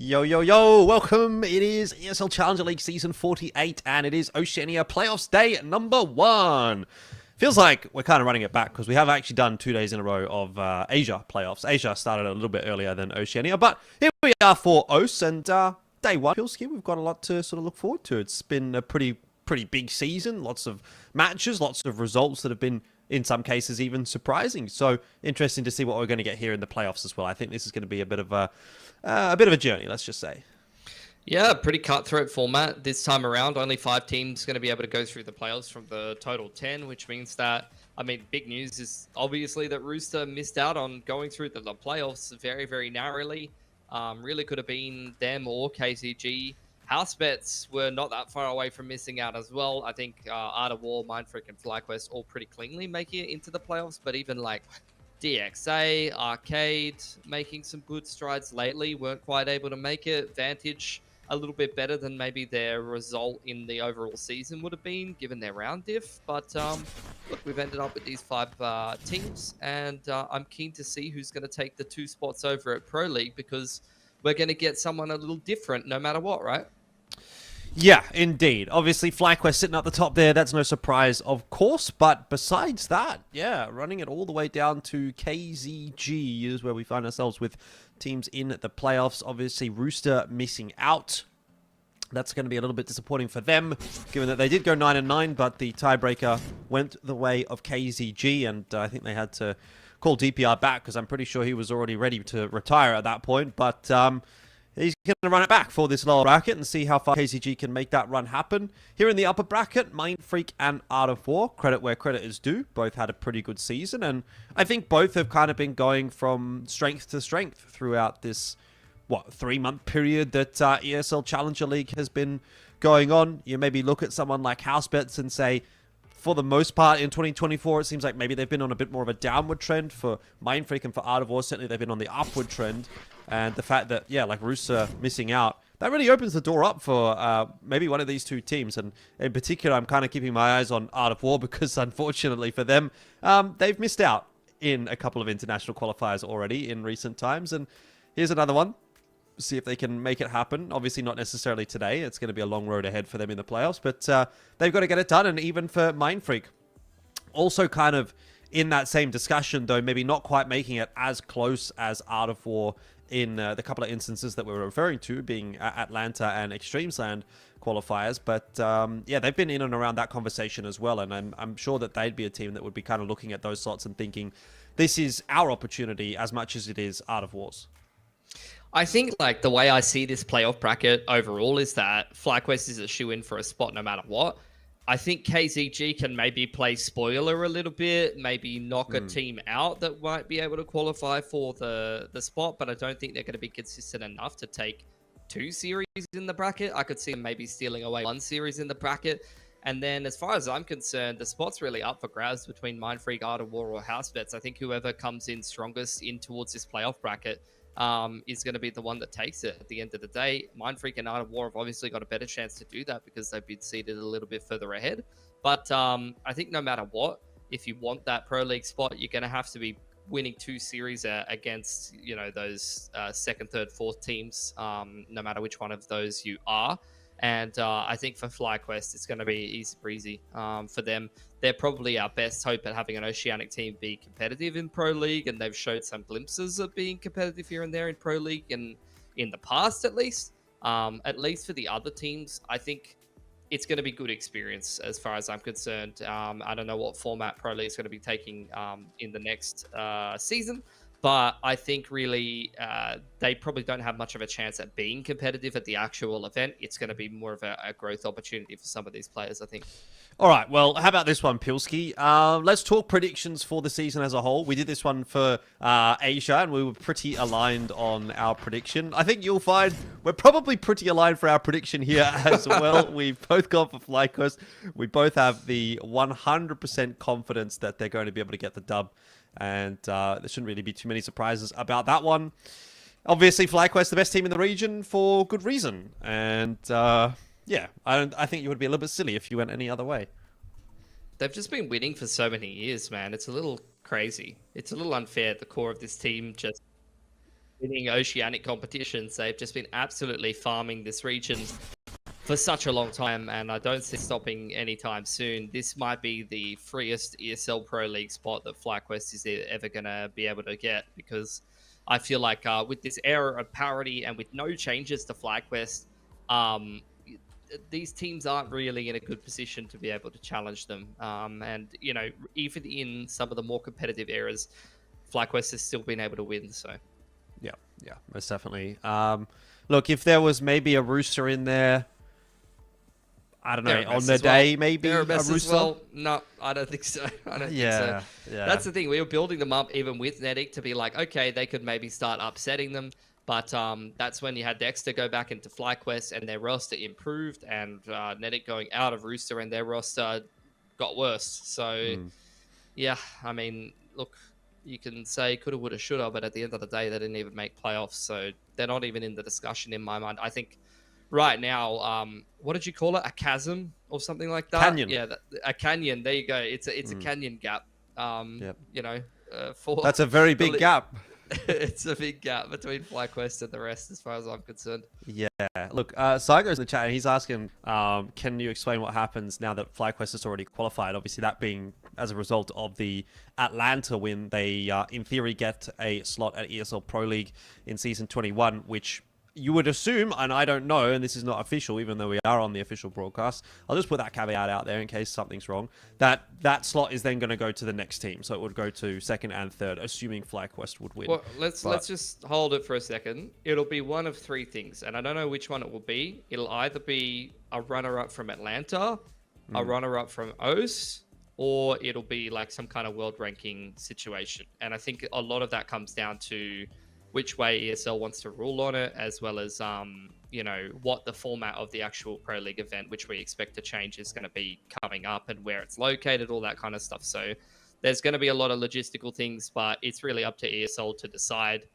Yo, yo, yo, welcome. It is ESL Challenger League Season 48, and it is Oceania Playoffs Day number 1. Feels like we're kind of running it back, because we have actually done 2 days in a row of Asia playoffs. Asia started a little bit earlier than Oceania, but here we are for OCE, and day 1, Pilski, we've got a lot to sort of look forward to. It's been a pretty big season, lots of matches, lots of results that have been, in some cases, even surprising. So interesting to see what we're going to get here in the playoffs as well. I think this is going to be a bit of a journey, let's just say. Yeah, pretty cutthroat format this time around. Only 5 teams going to be able to go through the playoffs from the total 10, which means that, I mean, big news is obviously that Rooster missed out on going through the playoffs very, very narrowly. Really could have been them or KCG. House bets were not that far away from missing out as well. I think Art of War, Mindfreak, and FlyQuest all pretty cleanly making it into the playoffs, but even like DXA, Arcade, making some good strides lately, weren't quite able to make it. Vantage, a little bit better than maybe their result in the overall season would have been, given their round diff. But look, we've ended up with these 5 teams, and I'm keen to see who's going to take the 2 spots over at Pro League, because we're going to get someone a little different no matter what, right? Yeah, indeed. Obviously, FlyQuest sitting at the top there. That's no surprise, of course. But besides that, yeah, running it all the way down to KZG is where we find ourselves with teams in the playoffs. Obviously, Rooster missing out. That's going to be a little bit disappointing for them, given that they did go 9-9, but the tiebreaker went the way of KZG, and I think they had to call DPR back, because I'm pretty sure he was already ready to retire at that point. But he's going to run it back for this lower bracket and see how far KCG can make that run happen. Here in the upper bracket, Mindfreak and Art of War, credit where credit is due. Both had a pretty good season, and I think both have kind of been going from strength to strength throughout this, 3-month period that ESL Challenger League has been going on. You maybe look at someone like Housebets and say, for the most part in 2024, it seems like maybe they've been on a bit more of a downward trend. For Mindfreak and for Art of War, certainly they've been on the upward trend. And the fact that, yeah, like Rooster missing out, that really opens the door up for maybe one of these 2 teams. And in particular, I'm kind of keeping my eyes on Art of War, because unfortunately for them, they've missed out in a couple of international qualifiers already in recent times. And here's another one. See if they can make it happen. Obviously not necessarily today. It's going to be a long road ahead for them in the playoffs, but they've got to get it done. And even for Mindfreak, also kind of in that same discussion, though maybe not quite making it as close as Art of War in the couple of instances that we were referring to, being Atlanta and Extremesland qualifiers. But yeah, they've been in and around that conversation as well, and I'm sure that they'd be a team that would be kind of looking at those slots and thinking, this is our opportunity as much as it is Art of War's. I think like the way I see this playoff bracket overall is that FlyQuest is a shoe-in for a spot no matter what. I think KZG can maybe play spoiler a little bit, maybe knock a team out that might be able to qualify for the spot, but I don't think they're going to be consistent enough to take 2 series in the bracket. I could see them maybe stealing away 1 series in the bracket. And then as far as I'm concerned, the spot's really up for grabs between Mindfreak, Art of War, or Housebets. I think whoever comes in strongest in towards this playoff bracket is going to be the one that takes it at the end of the day. Mindfreak and Art of War have obviously got a better chance to do that because they've been seated a little bit further ahead. But I think no matter what, if you want that Pro League spot, you're going to have to be winning 2 series against, those 2nd, 3rd, 4th teams, no matter which one of those you are. And I think for FlyQuest, it's going to be easy breezy for them. They're probably our best hope at having an Oceanic team be competitive in Pro League, and they've showed some glimpses of being competitive here and there in Pro League, and in the past at least. At least for the other teams, I think it's going to be good experience as far as I'm concerned. I don't know what format Pro League is going to be taking in the next season, but I think really they probably don't have much of a chance at being competitive at the actual event. It's going to be more of a growth opportunity for some of these players, I think. All right, well, how about this one, Pilski? Let's talk predictions for the season as a whole. We did this one for Asia, and we were pretty aligned on our prediction. I think you'll find we're probably pretty aligned for our prediction here as well. We've both gone for FlyQuest. We both have the 100% confidence that they're going to be able to get the dub, and there shouldn't really be too many surprises about that one. Obviously, FlyQuest the best team in the region for good reason, and yeah, I think you would be a little bit silly if you went any other way. They've just been winning for so many years, man. It's a little crazy. It's a little unfair. The core of this team just winning oceanic competitions. They've just been absolutely farming this region for such a long time, and I don't see it stopping anytime soon. This might be the freest ESL Pro League spot that FlyQuest is ever going to be able to get, because I feel like with this era of parity and with no changes to FlyQuest, um, these teams aren't really in a good position to be able to challenge them. And, you know, even in some of the more competitive eras, FlyQuest has still been able to win, so... Yeah, most definitely. Look, if there was maybe a rooster in there, I don't know, on the day, maybe a rooster? As well. No, I don't think so. I don't think so. Yeah. That's the thing. We were building them up even with Netic to be like, okay, they could maybe start upsetting them. But that's when you had Dexter go back into FlyQuest and their roster improved, and Netic going out of Rooster and their roster got worse. So, yeah, I mean, look, you can say coulda, woulda, shoulda, but at the end of the day, they didn't even make playoffs. So they're not even in the discussion in my mind. I think right now, what did you call it? A chasm or something like that? Canyon. Yeah, a canyon. There you go. It's a canyon gap. You know, for that's a very big gap. It's a big gap between FlyQuest and the rest, as far as I'm concerned. Yeah. Look, Saigo's in the chat, and he's asking, can you explain what happens now that FlyQuest has already qualified? Obviously, that being as a result of the Atlanta win, they, in theory, get a slot at ESL Pro League in Season 21, which you would assume, and I don't know, and this is not official, even though we are on the official broadcast. I'll just put that caveat out there in case something's wrong. That slot is then going to go to the next team, so it would go to second and third, assuming FlyQuest would win. Well, let's just hold it for a second. It'll be one of three things, and I don't know which one it will be. It'll either be a runner-up from Atlanta, a runner-up from OCE, or it'll be like some kind of world ranking situation. And I think a lot of that comes down to which way ESL wants to rule on it, as well as, you know, what the format of the actual Pro League event, which we expect to change, is going to be coming up, and where it's located, all that kind of stuff. So there's going to be a lot of logistical things, but it's really up to ESL to decide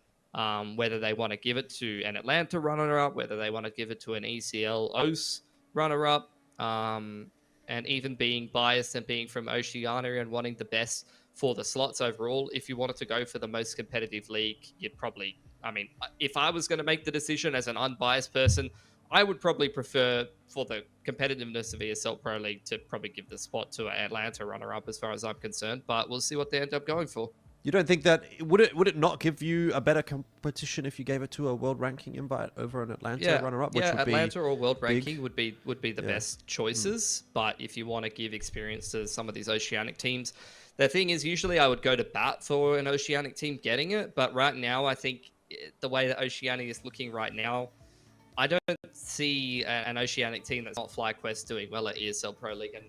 whether they want to give it to an Atlanta runner-up, whether they want to give it to an ECL OCE runner-up, and even being biased and being from Oceania and wanting the best for the slots overall. If you wanted to go for the most competitive league, you'd probably, I mean, if I was going to make the decision as an unbiased person, I would probably prefer, for the competitiveness of ESL Pro League, to probably give the spot to an Atlanta runner-up, as far as I'm concerned, but we'll see what they end up going for. You don't think that would it not give you a better competition if you gave it to a world ranking invite over an Atlanta runner-up? Which would Atlanta or world ranking would be the best choices. But if you want to give experience to some of these oceanic teams, the thing is, usually I would go to bat for an oceanic team getting it. But right now, I think the way that Oceania is looking right now, I don't see an oceanic team that's not FlyQuest doing well at ESL Pro League, and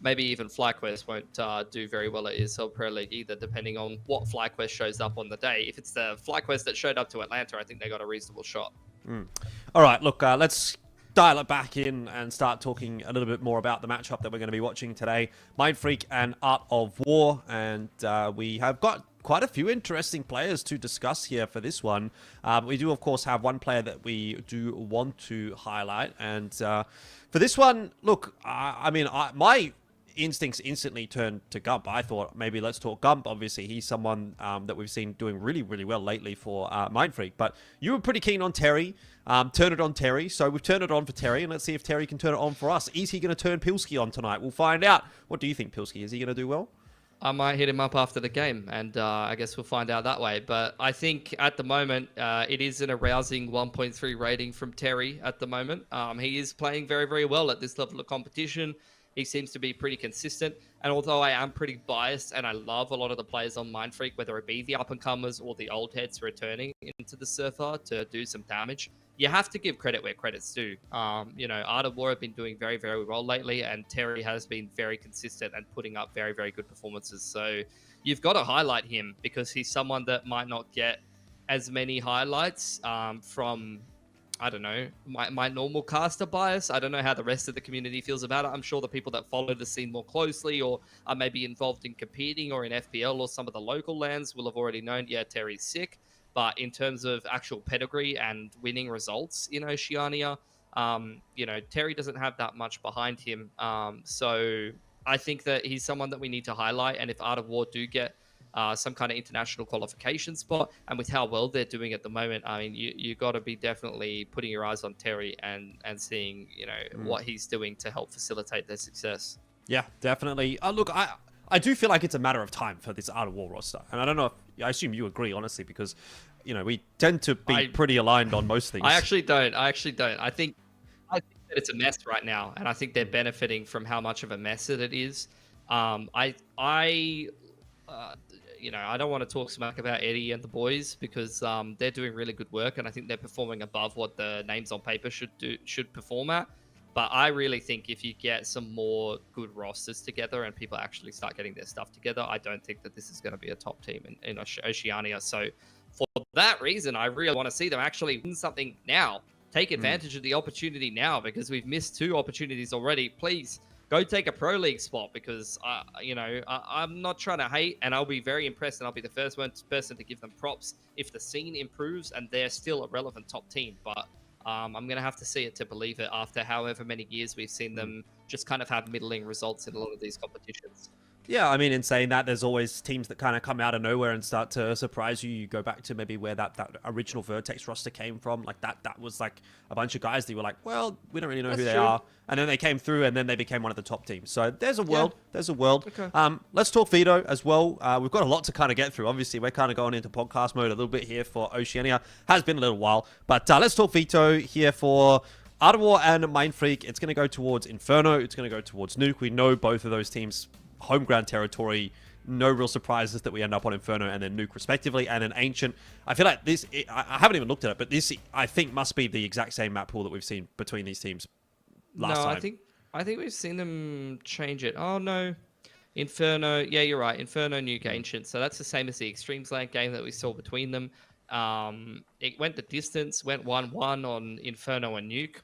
maybe even FlyQuest won't do very well at ESL Pro League either, depending on what FlyQuest shows up on the day. If it's the FlyQuest that showed up to Atlanta, I think they got a reasonable shot. All right, look, let's dial it back in and start talking a little bit more about the matchup that we're going to be watching today. Mindfreak and Art of War, and we have got quite a few interesting players to discuss here for this one. We do, of course, have one player that we do want to highlight, and for this one, look, I mean, my instincts instantly turned to Gump. I thought maybe let's talk Gump. Obviously, he's someone that we've seen doing really, really well lately for Mindfreak. But you were pretty keen on Terry. Turn it on Terry. So we've turned it on for Terry, and let's see if Terry can turn it on for us. Is he going to turn Pilsky on tonight? We'll find out. What do you think, Pilsky? Is he going to do well? I might hit him up after the game, and I guess we'll find out that way. But I think at the moment, it is an arousing 1.3 rating from Terry at the moment. He is playing very, very well at this level of competition. He seems to be pretty consistent. And although I am pretty biased and I love a lot of the players on Mindfreak, whether it be the up-and-comers or the old heads returning into the Surfer to do some damage, you have to give credit where credit's due. You know, Art of War have been doing very, very well lately, and Terry has been very consistent and putting up very, very good performances. So you've got to highlight him, because he's someone that might not get as many highlights from, I don't know, my normal caster bias. I don't know how the rest of the community feels about it. I'm sure the people that follow the scene more closely or are maybe involved in competing or in FPL or some of the local lands will have already known, yeah, Terry's sick. But in terms of actual pedigree and winning results in Oceania, you know, Terry doesn't have that much behind him. So I think that he's someone that we need to highlight. And if Art of War do get some kind of international qualification spot. And with how well they're doing at the moment, I mean, you got to be definitely putting your eyes on Terry and seeing, you know, what he's doing to help facilitate their success. Yeah, definitely. Look, I do feel like it's a matter of time for this Art of War roster. And I don't know if, I assume you agree, honestly, because, you know, we tend to be pretty aligned on most things. I actually don't. I think that it's a mess right now. And I think they're benefiting from how much of a mess that it is. You know, I don't want to talk smack about Eddie and the boys because they're doing really good work. And I think they're performing above what the names on paper should perform at. But I really think if you get some more good rosters together and people actually start getting their stuff together, I don't think that this is going to be a top team in Oceania. So for that reason, I really want to see them actually win something now. Take advantage of the opportunity now because we've missed 2 opportunities already. Please go take a Pro League spot because, you know, I'm not trying to hate and I'll be very impressed and I'll be the first person to give them props if the scene improves and they're still a relevant top team. But I'm going to have to see it to believe it after however many years we've seen them just kind of have middling results in a lot of these competitions. Yeah, I mean, in saying that, there's always teams that kind of come out of nowhere and start to surprise you. You go back to maybe where that original Vertex roster came from. Like, that was like a bunch of guys that you were like, well, we don't really know who they are. And then they came through, and then they became one of the top teams. So there's a world. Yeah. There's a world. Okay. Let's talk Veto as well. We've got a lot to kind of get through. Obviously, we're kind of going into podcast mode a little bit here for Oceania. Has been a little while. But let's talk Veto here for Art of War and Mindfreak. It's going to go towards Inferno. It's going to go towards Nuke. We know both of those teams' home ground territory. No real surprises that we end up on Inferno and then Nuke respectively. And then Ancient. I feel like this, I haven't even looked at it, but this, I think, must be the exact same map pool that we've seen between these teams last time. I think we've seen them change it. Oh, no. Inferno. Yeah, you're right. Inferno, Nuke, Ancient. So that's the same as the Extremes Land game that we saw between them. It went the distance, went 1-1 on Inferno and Nuke.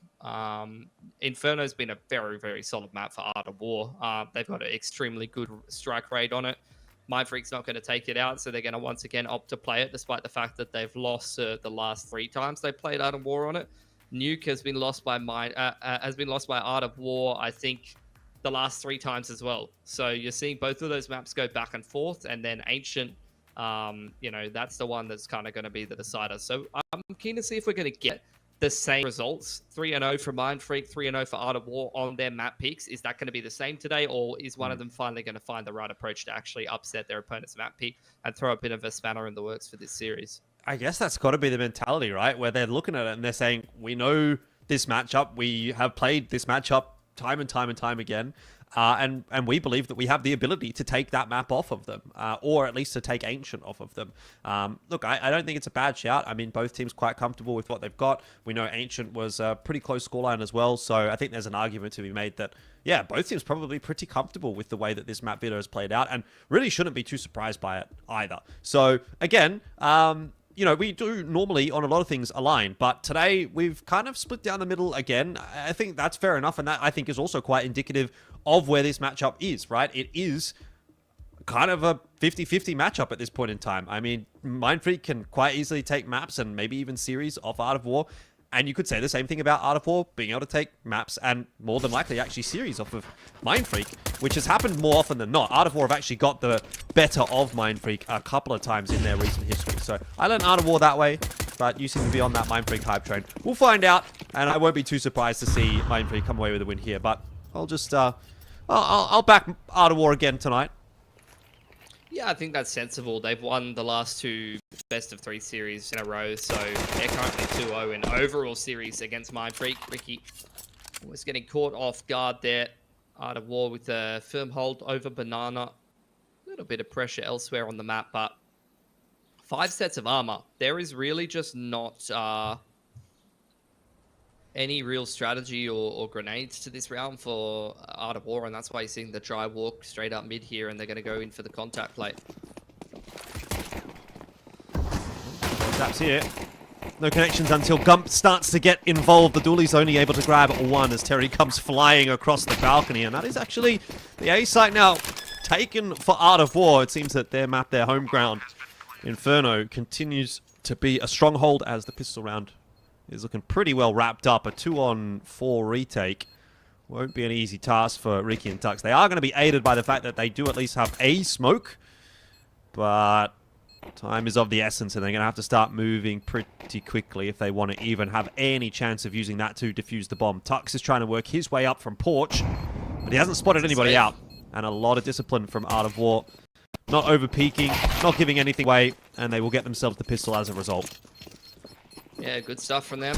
Inferno's been a very, very solid map for Art of War. They've got an extremely good strike rate on it. Mindfreak's not going to take it out, so they're going to once again opt to play it, despite the fact that they've lost the last 3 times they played Art of War on it. Nuke has been lost by Art of War, I think, the last 3 times as well. So you're seeing both of those maps go back and forth, and then Ancient, you know, that's the one that's kind of going to be the decider. So I'm keen to see if we're going to get the same results. 3-0 for Mindfreak, 3-0 for Art of War on their map picks. Is that going to be the same today, or is one of them finally going to find the right approach to actually upset their opponent's map pick and throw a bit of a spanner in the works for this series? I guess that's got to be the mentality, right? Where they're looking at it and they're saying, we know this matchup. We have played this matchup time and time and time again. And we believe that we have the ability to take that map off of them, or at least to take Ancient off of them. Look, I don't think it's a bad shout. I mean, both teams quite comfortable with what they've got. We know Ancient was a pretty close scoreline as well, so I think there's an argument to be made that, yeah, both teams probably pretty comfortable with the way that this map video has played out, and really shouldn't be too surprised by it either. So, again, you know, we do normally on a lot of things align, but today we've kind of split down the middle again. I think that's fair enough, and that I think is also quite indicative of where this matchup is, right? It is kind of a 50-50 matchup at this point in time. I mean, Mindfreak can quite easily take maps and maybe even series off Art of War, and you could say the same thing about Art of War being able to take maps and more than likely actually series off of Mindfreak, which has happened more often than not. Art of War have actually got the better of Mindfreak a couple of times in their recent history. So I learned Art of War that way, but you seem to be on that Mindfreak hype train. We'll find out, and I won't be too surprised to see Mindfreak come away with a win here, but I'll just, I'll back Art of War again tonight. Yeah, I think that's sensible. They've won the last 2 best-of-3 series in a row, so they're currently 2-0 in overall series against Mindfreak. Ricky was getting caught off guard there. Art of War with a firm hold over Banana. A little bit of pressure elsewhere on the map, but 5 sets of armor. There is really just not any real strategy or grenades to this round for Art of War, and that's why you're seeing the dry walk straight up mid here, and they're going to go in for the contact plate. Taps here. No connections until Gump starts to get involved. The Dooley's only able to grab 1 as Terry comes flying across the balcony, and that is actually the A site now taken for Art of War. It seems that their map, their home ground, Inferno, continues to be a stronghold as the pistol round is looking pretty well wrapped up. A 2-on-4 retake won't be an easy task for Ricky and Tux. They are going to be aided by the fact that they do at least have a smoke. but time is of the essence, and they're going to have to start moving pretty quickly if they want to even have any chance of using that to defuse the bomb. Tux is trying to work his way up from Porch, but he hasn't spotted anybody out. And a lot of discipline from Art of War. Not over-peaking, not giving anything away, and they will get themselves the pistol as a result. Yeah, good stuff from them.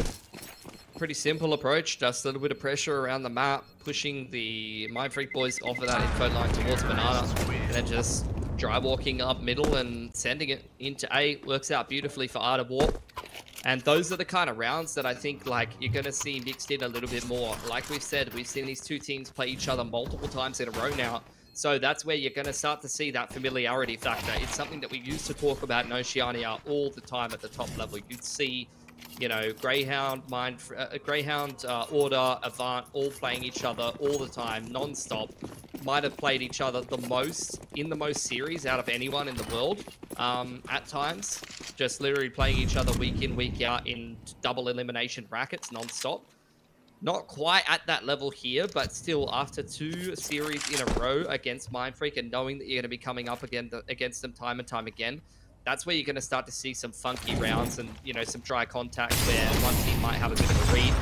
Pretty simple approach, just a little bit of pressure around the map, pushing the Mindfreak boys off of that info line towards Banana, and then just dry walking up middle and sending it into A. Works out beautifully for Art of War. And those are the kind of rounds that I think like you're going to see mixed in a little bit more. Like we've said, we've seen these two teams play each other multiple times in a row now. So that's where you're going to start to see that familiarity factor. It's something that we used to talk about in Oceania all the time at the top level. You'd see, you know, Greyhound, Order, Avant, all playing each other all the time, non-stop. Might have played each other the most, in the most series out of anyone in the world at times. Just literally playing each other week in, week out in double elimination brackets, non-stop. Not quite at that level here, but still after 2 series in a row against Mindfreak and knowing that you're going to be coming up again against them time and time again, that's where you're going to start to see some funky rounds and, you know, some dry contact where one team might have a bit of a read.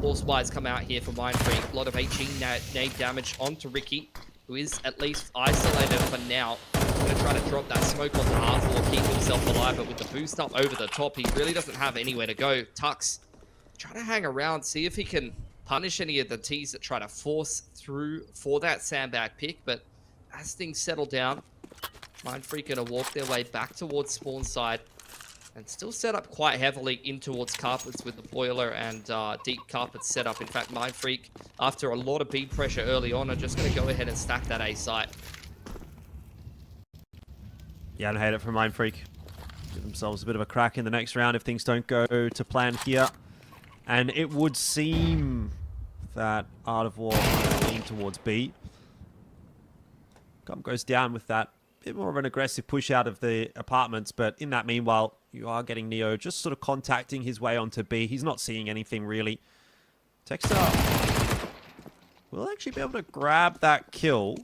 Horsewise come out here for Mindfreak. A lot of HE nade damage onto Ricky, who is at least isolated for now. Going to try to drop that smoke onto R4, keep himself alive, but with the boost up over the top, he really doesn't have anywhere to go. Tux, try to hang around, see if he can punish any of the T's that try to force through for that sandbag pick, but as things settle down, Mindfreak going to walk their way back towards spawn side and still set up quite heavily in towards carpets with the boiler and deep carpets set up. In fact, Mindfreak, after a lot of bead pressure early on, are just going to go ahead and stack that A site. Yeah, I don't hate it from Mindfreak. Give themselves a bit of a crack in the next round if things don't go to plan here. And it would seem that Art of War might lean towards B. Gum goes down with that. Bit more of an aggressive push out of the apartments, but in that meanwhile, you are getting Neo just sort of contacting his way onto B. He's not seeing anything really. Texter will actually be able to grab that kill,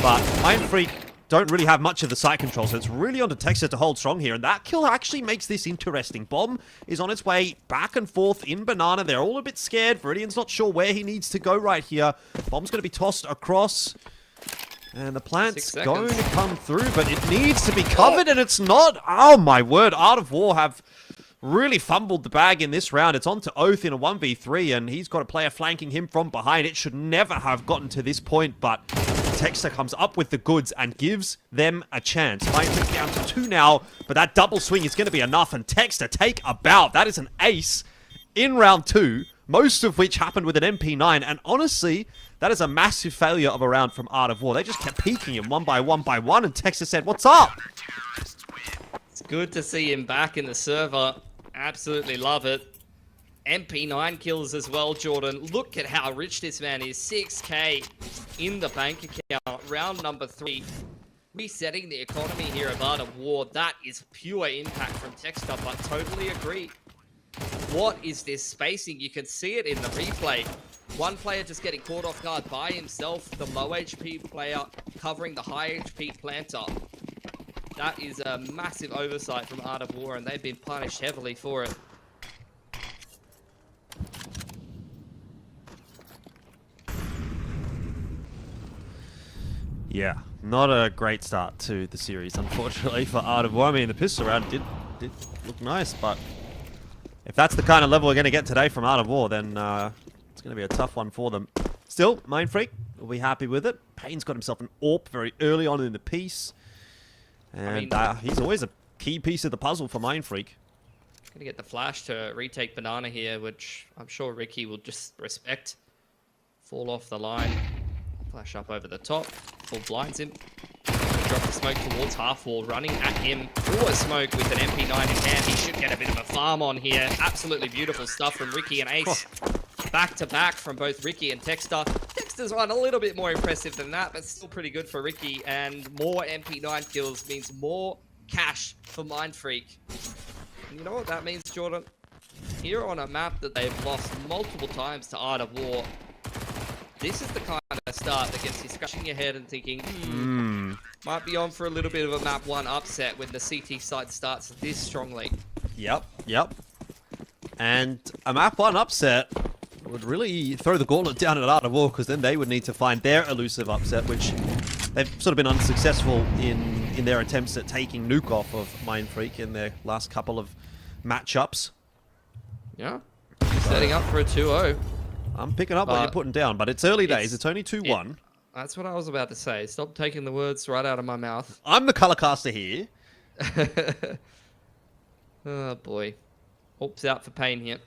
but Mindfreak don't really have much of the site control, so it's really on to Texter to hold strong here, and that kill actually makes this interesting. Bomb is on its way back and forth in Banana. They're all a bit scared. Viridian's not sure where he needs to go right here. Bomb's going to be tossed across. And the plant's going to come through, but it needs to be covered, and it's not. Oh, my word. Art of War have really fumbled the bag in this round. It's on to Oath in a 1v3, and he's got a player flanking him from behind. It should never have gotten to this point, but Texter comes up with the goods and gives them a chance. Mindfreak down to 2 now, but that double swing is going to be enough, and Texter take a bow. That is an ace in round 2, most of which happened with an MP9, and honestly, that is a massive failure of a round from Art of War. They just kept peeking him one by one, and Texter said, "What's up?" It's good to see him back in the server. Absolutely love it. MP9 kills as well, Jordan. Look at how rich this man is. 6K in the bank account. Round number 3. Resetting the economy here of Art of War. That is pure impact from Texter, but totally agree. What is this spacing? You can see it in the replay. One player just getting caught off guard by himself. The low HP player covering the high HP planter. That is a massive oversight from Art of War, and they've been punished heavily for it. Yeah, not a great start to the series, unfortunately, for Art of War. I mean, the pistol round did look nice, but if that's the kind of level we're going to get today from Art of War, then it's going to be a tough one for them. Still, Mindfreak will be happy with it. Payne's got himself an AWP very early on in the piece. And he's always a key piece of the puzzle for Mindfreak. Gonna get the flash to retake Banana here, which I'm sure Ricky will just respect. Fall off the line. Flash up over the top. Full blinds him. Drop the smoke towards half wall. Running at him through a smoke with an MP9 in hand. He should get a bit of a farm on here. Absolutely beautiful stuff from Ricky and Ace. Back to back from both Ricky and Texter. Texter's one a little bit more impressive than that, but still pretty good for Ricky. And more MP9 kills means more cash for Mindfreak. And you know what that means, Jordan? Here on a map that they've lost multiple times to Art of War, this is the kind of start that gets you scratching your head and thinking, might be on for a little bit of a map 1 upset when the CT side starts this strongly. Yep. And a map 1 upset would really throw the gauntlet down at Art of War, because then they would need to find their elusive upset, which they've sort of been unsuccessful in their attempts at taking Nuke off of Mindfreak in their last couple of matchups. Yeah, setting up for a 2-0. I'm picking up what you're putting down, but it's early days. It's only 2-1. That's what I was about to say. Stop taking the words right out of my mouth. I'm the color caster here. Oh, boy. Hopes out for Pain here.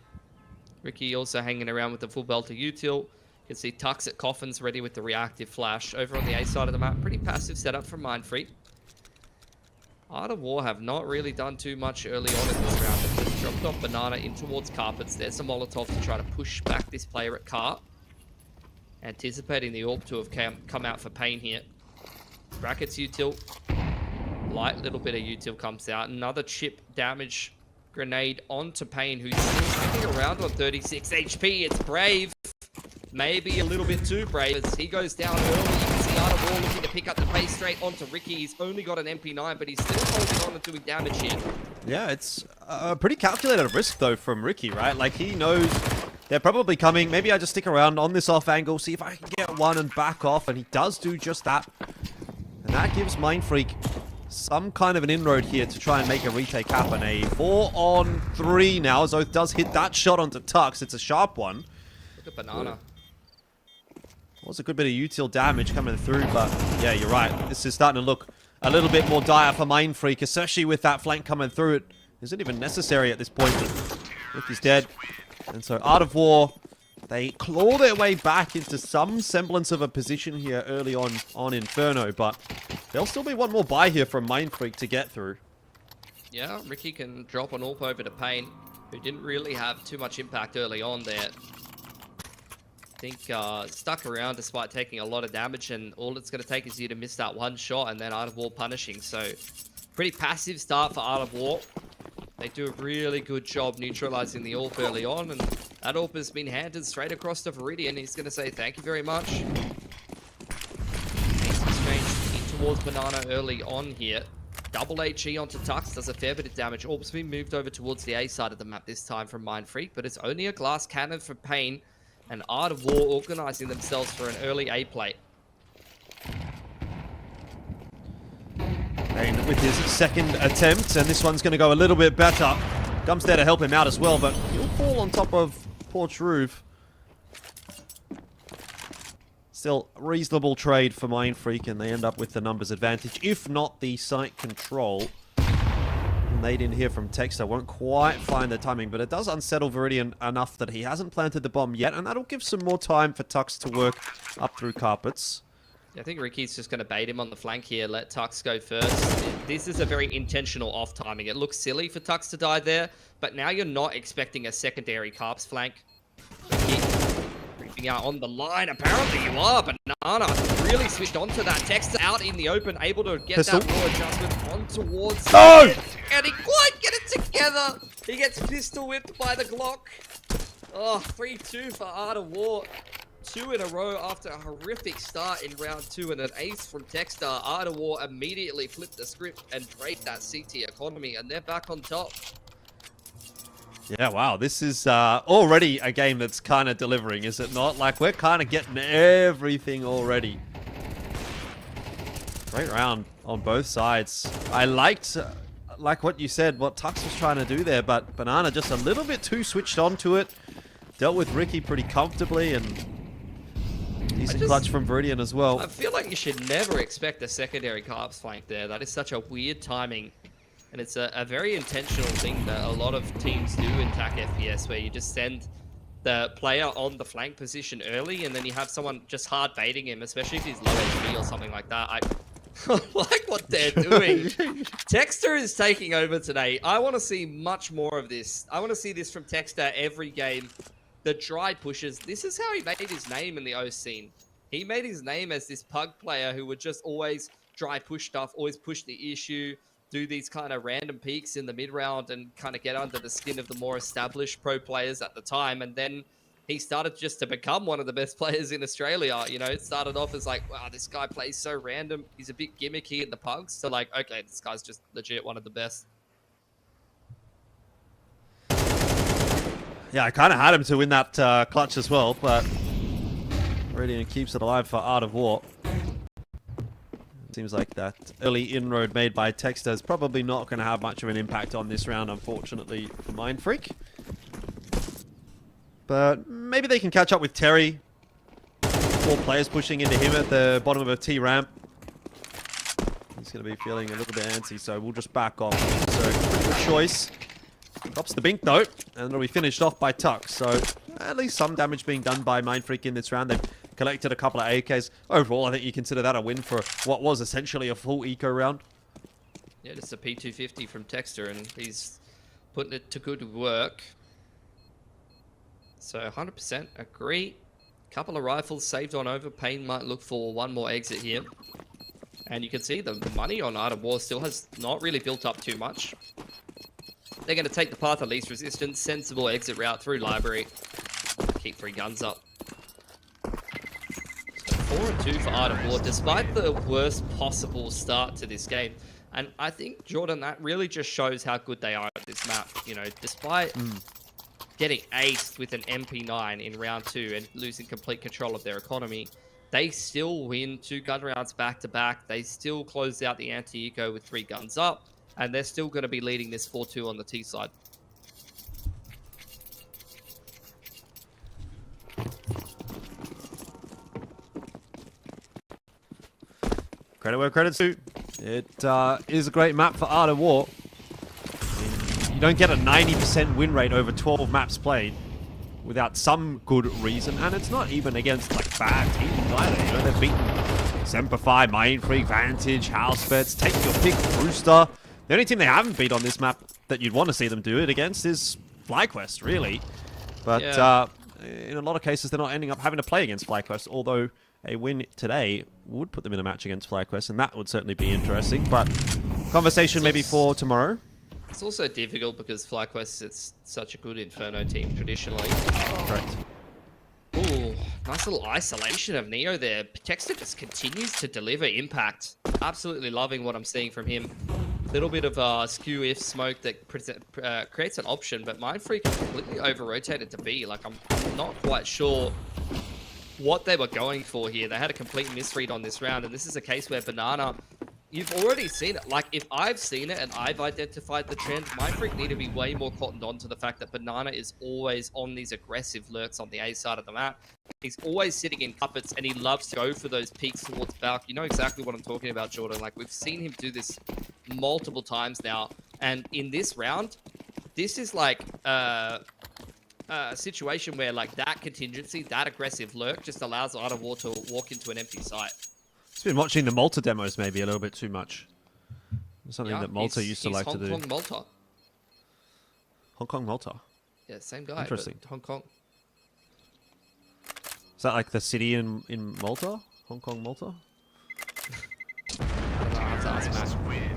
Ricky also hanging around with the full belter util. You can see Tux at Coffins ready with the reactive flash. Over on the A side of the map, pretty passive setup from Mindfreak. Art of War have not really done too much early on in this round. They've just dropped off Banana in towards Carpets. There's a Molotov to try to push back this player at Cart. Anticipating the AWP to have come out for Pain here. Brackets util. Light little bit of util comes out. Another chip damage grenade onto Pain, who's still sticking around on 36 HP. It's Brave. Maybe a little bit too brave as he goes down early. You can see Art of War looking to pick up the pace straight onto Ricky. He's only got an MP9, but he's still holding on and doing damage here. Yeah, it's a pretty calculated risk, though, from Ricky, right? Like, he knows they're probably coming. Maybe I just stick around on this off angle, see if I can get one and back off, and he does do just that. And that gives Mindfreak some kind of an inroad here to try and make a retake happen. A 4-on-3 now. Zoth does hit that shot onto Tux. It's a sharp one. Look at Banana. Was a good bit of util damage coming through, but yeah, you're right. This is starting to look a little bit more dire for Mindfreak, especially with that flank coming through. It isn't even necessary at this point. Ricky's dead. And so Art of War, they claw their way back into some semblance of a position here early on Inferno, but there'll still be one more buy here from Mindfreak to get through. Yeah, Ricky can drop an AWP over to Pain, who didn't really have too much impact early on there. I think stuck around despite taking a lot of damage, and all it's going to take is you to miss that one shot and then Art of War punishing. So pretty passive start for Art of War. They do a really good job neutralizing the AWP early on, and that AWP has been handed straight across to Viridian. He's going to say thank you very much. Ace exchange in towards Banana early on here. Double HE onto Tux, does a fair bit of damage. AWP's been moved over towards the A side of the map this time from Mindfreak, but it's only a glass cannon for Pain. And Art of War organizing themselves for an early A play. And with his second attempt, and this one's going to go a little bit better. Gum's there to help him out as well, but he'll fall on top of Porch Roof. Still, reasonable trade for Mindfreak, and they end up with the numbers advantage, if not the site control. They didn't hear from Texter, won't quite find the timing, but it does unsettle Viridian enough that he hasn't planted the bomb yet, and that'll give some more time for Tux to work up through Carpets. Yeah, I think Ricky's just going to bait him on the flank here, let Tux go first. This is a very intentional off timing. It looks silly for Tux to die there, but now you're not expecting a secondary Carps flank. Ricky creeping out on the line. Apparently you are, Banana really switched onto that. Texter out in the open, able to get Pistol. that raw adjustment on towards Oh! it, and he quite get it together. He gets pistol whipped by the Glock. Oh, 3-2 for Art of War. 2 in a row after a horrific start in round 2 and an ace from Texter. Art of War immediately flipped the script and draped that CT economy, and they're back on top. Yeah, wow, this is already a game that's kind of delivering, is it not? Like, we're kind of getting everything already. Great round on both sides. I liked, like what you said, what Tux was trying to do there, but Banana just a little bit too switched onto it. Dealt with Ricky pretty comfortably, and decent clutch from Viridian as well. I feel like you should never expect a secondary Carps flank there. That is such a weird timing. And it's a very intentional thing that a lot of teams do in TAC FPS, where you just send the player on the flank position early, and then you have someone just hard baiting him, especially if he's low HP or something like that. I like what they're doing. Texter is taking over today. I want to see much more of this. I want to see this from Texter every game. The dry pushes. This is how he made his name in the O scene. He made his name as this pug player who would just always dry push stuff, always push the issue, do these kind of random peaks in the mid round and kind of get under the skin of the more established pro players at the time. And then he started just to become one of the best players in Australia. You know, it started off as like, wow, this guy plays so random. He's a bit gimmicky in the pugs. So like, okay, this guy's just legit one of the best. Yeah, I kind of had him to win that clutch as well, but Radiant keeps it alive for Art of War. Seems like that early inroad made by Texter is probably not going to have much of an impact on this round, unfortunately, for Mindfreak. But maybe they can catch up with Terry. 4 players pushing into him at the bottom of a T ramp. He's going to be feeling a little bit antsy, so we'll just back off. So, pretty good choice. Drops the Bink though, and it'll be finished off by Tuck. So, at least some damage being done by Mindfreak in this round. They've collected a couple of AKs. Overall, I think you consider that a win for what was essentially a full eco round. Yeah, just a P250 from Texter, and he's putting it to good work. So 100% agree. Couple of rifles saved on over. Payne might look for one more exit here. And you can see the money on Art of War still has not really built up too much. They're going to take the path of least resistance, sensible exit route through library. Keep 3 guns up. So 4 and 2 for Art of War, despite the worst possible start to this game. And I think, Jordan, that really just shows how good they are at this map. You know, despite getting aced with an MP9 in round 2 and losing complete control of their economy, they still win 2 gun rounds back to back. They still close out the anti-eco with 3 guns up, and they're still going to be leading this 4-2 on the T side. Credit where credit's due. It is a great map for Art of War. You don't get a 90% win rate over 12 maps played without some good reason, and it's not even against like bad teams either. You know, they've beaten Semperfi, Mindfreak, Vantage, Housebets, take your pick, Rooster. The only team they haven't beat on this map that you'd want to see them do it against is FlyQuest, really. But in a lot of cases, they're not ending up having to play against FlyQuest, although a win today would put them in a match against FlyQuest, and that would certainly be interesting. But conversation maybe for tomorrow. It's also difficult because FlyQuest is such a good Inferno team traditionally. Correct. Ooh, nice little isolation of Neo there. Texter just continues to deliver impact. Absolutely loving what I'm seeing from him. Little bit of skew if smoke that creates an option, but Mindfreak completely over-rotated to B. Like, I'm not quite sure what they were going for here. They had a complete misread on this round, and this is a case where Banana, you've already seen it. Like, if I've seen it and I've identified the trend, Mindfreak need to be way more cottoned on to the fact that Banana is always on these aggressive lurks on the A side of the map. He's always sitting in cuppets, and he loves to go for those peeks towards Valk. You know exactly what I'm talking about, Jordan. Like, we've seen him do this multiple times now, and in this round, this is like a situation where, like, that contingency, that aggressive lurk just allows Art of War to walk into an empty site. He's been watching the Malta demos maybe a little bit too much. Something that Malta used to like to do. Hong Kong Malta. Hong Kong Malta. Yeah, same guy. Interesting. Hong Kong. Is that like the city in Malta? Hong Kong Malta? I have to ask Matt.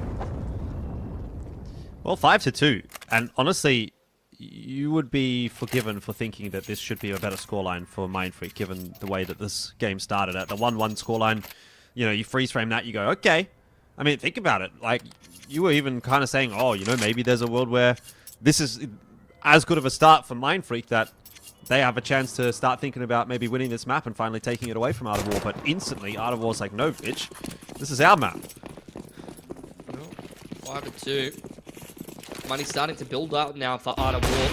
Well, 5-2, and honestly, you would be forgiven for thinking that this should be a better scoreline for Mindfreak, given the way that this game started at the 1-1 scoreline. You know, you freeze frame that, you go, okay. I mean, think about it. Like, you were even kind of saying, oh, you know, maybe there's a world where this is as good of a start for Mindfreak that they have a chance to start thinking about maybe winning this map and finally taking it away from Art of War. But instantly, Art of War's like, no, bitch. This is our map. Well, 5-2. Money starting to build up now for Art of War.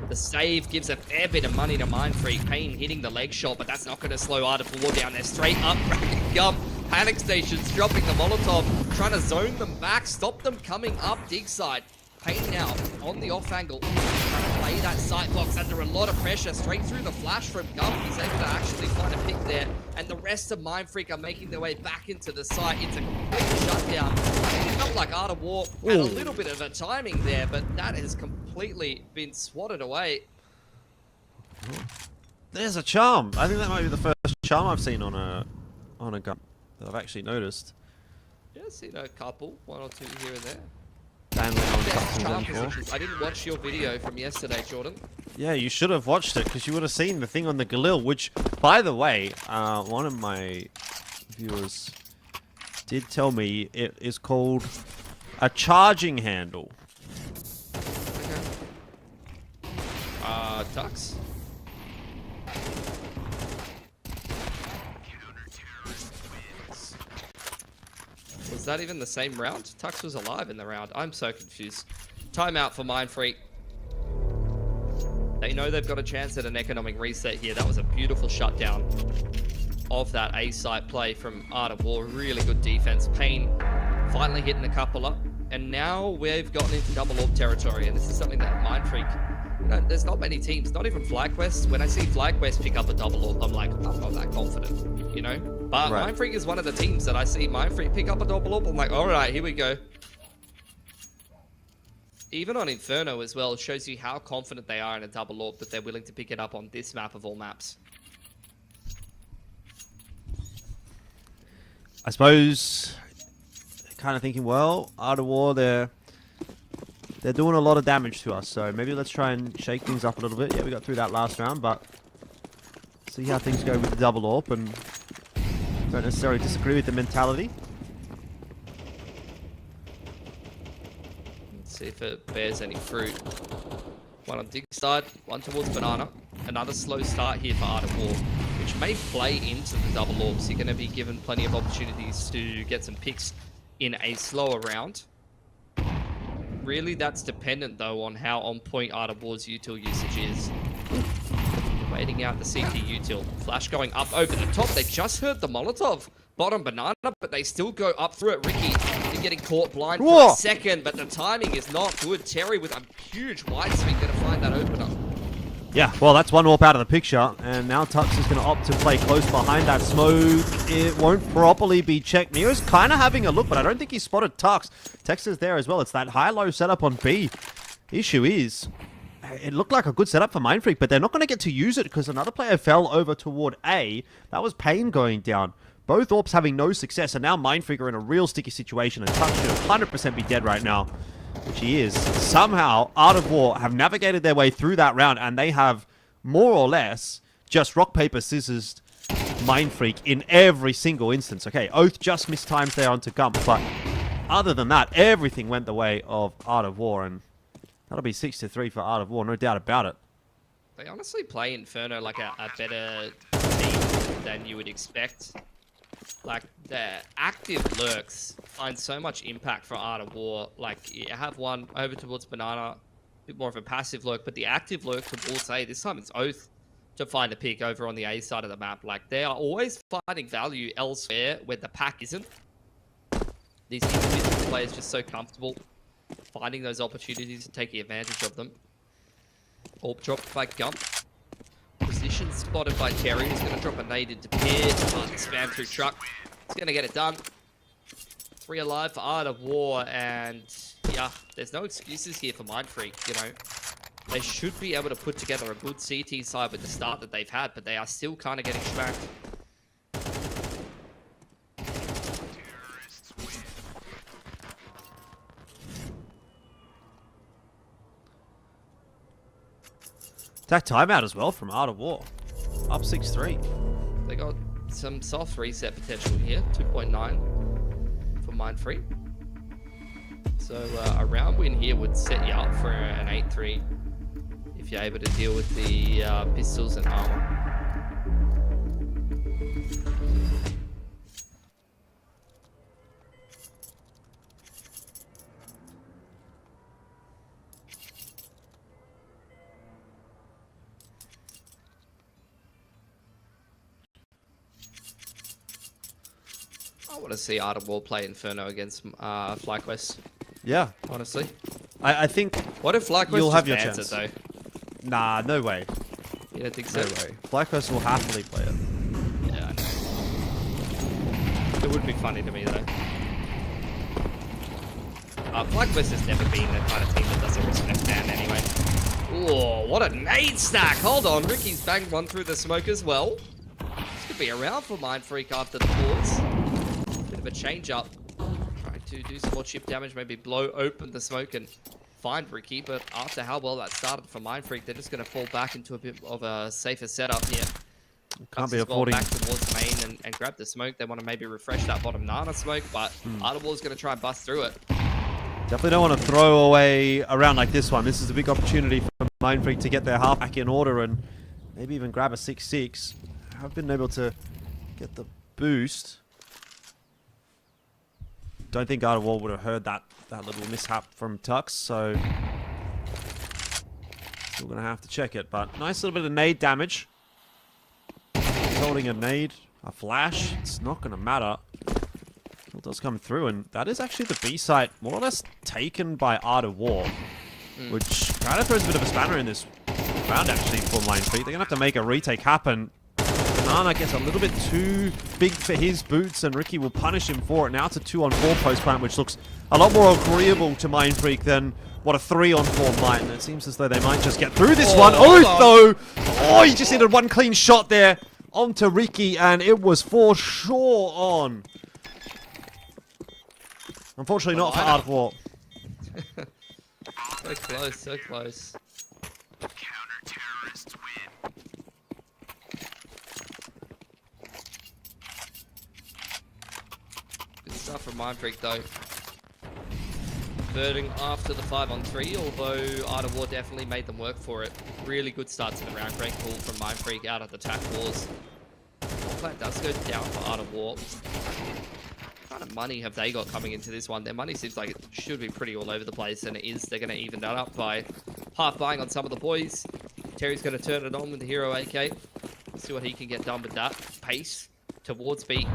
The save gives a fair bit of money to Mindfreak. Payne hitting the leg shot, but that's not going to slow Art of War down. They're straight up, racking up. Panic stations dropping the Molotov, trying to zone them back, stop them coming up dig side. Payne now on the off angle, trying to play that sight box under a lot of pressure, straight through the flash from Gump. He's able to actually find a pick there, and the rest of Mindfreak are making their way back into the site. It's a complete shutdown. It felt like Art of War had a little bit of a timing there, but that has completely been swatted away. There's a charm. I think that might be the first charm I've seen on a gun that I've actually noticed. Yeah, I've seen a couple, 1 or 2 here and there. Stanley on Best Tux charm and Zen 4. positions. I didn't watch your video from yesterday, Jordan. Yeah, you should have watched it because you would have seen the thing on the Galil, which, by the way, one of my viewers did tell me it is called a charging handle. Okay. Tux. Was that even the same round? Tux was alive in the round. I'm so confused. Timeout for Mindfreak. They know they've got a chance at an economic reset here. That was a beautiful shutdown of that A site play from Art of War. Really good defense. Payne finally hitting a couple up. And now we've gotten into double orb territory. And this is something that Mindfreak, you know, there's not many teams, not even FlyQuest. When I see FlyQuest pick up a double orb, I'm like, I'm not that confident, you know? But right. Mindfreak is one of the teams that I see Mindfreak pick up a double orb. I'm like, all right, here we go. Even on Inferno as well, it shows you how confident they are in a double orb that they're willing to pick it up on this map of all maps. I suppose kind of thinking, well, Art of War, they're doing a lot of damage to us, so maybe let's try and shake things up a little bit. Yeah, we got through that last round, but see how things go with the double orb, and don't necessarily disagree with the mentality. See if it bears any fruit. One on Dig side, one towards Banana. Another slow start here for Art of War, which may play into the double orbs. You're going to be given plenty of opportunities to get some picks in a slower round. Really, that's dependent, though, on how on point Art of War's util usage is. Waiting out the CT util. Flash going up over the top. They just heard the Molotov. Bottom Banana, but they still go up through it. Ricky, you're getting caught blind for a second, but the timing is not good. Terry with a huge wide swing going to find that opener. Yeah, well, that's one warp out of the picture, and now Tux is going to opt to play close behind that smoke. It won't properly be checked. Neo's kind of having a look, but I don't think he spotted Tux. Tex is there as well. It's that high-low setup on B. Issue is, it looked like a good setup for Mindfreak, but they're not going to get to use it because another player fell over toward A. That was Payne going down. Both AWPs having no success, and now Mindfreak are in a real sticky situation, and Tux should 100% be dead right now, which he is. Somehow, Art of War have navigated their way through that round, and they have, more or less, just rock, paper, scissors Mindfreak in every single instance. Okay, Oath just missed times there onto Gump, but other than that, everything went the way of Art of War, and that'll be 6-3 for Art of War, no doubt about it. They honestly play Inferno like a better team than you would expect. Like, the active lurks find so much impact for Art of War. Like, you have one over towards Banana, a bit more of a passive lurk, but the active lurk from All Say, this time it's Oath to find a pick over on the A side of the map. Like, they are always finding value elsewhere where the pack isn't. These individual players just so comfortable finding those opportunities and taking advantage of them. Orb dropped by Gump. Position spotted by Terry. He's going to drop a nade into Pit. Spam through truck. He's going to get it done. 3 alive for Art of War. And yeah, there's no excuses here for Mindfreak. You know, they should be able to put together a good CT side with the start that they've had, but they are still kind of getting smacked. Attack timeout as well from Art of War. Up 6-3. They got some soft reset potential here. 2.9 for Mindfreak. So a round win here would set you up for an 8-3 if you're able to deal with the pistols and armor. I want to see Art of War play Inferno against FlyQuest. Yeah. Honestly. I think What if FlyQuest you'll have your bans chance. it, though? Nah, no way. You don't think No so? way. FlyQuest will happily play it. Yeah, I know. It would be funny to me, though. FlyQuest has never been the kind of team that doesn't respect ban anyway. Oh, what a nade stack! Hold on, Ricky's banged one through the smoke as well. This could be around for Mindfreak after the pause. Bit of a change up. Try and to do some more chip damage, maybe blow open the smoke and find Ricky. But after how well that started for Mindfreak, they're just going to fall back into a bit of a safer setup here. Can't be affording back towards main and grab the smoke. They want to maybe refresh that bottom Nana smoke, but Art of War is going to try and bust through it. Definitely don't want to throw away a round like this one. This is a big opportunity for Mindfreak to get their half back in order and maybe even grab a 6-6. I've been able to get the boost. Don't think Art of War would have heard that little mishap from Tux, so still going to have to check it. But nice little bit of nade damage. Holding a nade, a flash, it's not going to matter. It does come through, and that is actually the B site, more or less taken by Art of War, which kind of throws a bit of a spanner in this round, actually, for Mindfreak. They're going to have to make a retake happen. Banana gets a little bit too big for his boots, and Ricky will punish him for it. Now it's a 2-on-4 post plant, which looks a lot more agreeable to Mindfreak than what a 3-on-4 might, and it seems as though they might just get through this one. Though! Oh, he just needed one clean shot there onto Ricky, and it was for sure on. Unfortunately, not for Art of War. So close, so close. Counter-terrorists win. Good stuff from Mindfreak, though. Converting after the 5-on-3, although Art of War definitely made them work for it. Really good start to the round. Great call from Mindfreak out of the tack wars. That does go down for Art of War. What kind of money have they got coming into this one? Their money seems like it should be pretty all over the place, and it is. They're going to even that up by half buying on some of the boys. Terry's going to turn it on with the Hero AK. See what he can get done with that. Pace towards B.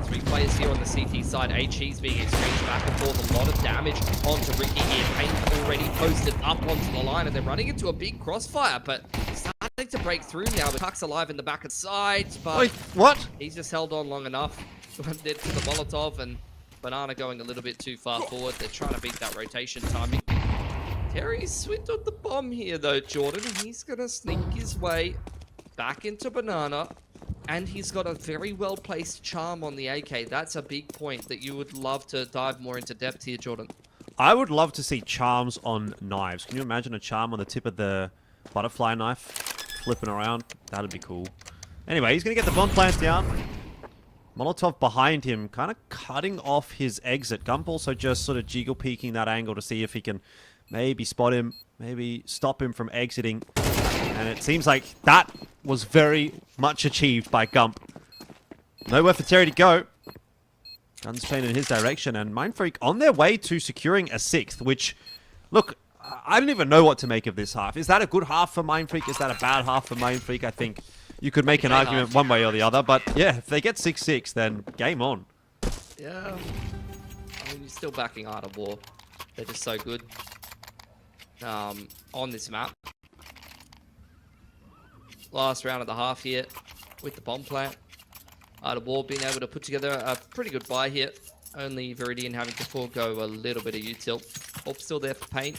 3 players here on the CT side. HE's being exchanged back and forth. A lot of damage onto Ricky here. Pain already posted up onto the line, and they're running into a big crossfire, but starting to break through now. But Tuck's alive in the back and sides, but Wait, what? He's just held on long enough. Went dead to the Molotov, and Banana going a little bit too far forward. They're trying to beat that rotation timing. Terry's swindled the bomb here, though, Jordan. He's going to sneak his way back into Banana. And he's got a very well-placed charm on the AK. That's a big point that you would love to dive more into depth here, Jordan. I would love to see charms on knives. Can you imagine a charm on the tip of the butterfly knife flipping around? That'd be cool. Anyway, he's going to get the bomb plant down. Molotov behind him, kind of cutting off his exit. Gump also just sort of jiggle peeking that angle to see if he can maybe spot him, maybe stop him from exiting. And it seems like that was very much achieved by Gump. Nowhere for Terry to go. Guns trained in his direction, and Mindfreak on their way to securing a 6th, which, look, I don't even know what to make of this half. Is that a good half for Mindfreak? Is that a bad half for Mindfreak? I think you could make an argument one way or the other, but yeah, if they get 6-6, then game on. Yeah. I mean, you're still backing Art of War. They're just so good on this map. Last round of the half here with the bomb plant. Art of War being able to put together a pretty good buy here. Only Viridian having to forego a little bit of util. Hope still there for Pain.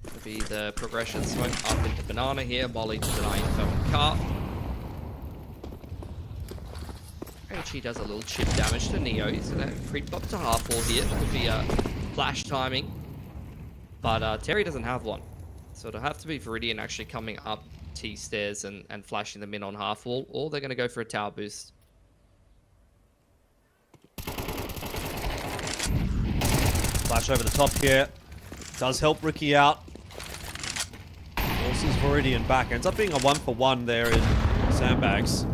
Could be the progression smoke up into Banana here. Molly to deny Inferno car. He does a little chip damage to Neo. He's going to creep up to half wall here. Could be a flash timing. But Terry doesn't have one. So it'll have to be Viridian actually coming up T stairs and flashing them in on half wall. Or they're going to go for a tower boost. Flash over the top here. Does help Ricky out. Forces Viridian back. Ends up being a 1-for-1 there in Sandbags.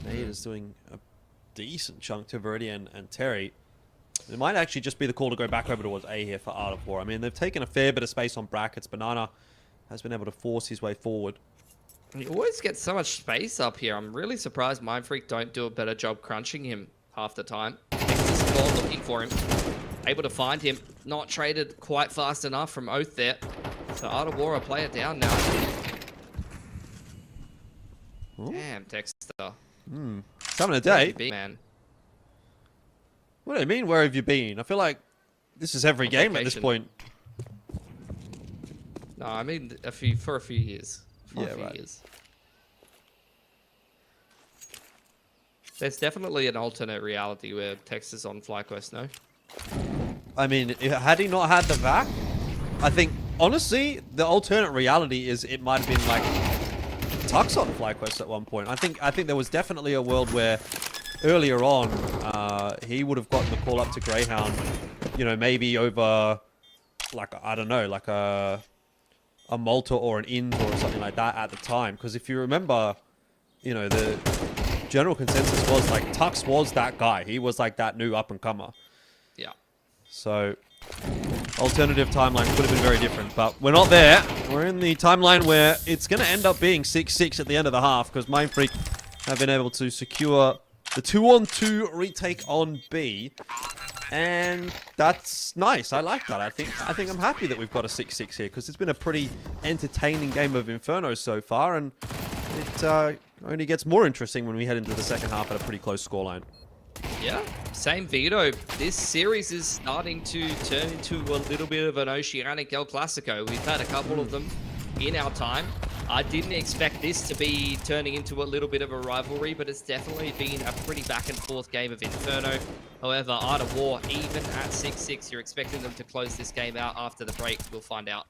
Nade is doing a decent chunk to Viridian and Terry. It might actually just be the call to go back over towards A here for Art of War. I mean, they've taken a fair bit of space on brackets. Banana has been able to force his way forward. He always gets so much space up here. I'm really surprised Mindfreak don't do a better job crunching him half the time. Nexus squad looking for him. Able to find him. Not traded quite fast enough from Oath there. So Art of War a player down now. Ooh. Damn, Texter. Having a day. Man. What do you mean, where have you been? I feel like this is every game at this point. No, I mean for a few years. for a few right. years. There's definitely an alternate reality where Tex is on FlyQuest, no? I mean, had he not had the VAC, I think, honestly, the alternate reality is it might have been like Tux on FlyQuest at one point. I think there was definitely a world where earlier on, he would have gotten the call up to Greyhound, you know, maybe over, like, I don't know, like a Malta or an Ind or something like that at the time. Because if you remember, you know, the general consensus was like Tux was that guy. He was like that new up-and-comer. Yeah. So, alternative timeline could have been very different, but we're not there. We're in the timeline where it's going to end up being 6-6 at the end of the half because Mindfreak have been able to secure the 2-on-2 retake on B, and that's nice. I like that. I think I'm happy that we've got a 6-6 here because it's been a pretty entertaining game of Inferno so far, and it only gets more interesting when we head into the second half at a pretty close scoreline. Yeah, same Vito. This series is starting to turn into a little bit of an Oceanic El Clasico. We've had a couple of them in our time. I didn't expect this to be turning into a little bit of a rivalry, but it's definitely been a pretty back and forth game of Inferno. However, Art of War, even at 6-6, you're expecting them to close this game out after the break. We'll find out.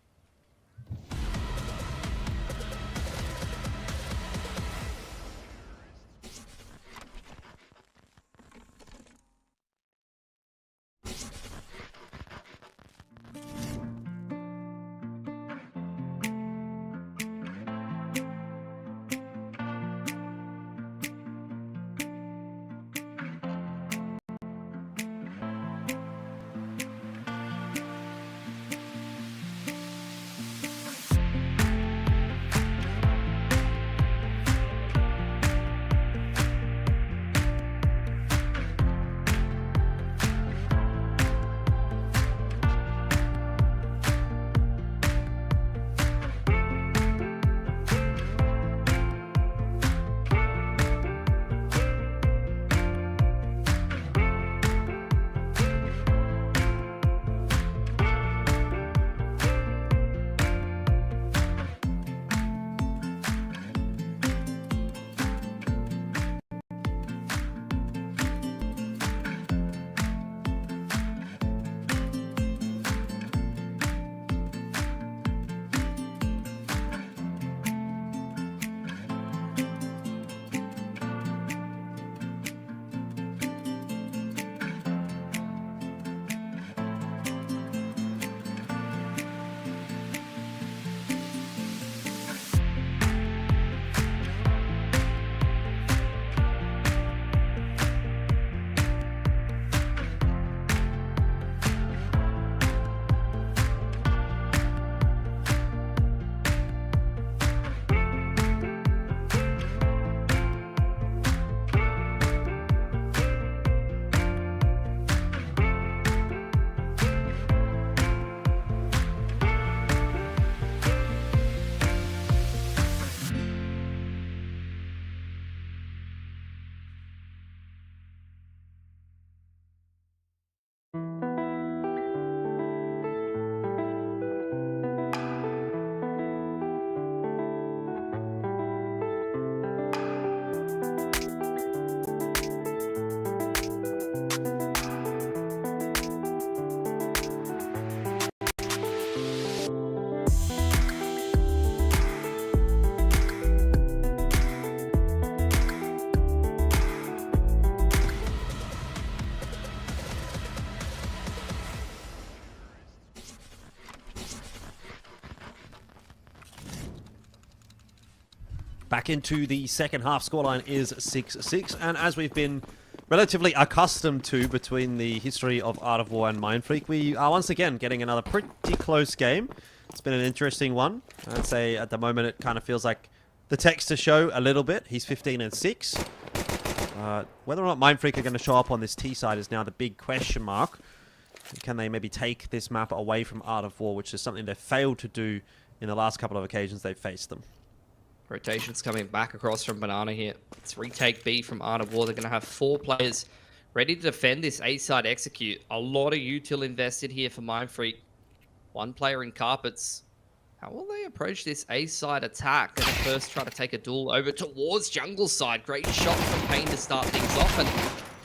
Back into the second half, scoreline is 6-6, and as we've been relatively accustomed to between the history of Art of War and Mindfreak, we are once again getting another pretty close game. It's been an interesting one. I'd say at the moment it kind of feels like the text to show a little bit. He's 15-6. Whether or not Mindfreak are going to show up on this T side is now the big question mark. Can they maybe take this map away from Art of War, which is something they've failed to do in the last couple of occasions they've faced them. Rotation's coming back across from Banana here. It's retake B from Art of War. They're going to have 4 players ready to defend this A-side execute. A lot of util invested here for Mindfreak. 1 player in Carpets. How will they approach this A side attack? Gonna first try to take a duel over towards jungle side. Great shot from Pain to start things off, and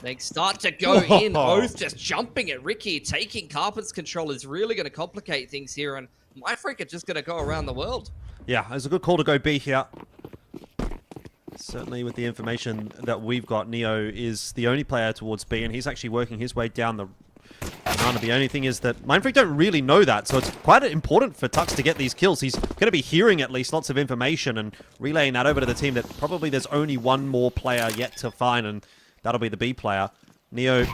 they start to go in. Both just jumping at Ricky. Taking Carpet's control is really going to complicate things here, and Mindfreak are just going to go around the world. Yeah, it's a good call to go B here. Certainly with the information that we've got, Neo is the only player towards B, and he's actually working his way down the banana. The only thing is that Mindfreak don't really know that, so it's quite important for Tux to get these kills. He's going to be hearing at least lots of information and relaying that over to the team that probably there's only one more player yet to find, and that'll be the B player. Neo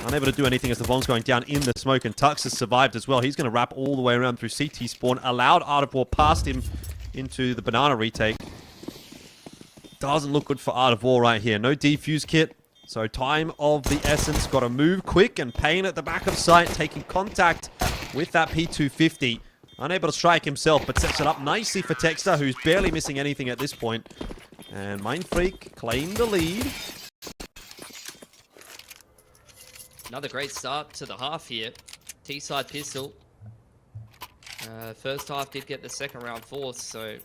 unable to do anything as the bomb's going down in the smoke, and Tux has survived as well. He's going to wrap all the way around through CT spawn, allowed Art of War past him into the banana retake. Doesn't look good for Art of War right here. No defuse kit, so time of the essence. Got to move quick, and Pain at the back of sight, taking contact with that P250. Unable to strike himself, but sets it up nicely for Texter, who's barely missing anything at this point. And Mindfreak claim the lead. Another great start to the half here. T-side pistol. First half did get the second round force, so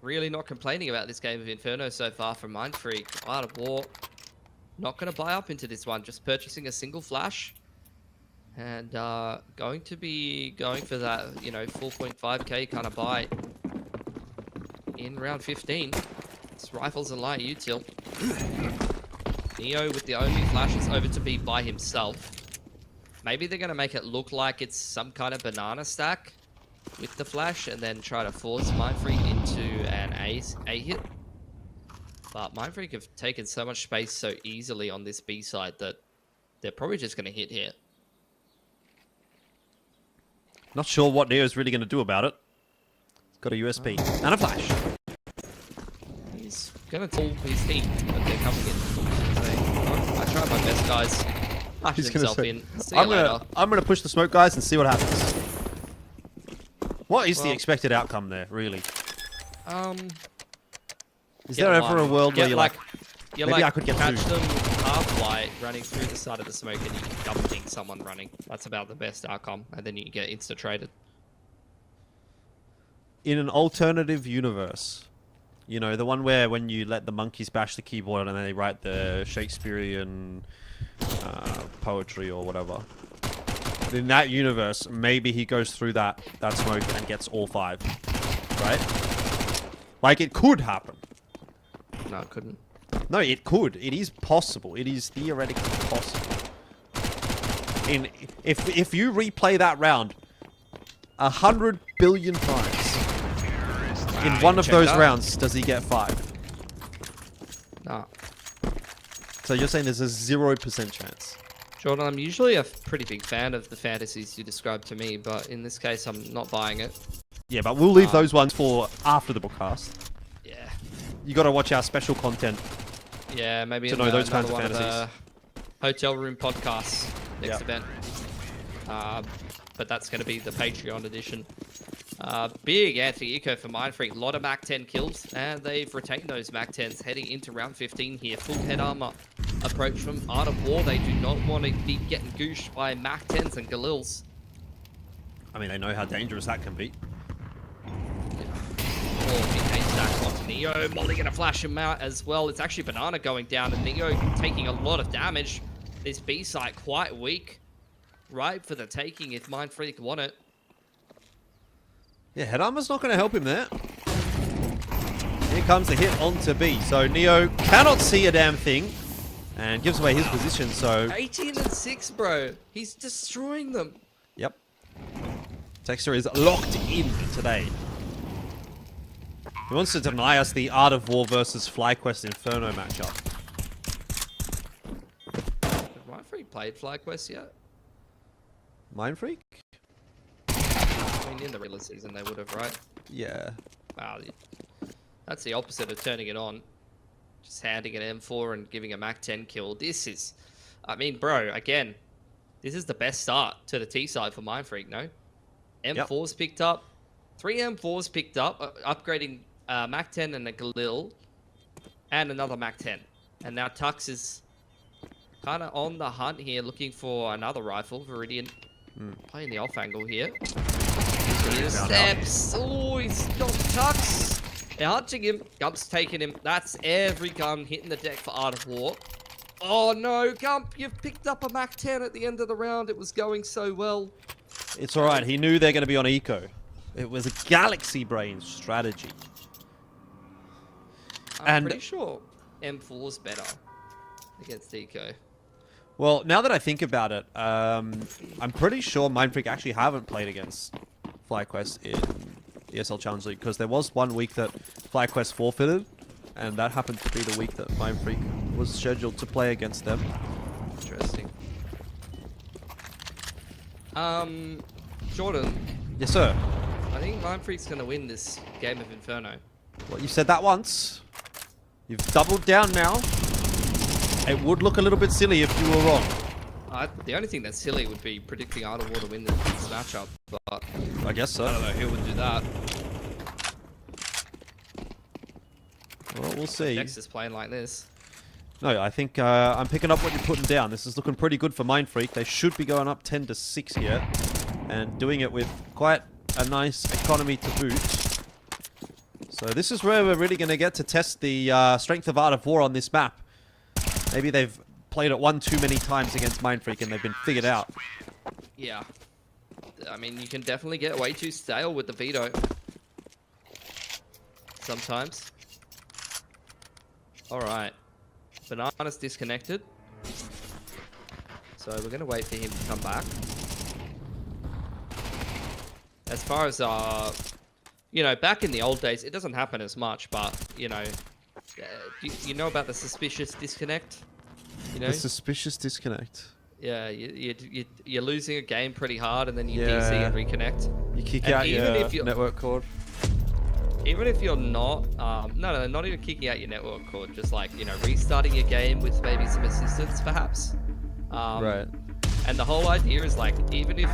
really not complaining about this game of Inferno so far from Mindfreak. Art of War not going to buy up into this one, just purchasing a single flash. And going to be going for that, 4.5k kind of buy in round 15. It's rifles and light util. Neo with the only flashes over to be by himself. Maybe they're going to make it look like it's some kind of banana stack with the flash and then try to force Mindfreak into an A hit. But Mindfreak have taken so much space so easily on this B side that they're probably just going to hit here. Not sure what Neo's really going to do about it. He's got a USP and a flash. He's going to tell his team that they're coming in. I tried my best, guys. Flashes himself in. See you later. I'm gonna push the smoke, guys, and see what happens. What is the expected outcome there, really? Is there ever a world where you're like, maybe I could get catch two? them half-white running through the side of the smoke and you can double ding someone running. That's about the best outcome, and then you get insta-traded. In an alternative universe, the one where when you let the monkeys bash the keyboard and then they write the Shakespearean poetry or whatever. But in that universe, maybe he goes through that smoke and gets all 5. Right? Like, it could happen. No, it couldn't. No, it could. It is possible. It is theoretically possible. If you replay that round 100 billion times, in one of those rounds, does he get 5? Nah. So you're saying there's a 0% chance? Jordan, I'm usually a pretty big fan of the fantasies you described to me, but in this case, I'm not buying it. Yeah, but we'll leave those ones for after the broadcast. Yeah. You got to watch our special content. Yeah, maybe to know those kinds of fantasies. The hotel room podcasts next event. But that's going to be the Patreon edition. Big anti-eco for Mindfreak. A lot of Mac 10 kills, and they've retained those Mac 10s heading into round 15 here. Full head armor approach from Art of War. They do not want to be getting gooshed by Mac 10s and Galils. I mean, they know how dangerous that can be. Stack onto Neo. Molly gonna flash him out as well. It's actually Banana going down, and Neo taking a lot of damage. This B site quite weak. Right for the taking if Mindfreak want it. Yeah, head armor's not going to help him there. Here comes the hit onto B. So Neo cannot see a damn thing and gives away his position. So 18 and 6, bro. He's destroying them. Yep. Texter is locked in today. He wants to deny us the Art of War versus FlyQuest Inferno matchup. Have Mindfreak played FlyQuest yet? Mindfreak? I mean, in the regular season they would have, right? Yeah. Wow, that's the opposite of turning it on. Just handing an M4 and giving a Mac 10 kill. This is, I mean, bro, again, this is the best start to the T side for Mindfreak, no? M4's picked up. 3 M4s picked up, upgrading Mac 10 and a Galil, and another Mac 10. And now Tux is kind of on the hunt here, looking for another rifle. Viridian playing the off angle here. His steps. Oh, he's got tucks. They're hunting him. Gump's taking him. That's every gun hitting the deck for Art of War. Oh no, Gump, you've picked up a Mach 10 at the end of the round. It was going so well. It's alright, he knew they're going to be on eco. It was a Galaxy Brain strategy. I'm pretty sure M4's better against eco. Well, now that I think about it, I'm pretty sure Mindfreak actually haven't played against FlyQuest in ESL Challenge League, because there was one week that FlyQuest forfeited, and that happened to be the week that Mindfreak was scheduled to play against them. Interesting. Jordan. Yes, sir. I think Mindfreak's going to win this game of Inferno. Well, you said that once. You've doubled down now. It would look a little bit silly if you were wrong. The only thing that's silly would be predicting Art of War to win this matchup, but I guess so. I don't know who would do that. Well, we'll see. Dex is playing like this. No, I think I'm picking up what you're putting down. This is looking pretty good for Mindfreak. They should be going up 10-6 here, and doing it with quite a nice economy to boot. So this is where we're really going to get to test the strength of Art of War on this map. Maybe they've played it one too many times against Mindfreak and they've been figured out. Yeah. I mean, you can definitely get way too stale with the veto. Sometimes. Alright. Banana's disconnected. So we're going to wait for him to come back. As far as, you know, back in the old days, it doesn't happen as much, but, you know, you know about the suspicious disconnect? You know? The suspicious disconnect. Yeah, you're losing a game pretty hard, and then you DC and reconnect. You kick out your network cord. Even if you're not, no, not even kicking out your network cord, just like, you know, restarting your game with maybe some assistance, perhaps. Right. And the whole idea is, like, even if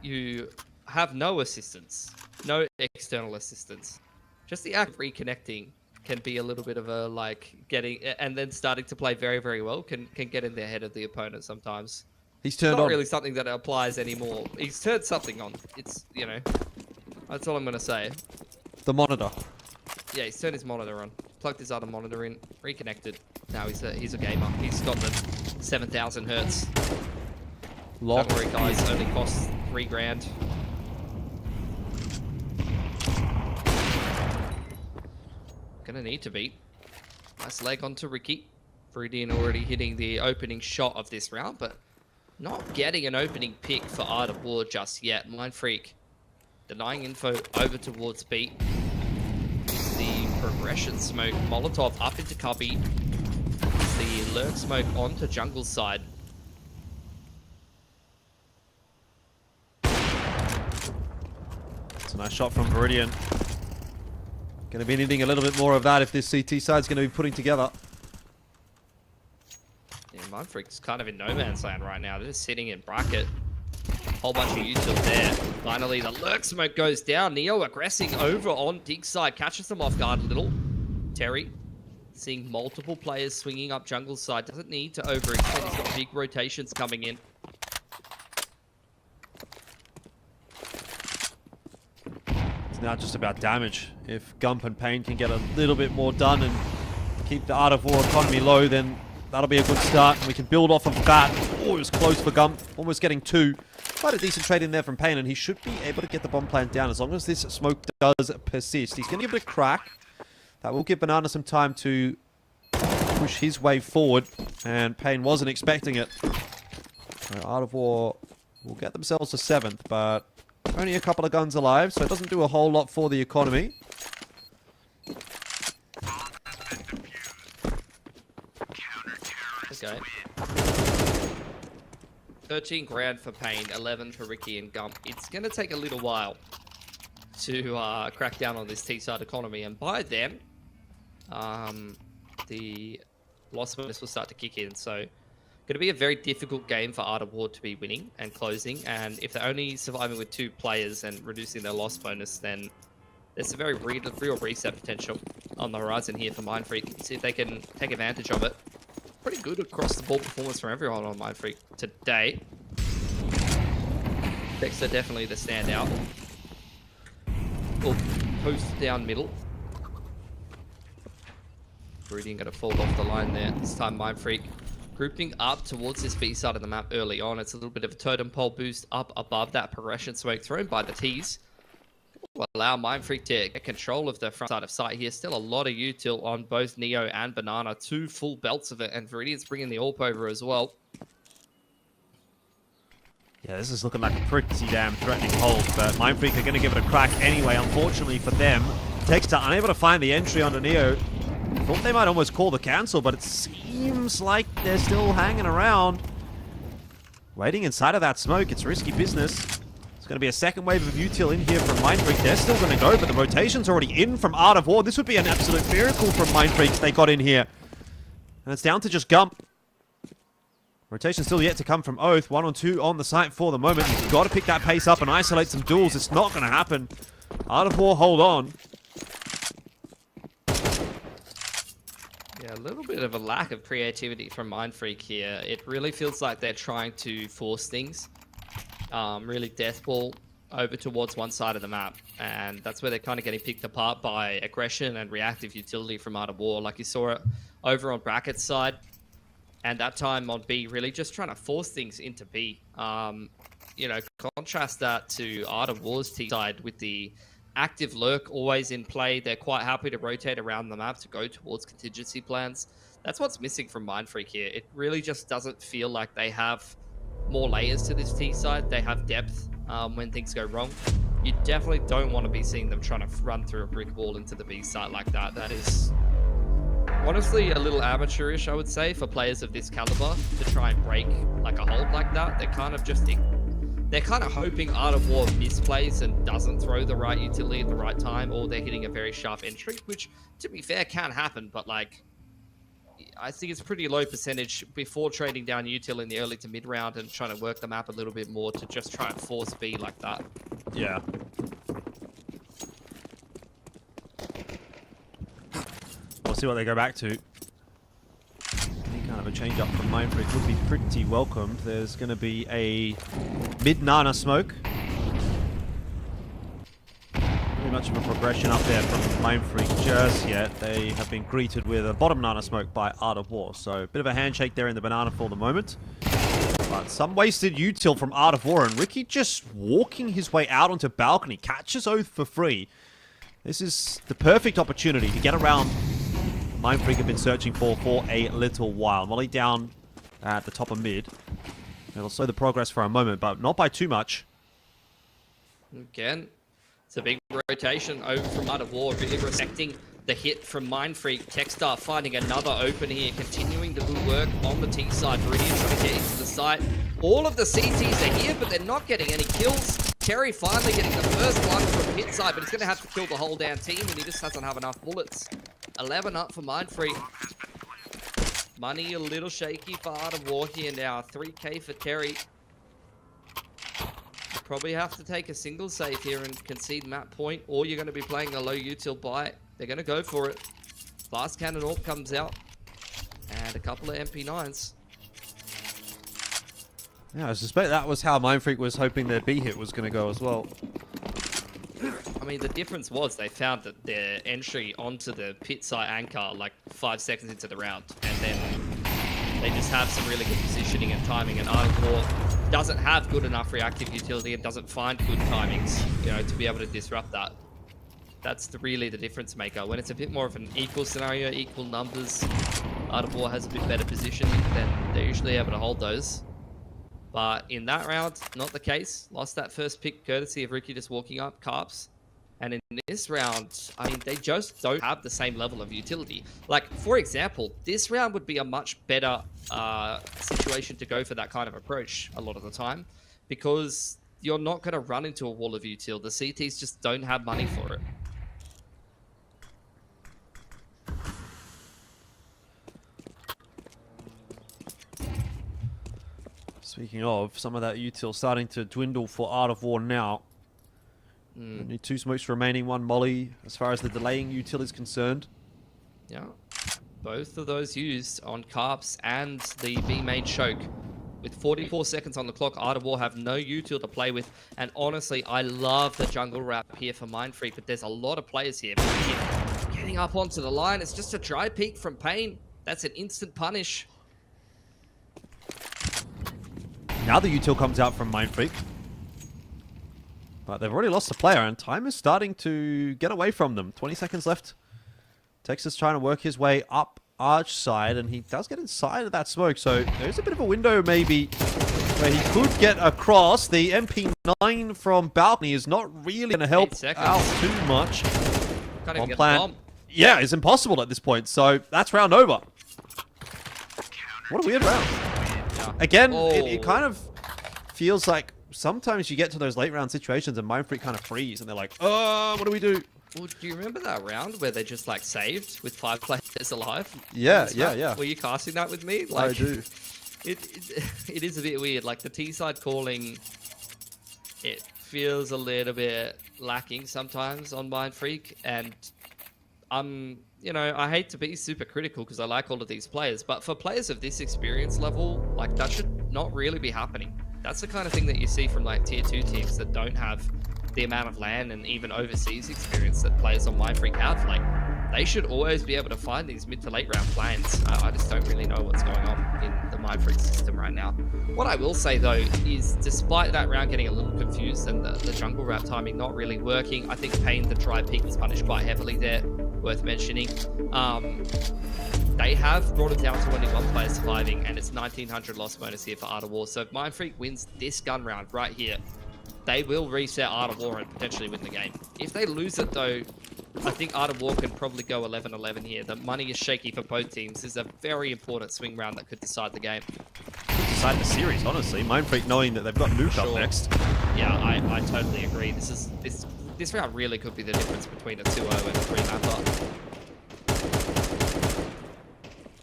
you have no assistance, no external assistance, just the act of reconnecting can be a little bit of a, like, getting, and then starting to play very, very well can get in the head of the opponent sometimes. He's turned it's not on. really something that applies anymore. He's turned something on. It's, you know, that's all I'm going to say. The monitor. Yeah, he's turned his monitor on. Plugged his other monitor in. Reconnected. Now he's a gamer. He's got the 7,000 hertz. Lock. Don't worry, guys. Only costs $3,000. Gonna need to beat. Nice leg onto Ricky. Viridian already hitting the opening shot of this round, but not getting an opening pick for Art of War just yet. Mindfreak denying info over towards B. The progression smoke. Molotov up into cubby. The lurk smoke onto jungle side. It's a nice shot from Viridian. Going to be needing a little bit more of that if this CT side's going to be putting together. Yeah, Mindfreak's kind of in no man's land right now. They're just sitting in bracket. Whole bunch of YouTube there. Finally, the lurk smoke goes down. Neo aggressing over on dig side. Catches them off guard a little. Terry seeing multiple players swinging up jungle side. Doesn't need to overextend. He's got big rotations coming in. It's now just about damage. If Gump and Payne can get a little bit more done and keep the Art of War economy low, then that'll be a good start, and we can build off of that. Oh, it was close for Gump. Almost getting two. Quite a decent trade in there from Payne, and he should be able to get the bomb plant down as long as this smoke does persist. He's going to give it a crack. That will give Banana some time to push his way forward, and Payne wasn't expecting it. So Art of War will get themselves to 7th, but only a couple of guns alive, so it doesn't do a whole lot for the economy. Okay. 13 grand for Payne, 11 for Ricky and Gump. It's going to take a little while to crack down on this T-side economy, and by then, the loss bonus will start to kick in. So, going to be a very difficult game for Art of War to be winning and closing. And if they're only surviving with 2 players and reducing their loss bonus, then there's a very real reset potential on the horizon here for Mindfreak. See if they can take advantage of it. Pretty good across the board performance from everyone on Mindfreak today. Dexter definitely the standout. or post down middle. Viridian going to fall off the line there. This time Mindfreak grouping up towards this B side of the map early on. It's a little bit of a totem pole boost up above that progression smoke thrown by the T's. Will allow Mindfreak to get control of the front side of sight here. Still a lot of util on both Neo and Banana. 2 full belts of it, and Viridian's bringing the AWP over as well. Yeah, this is looking like a pretty damn threatening hold, but Mindfreak are going to give it a crack anyway. Unfortunately for them, Texter unable to find the entry onto Neo. Thought they might almost call the cancel, but it seems like they're still hanging around. Waiting inside of that smoke, it's risky business. It's going to be a second wave of util in here from Mindfreak. They're still going to go, but the rotation's already in from Art of War. This would be an absolute miracle from Mindfreak if they got in here. And it's down to just Gump. Rotation still yet to come from Oath. 1 or 2 on the site for the moment. You've got to pick that pace up and isolate some duels. It's not going to happen. Art of War, hold on. Yeah, a little bit of a lack of creativity from Mindfreak here. It really feels like they're trying to force things. Really death ball over towards one side of the map. And that's where they're kind of getting picked apart by aggression and reactive utility from Art of War. Like you saw it over on Bracket's side. And that time on B, really just trying to force things into B. You know, contrast that to Art of War's T side with the active lurk always in play. They're quite happy to rotate around the map to go towards contingency plans. That's what's missing from Mindfreak here. It really just doesn't feel like they have more layers to this T side. They have depth when things go wrong. You definitely don't want to be seeing them trying to run through a brick wall into the B side like that. That is honestly a little amateurish, I would say, for players of this caliber to try and break like a hold like that. They're kind of just hoping Art of War misplays and doesn't throw the right utility at the right time, or they're hitting a very sharp entry, which, to be fair, can happen, but like, I think it's pretty low percentage before trading down util in the early to mid round and trying to work the map a little bit more to just try and force B like that. Yeah. We'll see what they go back to. Any kind of a change up from Mindfreak would be pretty welcomed. There's going to be a mid-Nana smoke. Not much of a progression up there from Mindfreak just yet. They have been greeted with a bottom Nana smoke by Art of War. So a bit of a handshake there in the banana for the moment. But some wasted util from Art of War, and Ricky just walking his way out onto balcony. Catches Oath for free. This is the perfect opportunity to get around Mindfreak have been searching for a little while. Molly down at the top of mid. It'll slow the progress for a moment, but not by too much. Again, it's a big rotation over from Art of War, really respecting the hit from Mindfreak. Techstar finding another open here, continuing to do work on the T side. Viridian trying to get into the site. All of the CTs are here, but they're not getting any kills. Terry finally getting the first one from hit side, but he's going to have to kill the whole damn team, and he just doesn't have enough bullets. 11 up for Mindfreak. Money a little shaky for Art of War here now. 3k for Terry. Probably have to take a single save here and concede map point, or you're going to be playing a low util buy. They're going to go for it. Fast cannon AWP comes out, and a couple of MP9s. Yeah, I suspect that was how Mindfreak was hoping their B hit was going to go as well. I mean, the difference was they found that their entry onto the pit site anchor like 5 seconds into the round, and then they just have some really good positioning and timing, and Art of War doesn't have good enough reactive utility and doesn't find good timings, you know, to be able to disrupt that. That's really the difference maker. When it's a bit more of an equal scenario, equal numbers, Art of War has a bit better positioning, then they're usually able to hold those. But in that round, not the case. Lost that first pick courtesy of Ricky just walking up Carps. And in this round, I mean, they just don't have the same level of utility. Like, for example, this round would be a much better situation to go for that kind of approach a lot of the time, because you're not going to run into a wall of util. The CTs just don't have money for it. Speaking of, some of that util starting to dwindle for Art of War now. Only 2 smokes remaining, 1 molly as far as the delaying util is concerned. Yeah, both of those used on Carps and the B main choke. With 44 seconds on the clock, Art of War have no util to play with. And honestly, I love the jungle wrap here for Mindfreak, but there's a lot of players here. Getting up onto the line, it's just a dry peek from Pain. That's an instant punish. Now the util comes out from Mindfreak. But they've already lost a player, and time is starting to get away from them. 20 seconds left. Texas trying to work his way up Arch side, and he does get inside of that smoke, so there's a bit of a window maybe where he could get across. The MP9 from Balcony is not really going to help out too much. Can't even get the bomb. Yeah, it's impossible at this point, so that's round over. What a weird round. Yeah. Again, it kind of feels like sometimes you get to those late round situations and Mindfreak kind of freeze, and they're like, what do we do? Well, do you remember that round where they just like saved with 5 players alive? Yeah. Were you casting that with me? Like, I do. It is a bit weird. Like the T-side calling, it feels a little bit lacking sometimes on Mindfreak, and I hate to be super critical because I like all of these players, but for players of this experience level, like that should not really be happening. That's the kind of thing that you see from like tier 2 teams that don't have the amount of LAN and even overseas experience that players on Mindfreak have. Like, they should always be able to find these mid to late round plans. I just don't really know what's going on in the Mindfreak system right now. What I will say though is, despite that round getting a little confused and the jungle wrap timing not really working, I think Pain, the dry peak, is punished quite heavily there, worth mentioning. They have brought it down to only 1 player surviving, and it's 1900 loss bonus here for Art of War. So if Mindfreak wins this gun round right here, they will reset Art of War and potentially win the game. If they lose it though, I think Art of War can probably go 11-11 here. The money is shaky for both teams. This is a very important swing round that could decide the game. Could decide the series, honestly. Mindfreak knowing that they've got Nuke up next. Yeah, I totally agree. This round really could be the difference between a 2-0 and a 3-mapper.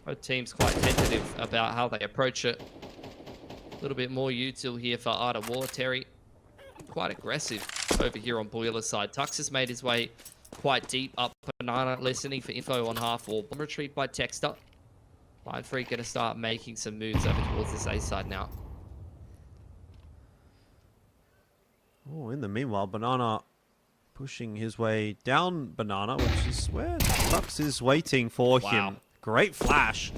Both teams quite tentative about how they approach it. A little bit more util here for Art of War. Terry, quite aggressive over here on Boiler's side. Tux has made his way quite deep up Banana, listening for info on half wall. Bomb retreat by Texter. Mindfreak going to start making some moves over towards this A side now. Oh, in the meanwhile, Banana pushing his way down Banana, which is where Tux is waiting for him. Great flash.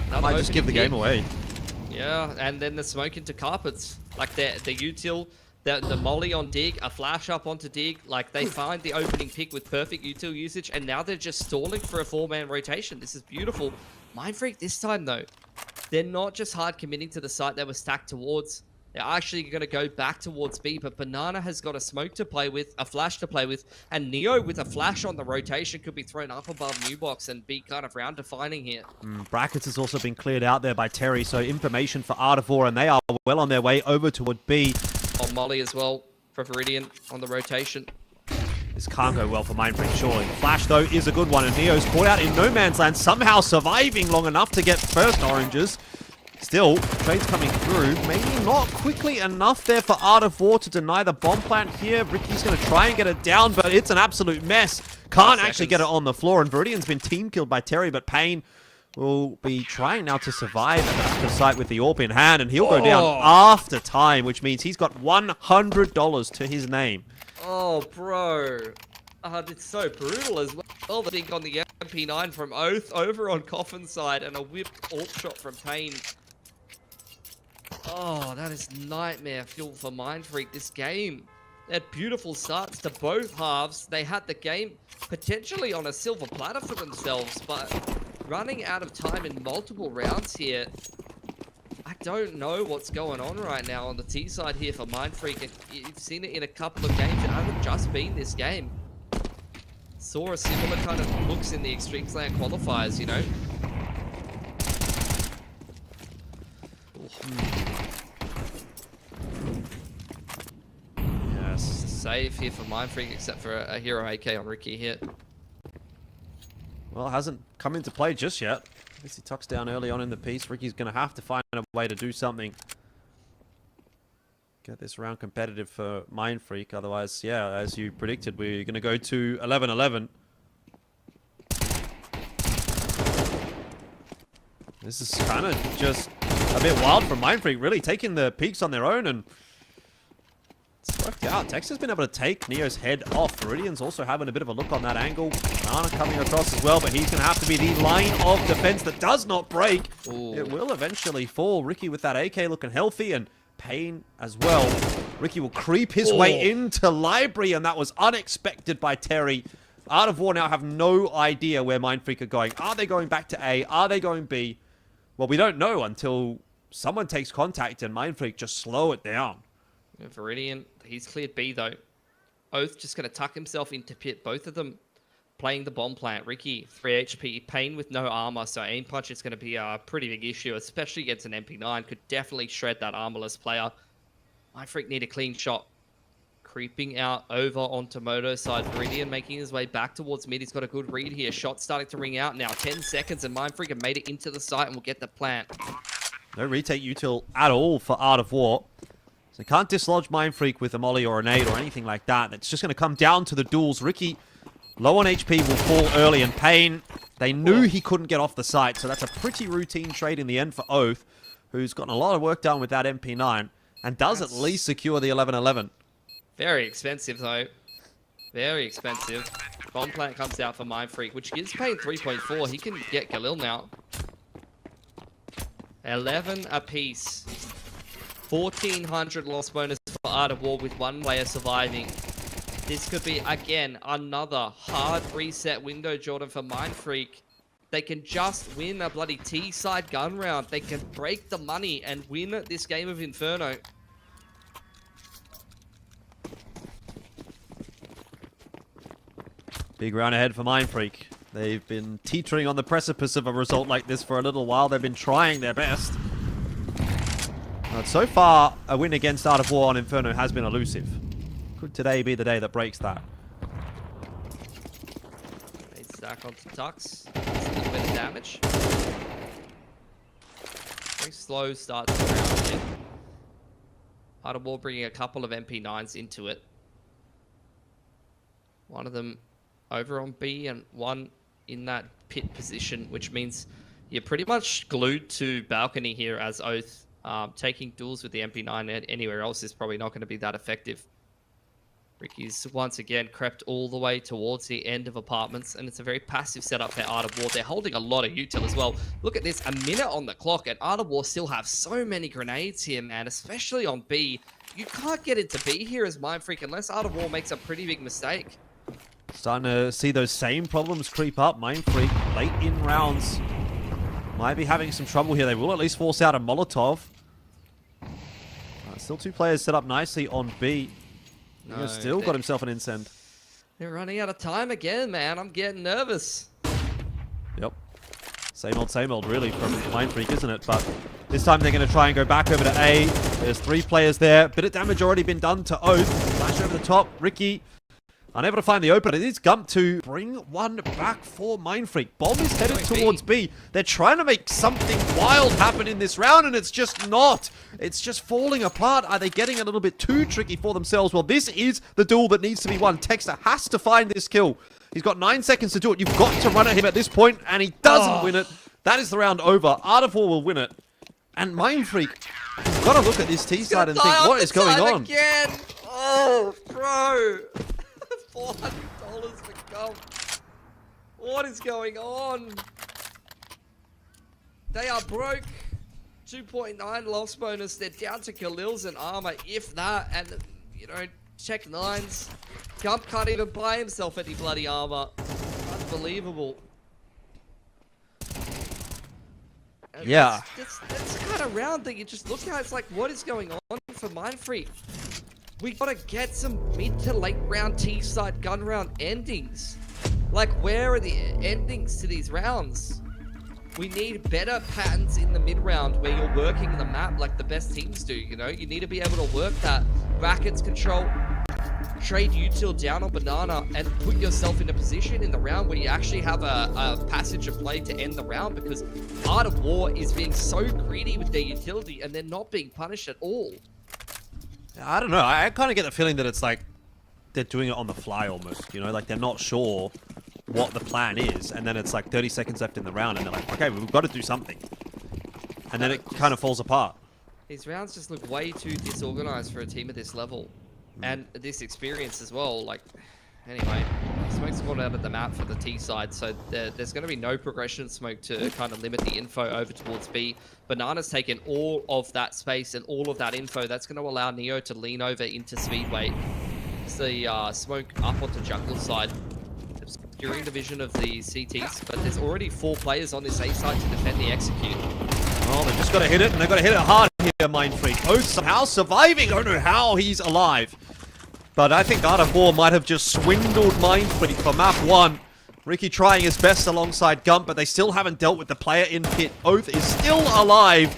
Might just give the game away. Yeah, and then the smoke into carpets. Like the util, the molly on dig, a flash up onto dig. Like they find the opening pick with perfect util usage, and now they're just stalling for a 4-man rotation. This is beautiful. Mindfreak this time though, they're not just hard committing to the site they were stacked towards. They're actually going to go back towards B, but Banana has got a smoke to play with, a flash to play with, and Neo with a flash on the rotation could be thrown up above New Box and be kind of round defining here. Brackets has also been cleared out there by Terry, so information for Art of War, and they are well on their way over toward B. On Molly as well for Viridian on the rotation. This can't go well for Mindfreak, surely. Flash, though, is a good one, and Neo's caught out in no man's land, somehow surviving long enough to get first oranges. Still, trades coming through. Maybe not quickly enough there for Art of War to deny the bomb plant here. Ricky's going to try and get it down, but it's an absolute mess. Can't actually get it on the floor, and Viridian's been team killed by Terry, but Pain will be trying now to survive at the site with the AWP in hand, and he'll go down after time, which means he's got $100 to his name. Oh, bro. It's so brutal as well. The thing on the MP9 from Oath over on Coffin's side, and a whipped ult shot from Pain. Oh, that is nightmare fuel for Mindfreak this game. They had beautiful starts to both halves. They had the game potentially on a silver platter for themselves, but running out of time in multiple rounds here. I don't know what's going on right now on the T side here for Mindfreak. You've seen it in a couple of games. It hasn't just been this game. Saw a similar kind of looks in the Extreme Slam qualifiers, you know. Yes, save here for Mindfreak, except for a hero AK on Ricky here. Well, hasn't come into play just yet. I guess he tucks down early on in the piece. Ricky's going to have to find a way to do something. Get this round competitive for Mindfreak. Otherwise, yeah, as you predicted, we're going to go to 11-11. This is kind of just a bit wild from Mindfreak, really taking the peaks on their own, and it's worked out. Tex has been able to take Neo's head off. Viridian's also having a bit of a look on that angle. Nana coming across as well, but he's going to have to be the line of defense that does not break. Ooh. It will eventually fall. Ricky with that AK looking healthy, and Payne as well. Ricky will creep his way into Library, and that was unexpected by Terry. Art of War now have no idea where Mindfreak are going. Are they going back to A? Are they going B? Well, we don't know until someone takes contact and Mindfreak just slow it down. Viridian, he's cleared B though. Oath just going to tuck himself into pit. Both of them playing the bomb plant. Ricky, 3 HP. Payne with no armor, so aim punch is going to be a pretty big issue, especially against an MP9. Could definitely shred that armorless player. Mindfreak need a clean shot. Creeping out over onto Moto's side. Viridian making his way back towards mid. He's got a good read here. Shot starting to ring out now. 10 seconds, and Mindfreak have made it into the site and will get the plant. No retake util at all for Art of War. So they can't dislodge Mindfreak with a molly or a nade or anything like that. It's just going to come down to the duels. Ricky, low on HP, will fall early, and Payne, they knew he couldn't get off the site, so that's a pretty routine trade in the end for Oath, who's gotten a lot of work done with that MP9, and does at least secure the 11-11. Very expensive, though. Very expensive. Bomb plant comes out for Mindfreak, which gives Payne 3.4. He can get Galil now. 11 apiece. 1,400 loss bonus for Art of War with one player surviving. This could be, again, another hard reset window, Jordan, for Mindfreak. They can just win a bloody T-side gun round. They can break the money and win this game of Inferno. Big round ahead for Mindfreak. They've been teetering on the precipice of a result like this for a little while. They've been trying their best. But so far, a win against Art of War on Inferno has been elusive. Could today be the day that breaks that? They stack onto Tux. That's a little bit of damage. Very slow start to the round here. Art of War bringing a couple of MP9s into it. One of them over on B and one in that pit position, which means you're pretty much glued to balcony here as Oath. Taking duels with the MP9 anywhere else is probably not going to be that effective. Ricky's once again crept all the way towards the end of apartments, and it's a very passive setup for Art of War. They're holding a lot of util as well. Look at this, a minute on the clock, and Art of War still have so many grenades here, man, especially on B. You can't get into B here as Mindfreak unless Art of War makes a pretty big mistake. Starting to see those same problems creep up. Mindfreak, late in rounds, might be having some trouble here. They will at least force out a Molotov. Still two players set up nicely on B. He's still got himself an incend. They're running out of time again, man. I'm getting nervous. Yep. Same old, really, from Mindfreak, isn't it? But this time they're going to try and go back over to A. There's 3 players there. Bit of damage already been done to Oath. Flash over the top. Ricky unable to find the open. It is Gump to bring one back for Mindfreak. Bomb is headed towards B. They're trying to make something wild happen in this round, and it's just not. It's just falling apart. Are they getting a little bit too tricky for themselves? Well, this is the duel that needs to be won. Texter has to find this kill. He's got 9 seconds to do it. You've got to run at him at this point, and he doesn't win it. That is the round over. Art of War will win it. And Mindfreak, you've got to look at this T side and think, what is going on? Again. Oh, bro. $400 for Gump. What is going on? They are broke. 2.9 loss bonus. They're down to Galil's and armor, if that. And, you know, check 9s. Gump can't even buy himself any bloody armor. Unbelievable. And yeah. That's the kind of round that you just look at. It's like, what is going on for Mindfreak? We gotta get some mid to late round T-side gun round endings. Like, where are the endings to these rounds? We need better patterns in the mid round where you're working the map like the best teams do, you know? You need to be able to work that brackets control, trade util down on banana, and put yourself in a position in the round where you actually have a passage of play to end the round, because Art of War is being so greedy with their utility and they're not being punished at all. I don't know. I kind of get the feeling that it's like they're doing it on the fly almost, you know? Like they're not sure what the plan is, and then it's like 30 seconds left in the round, and they're like, okay, we've got to do something. and then it kind of falls apart. These rounds just look way too disorganized for a team at this level. And this experience as well. Like, anyway, smoke's gone out of the map for the T side, so there's going to be no progression smoke to kind of limit the info over towards B. Banana's taken all of that space and all of that info. That's going to allow Neo to lean over into Speedway. It's the smoke up onto jungle side, obscuring the vision of the CTs, but there's already 4 players on this A side to defend the execute. Well, they've just got to hit it, and they've got to hit it hard here, Mindfreak. Oh, somehow surviving. I don't know how he's alive. But I think Art of War might have just swindled Mindfreak for map 1. Ricky trying his best alongside Gump, but they still haven't dealt with the player in pit. Oath is still alive.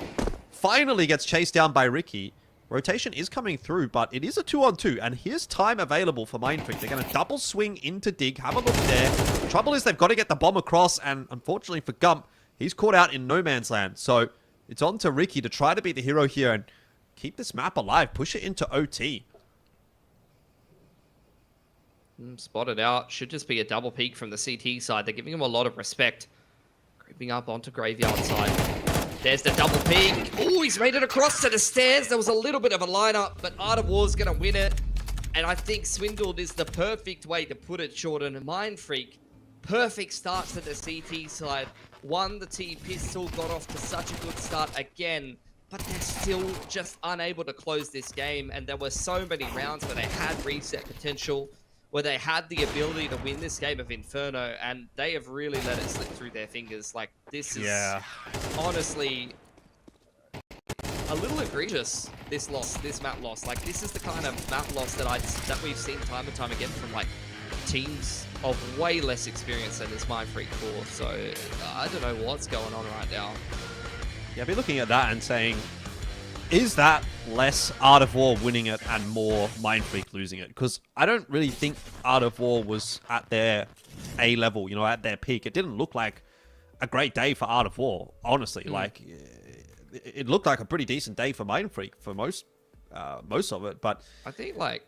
Finally gets chased down by Ricky. Rotation is coming through, but it is a 2-on-2, and here's time available for Mindfreak. They're going to double swing into Dig. Have a look there. The trouble is they've got to get the bomb across, and unfortunately for Gump, he's caught out in no man's land. So it's on to Ricky to try to be the hero here and keep this map alive. Push it into OT. Spotted out. Should just be a double peek from the CT side. They're giving him a lot of respect. Creeping up onto Graveyard side. There's the double peek. Oh, he's made it across to the stairs. There was a little bit of a lineup, but Art of War's going to win it. And I think swindled is the perfect way to put it, Jordan. Mindfreak, perfect start to the CT side. Won the T pistol, got off to such a good start again, but they're still just unable to close this game. And there were so many rounds where they had reset potential, where they had the ability to win this game of Inferno, and they have really let it slip through their fingers. Like, this is honestly a little egregious, this loss, this map loss. Like, this is the kind of map loss that we've seen time and time again from, like, teams of way less experience than this Mindfreak for. So, I don't know what's going on right now. Yeah, I'd be looking at that and saying, is that less Art of War winning it and more Mindfreak losing it? Because I don't really think Art of War was at their A level, you know, at their peak. It didn't look like a great day for Art of War, honestly. Like, it looked like a pretty decent day for Mindfreak for most of it. But I think, like,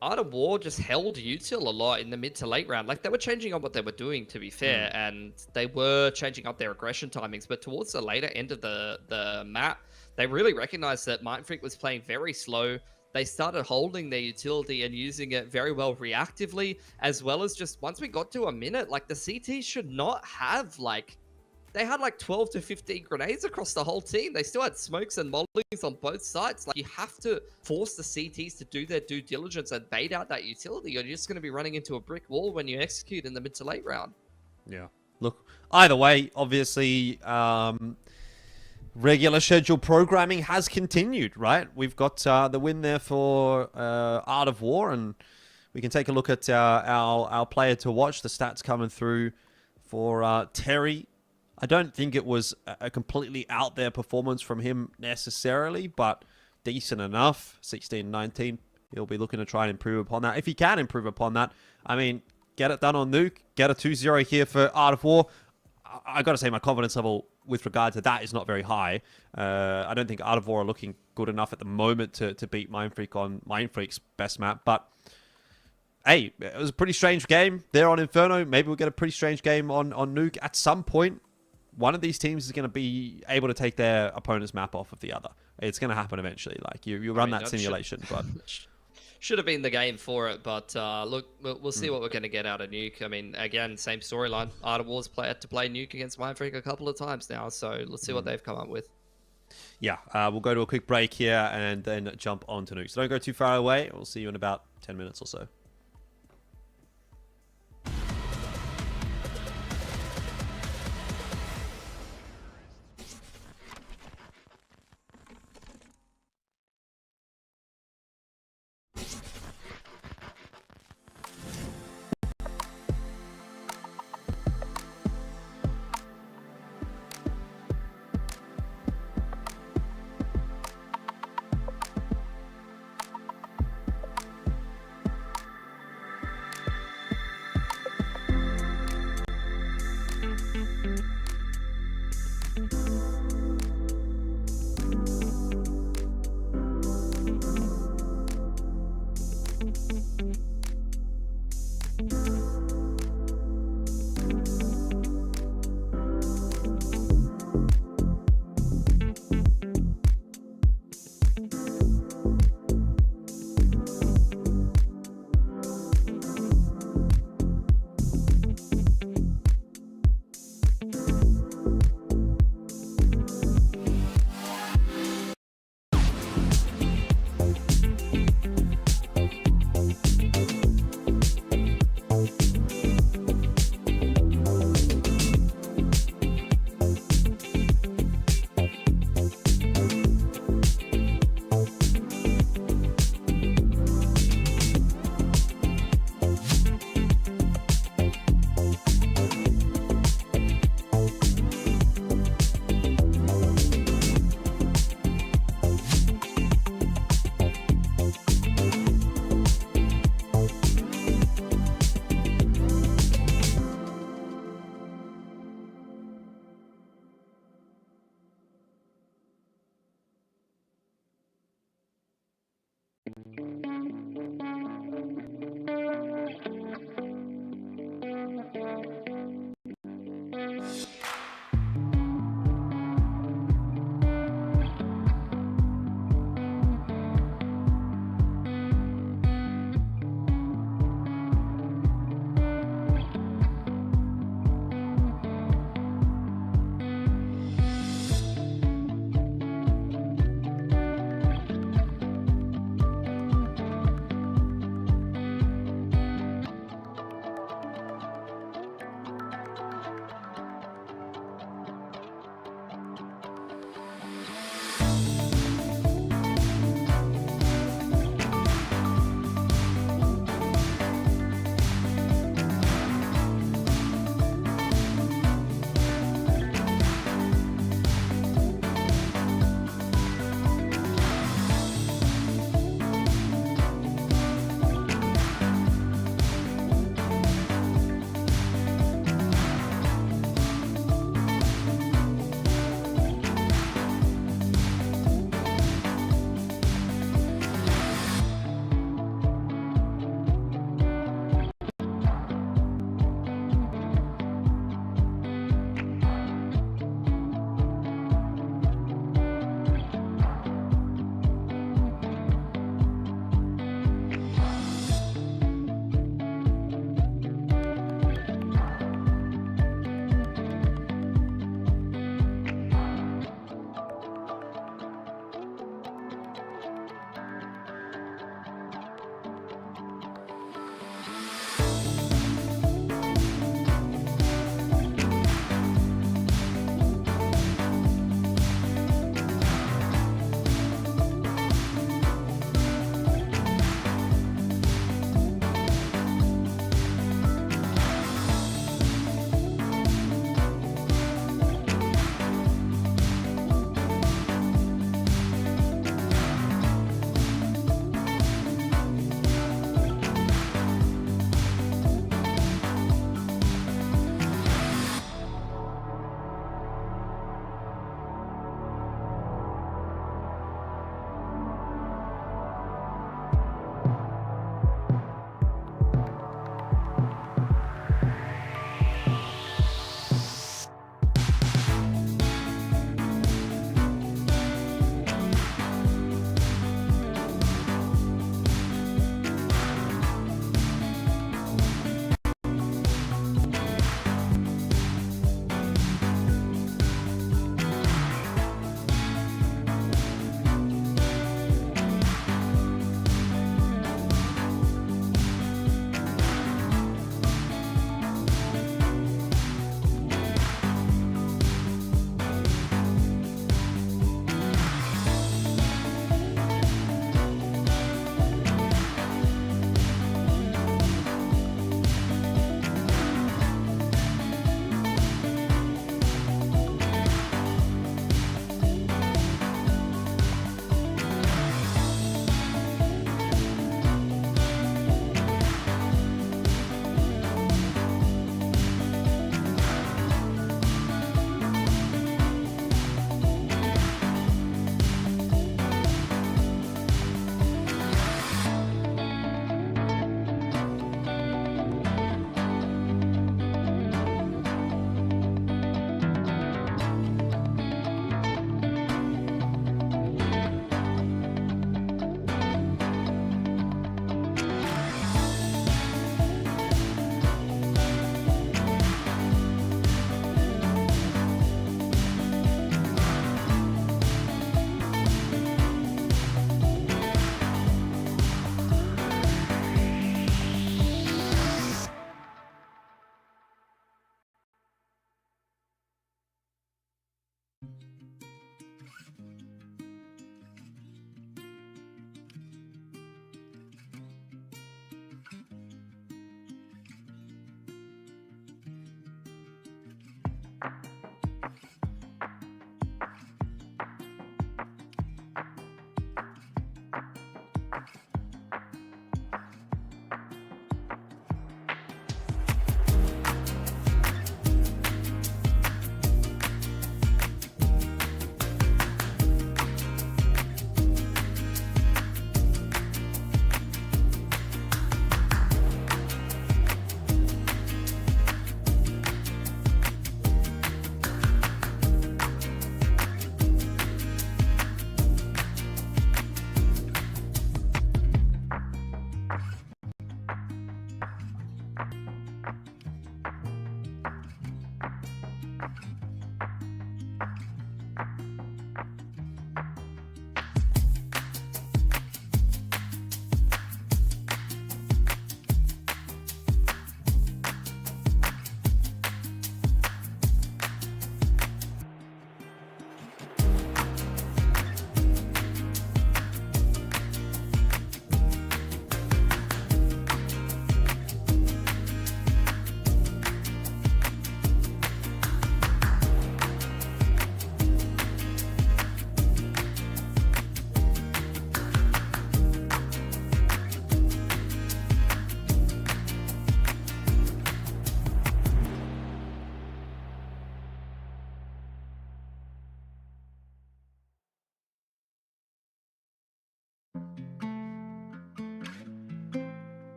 Art of War just held Util a lot in the mid to late round. Like, they were changing up what they were doing, to be fair, and they were changing up their aggression timings. But towards the later end of the map, they really recognized that Mindfreak was playing very slow. They started holding their utility and using it very well reactively, as well as just once we got to a minute, like, the CTs should not have, like, they had like 12 to 15 grenades across the whole team. They still had smokes and mollies on both sides. Like, you have to force the CTs to do their due diligence and bait out that utility. You're just going to be running into a brick wall when you execute in the mid to late round. yeah, look, either way, obviously, regular schedule programming has continued, right? We've got the win there for Art of War, and we can take a look at our player to watch. The stats coming through for Terry. I don't think it was a completely out there performance from him necessarily, but decent enough. 16-19. He'll be looking to try and improve upon that. If he can improve upon that, I mean, get it done on Nuke. Get a 2-0 here for Art of War. I got to say, my confidence level with regard to that is not very high. I don't think Art of War are looking good enough at the moment to beat Mindfreak on Mindfreak's best map. But, hey, it was a pretty strange game there on Inferno. Maybe we'll get a pretty strange game on Nuke at some point. One of these teams is going to be able to take their opponent's map off of the other. It's going to happen eventually. Like, you run that simulation, but... Should have been the game for it, but look, we'll see what we're going to get out of Nuke. I mean, again, same storyline. Art of War's had to play Nuke against Mindfreak a couple of times now, so let's see what they've come up with. Yeah, we'll go to a quick break here and then jump on to Nuke. So don't go too far away. We'll see you in about 10 minutes or so.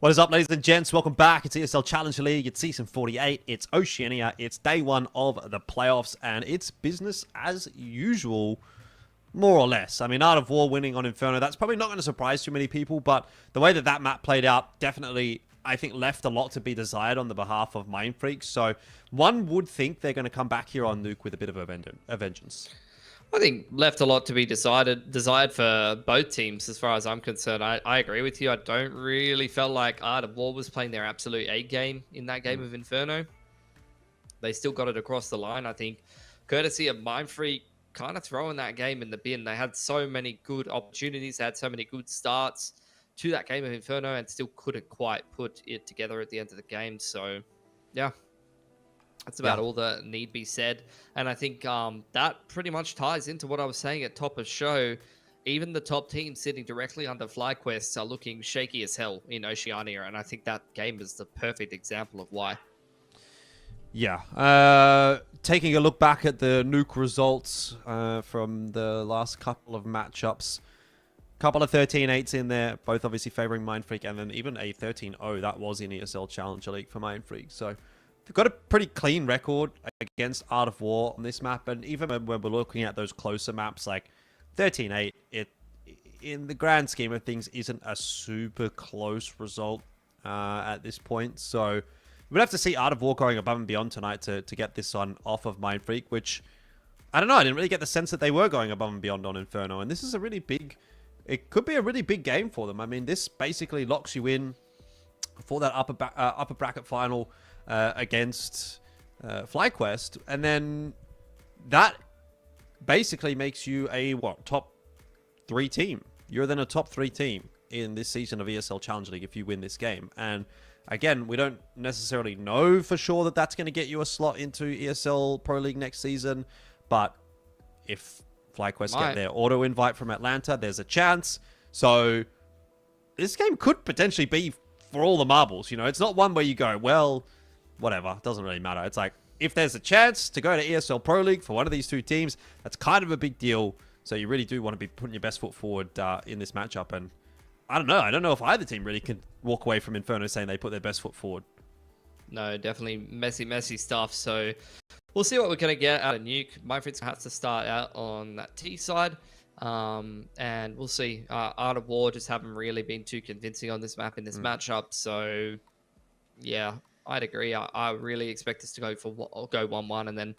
What is up, ladies and gents? Welcome back. It's ESL Challenger League. It's season 48. It's Oceania. It's day one of the playoffs, and it's business as usual, more or less. I mean, Art of War winning on Inferno, that's probably not going to surprise too many people, but the way that map played out definitely, I think, left a lot to be desired on the behalf of Mindfreak. So one would think they're going to come back here on Nuke with a bit of a vengeance. I think left a lot to be desired for both teams as far as I'm concerned. I agree with you. I don't really felt like Art of War was playing their absolute A game in that game of Inferno. They still got it across the line, I think, courtesy of Mindfreak kind of throwing that game in the bin. They had so many good opportunities. They had so many good starts to that game of Inferno and still couldn't quite put it together at the end of the game. So, yeah. That's about all that need be said. And I think that pretty much ties into what I was saying at top of show. Even the top teams sitting directly under FlyQuest are looking shaky as hell in Oceania. And I think that game is the perfect example of why. Yeah. Taking a look back at the Nuke results from the last couple of matchups. Couple of 13-8s in there, both obviously favoring Mindfreak, and then even a 13-0 that was in ESL Challenger League for Mindfreak. So they've got a pretty clean record against Art of War on this map, and even when we're looking at those closer maps like 13-8, it, in the grand scheme of things, isn't a super close result at this point. So we'd have to see Art of War going above and beyond tonight to get this one off of Mindfreak, which, I don't know, I didn't really get the sense that they were going above and beyond on Inferno, and this is a really big, it could be a really big game for them. I mean, this basically locks you in for that upper bracket final against FlyQuest, and then that basically makes you a top 3 team. You're then a top 3 team in this season of ESL Challenger League if you win this game. And again, we don't necessarily know for sure that that's going to get you a slot into ESL Pro League next season, but if FlyQuest get their auto invite from Atlanta, there's a chance. So this game could potentially be for all the marbles. You know, it's not one where you go, well, whatever, it doesn't really matter. It's like, if there's a chance to go to ESL Pro League for one of these two teams, that's kind of a big deal. So you really do want to be putting your best foot forward in this matchup. And I don't know. I don't know if either team really can walk away from Inferno saying they put their best foot forward. No, definitely messy stuff. So we'll see what we're going to get out of Nuke. Mindfreak's going to have to start out on that T side. And we'll see. Art of War just haven't really been too convincing on this map in this matchup. So, yeah, I'd agree. I really expect us to go 1-1. And then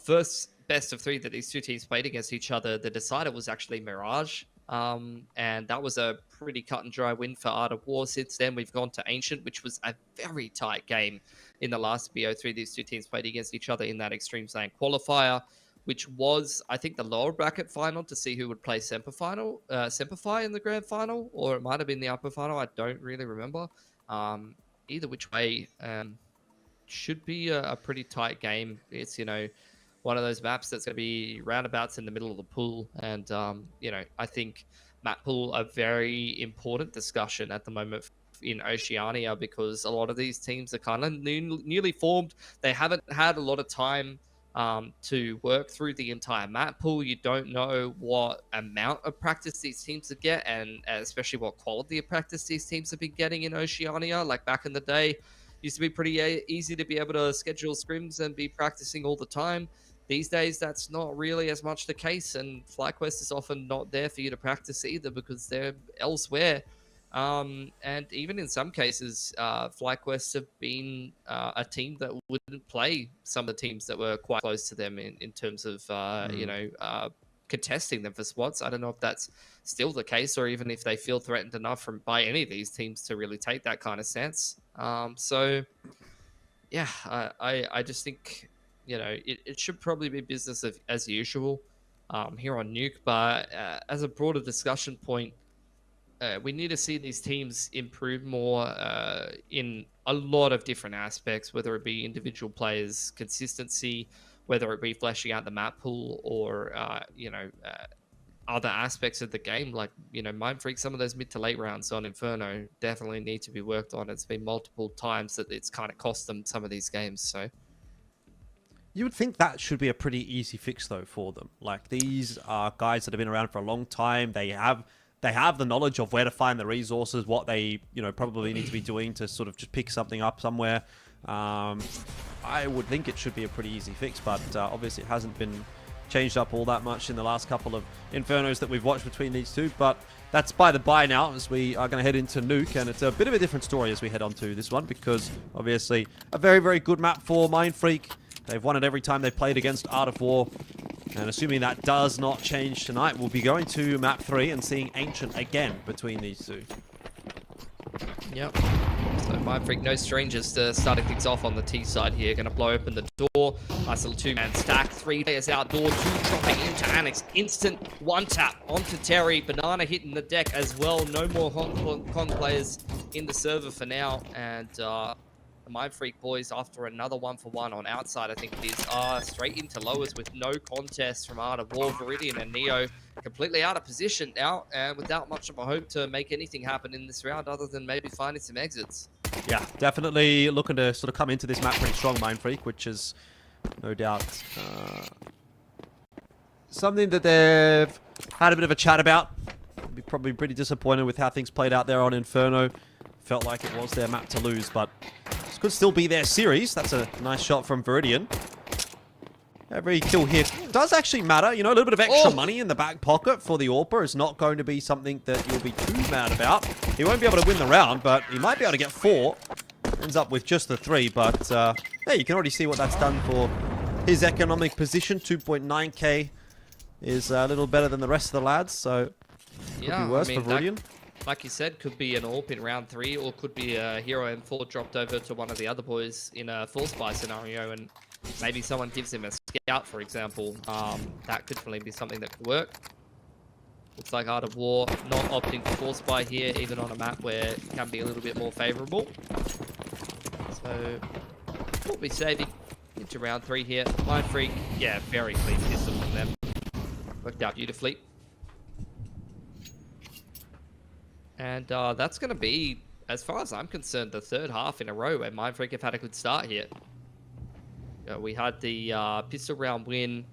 first best of 3 that these two teams played against each other, the decider was actually Mirage. And that was a pretty cut and dry win for Art of War. Since then, we've gone to Ancient, which was a very tight game in the last BO3. These two teams played against each other in that Extreme Zone qualifier, which was, I think, the lower bracket final to see who would play Semperfi in the grand final, or it might have been the upper final. I don't really remember. Either which way, should be a pretty tight game. It's, one of those maps that's going to be roundabouts in the middle of the pool. And, I think map pool a very important discussion at the moment in Oceania, because a lot of these teams are kind of newly formed. They haven't had a lot of time to work through the entire map pool. You don't know what amount of practice these teams would get, and especially what quality of practice these teams have been getting in Oceania. Like back in the day, used to be pretty easy to be able to schedule scrims and be practicing all the time. These days, that's not really as much the case, and FlyQuest is often not there for you to practice either because they're elsewhere. And even in some cases, FlyQuest have been a team that wouldn't play some of the teams that were quite close to them in terms of, contesting them for spots. I don't know if that's still the case, or even if they feel threatened enough by any of these teams to really take that kind of stance. So, yeah, I just think, it should probably be business as usual here on Nuke. But as a broader discussion point, we need to see these teams improve more in a lot of different aspects, whether it be individual players, consistency, whether it be fleshing out the map pool, or, other aspects of the game. Like, Mindfreak, some of those mid to late rounds on Inferno definitely need to be worked on. It's been multiple times that it's kind of cost them some of these games. So you would think that should be a pretty easy fix, though, for them. Like, these are guys that have been around for a long time. They have they have the knowledge of where to find the resources, what they, probably need to be doing to sort of just pick something up somewhere. I would think it should be a pretty easy fix, but obviously it hasn't been changed up all that much in the last couple of Infernos that we've watched between these two. But that's by the by now, as we are going to head into Nuke, and it's a bit of a different story as we head on to this one, because obviously a very, very good map for Mindfreak. They've won it every time they've played against Art of War. And assuming that does not change tonight, we'll be going to map 3 and seeing Ancient again between these two. Yep. So Mindfreak, no strangers to starting things off on the T side here. Going to blow open the door. Nice little two-man stack. 3 players outdoor. 2 dropping into Annex. Instant one tap onto Terry. Banana hitting the deck as well. No more Hong Kong players in the server for now. And the Mindfreak boys, after another 1-for-1 on outside, I think it is, are straight into lowers with no contest from Art of War. Viridian and Neo completely out of position now, and without much of a hope to make anything happen in this round other than maybe finding some exits. Yeah, definitely looking to sort of come into this map pretty strong, Mindfreak, which is no doubt something that they've had a bit of a chat about. Be probably pretty disappointed with how things played out there on Inferno. Felt like it was their map to lose, but this could still be their series. That's a nice shot from Viridian. Every kill here does actually matter. A little bit of extra money in the back pocket for the AWPer is not going to be something that you'll be too mad about. He won't be able to win the round, but he might be able to get 4. Ends up with just the 3, but yeah, you can already see what that's done for his economic position. 2.9k is a little better than the rest of the lads, so could be worse for Viridian. Like you said, could be an AWP in round 3, or could be a Hero M4 dropped over to one of the other boys in a full spy scenario, and maybe someone gives him a scout, for example. That could definitely be something that could work. Looks like Art of War not opting for full spy here, even on a map where it can be a little bit more favorable. So we'll be saving into round 3 here. Mindfreak, yeah, very clean pistol from them. Worked out beautifully. And that's going to be, as far as I'm concerned, the 3rd half in a row where Mindfreak have had a good start here. We had the pistol round win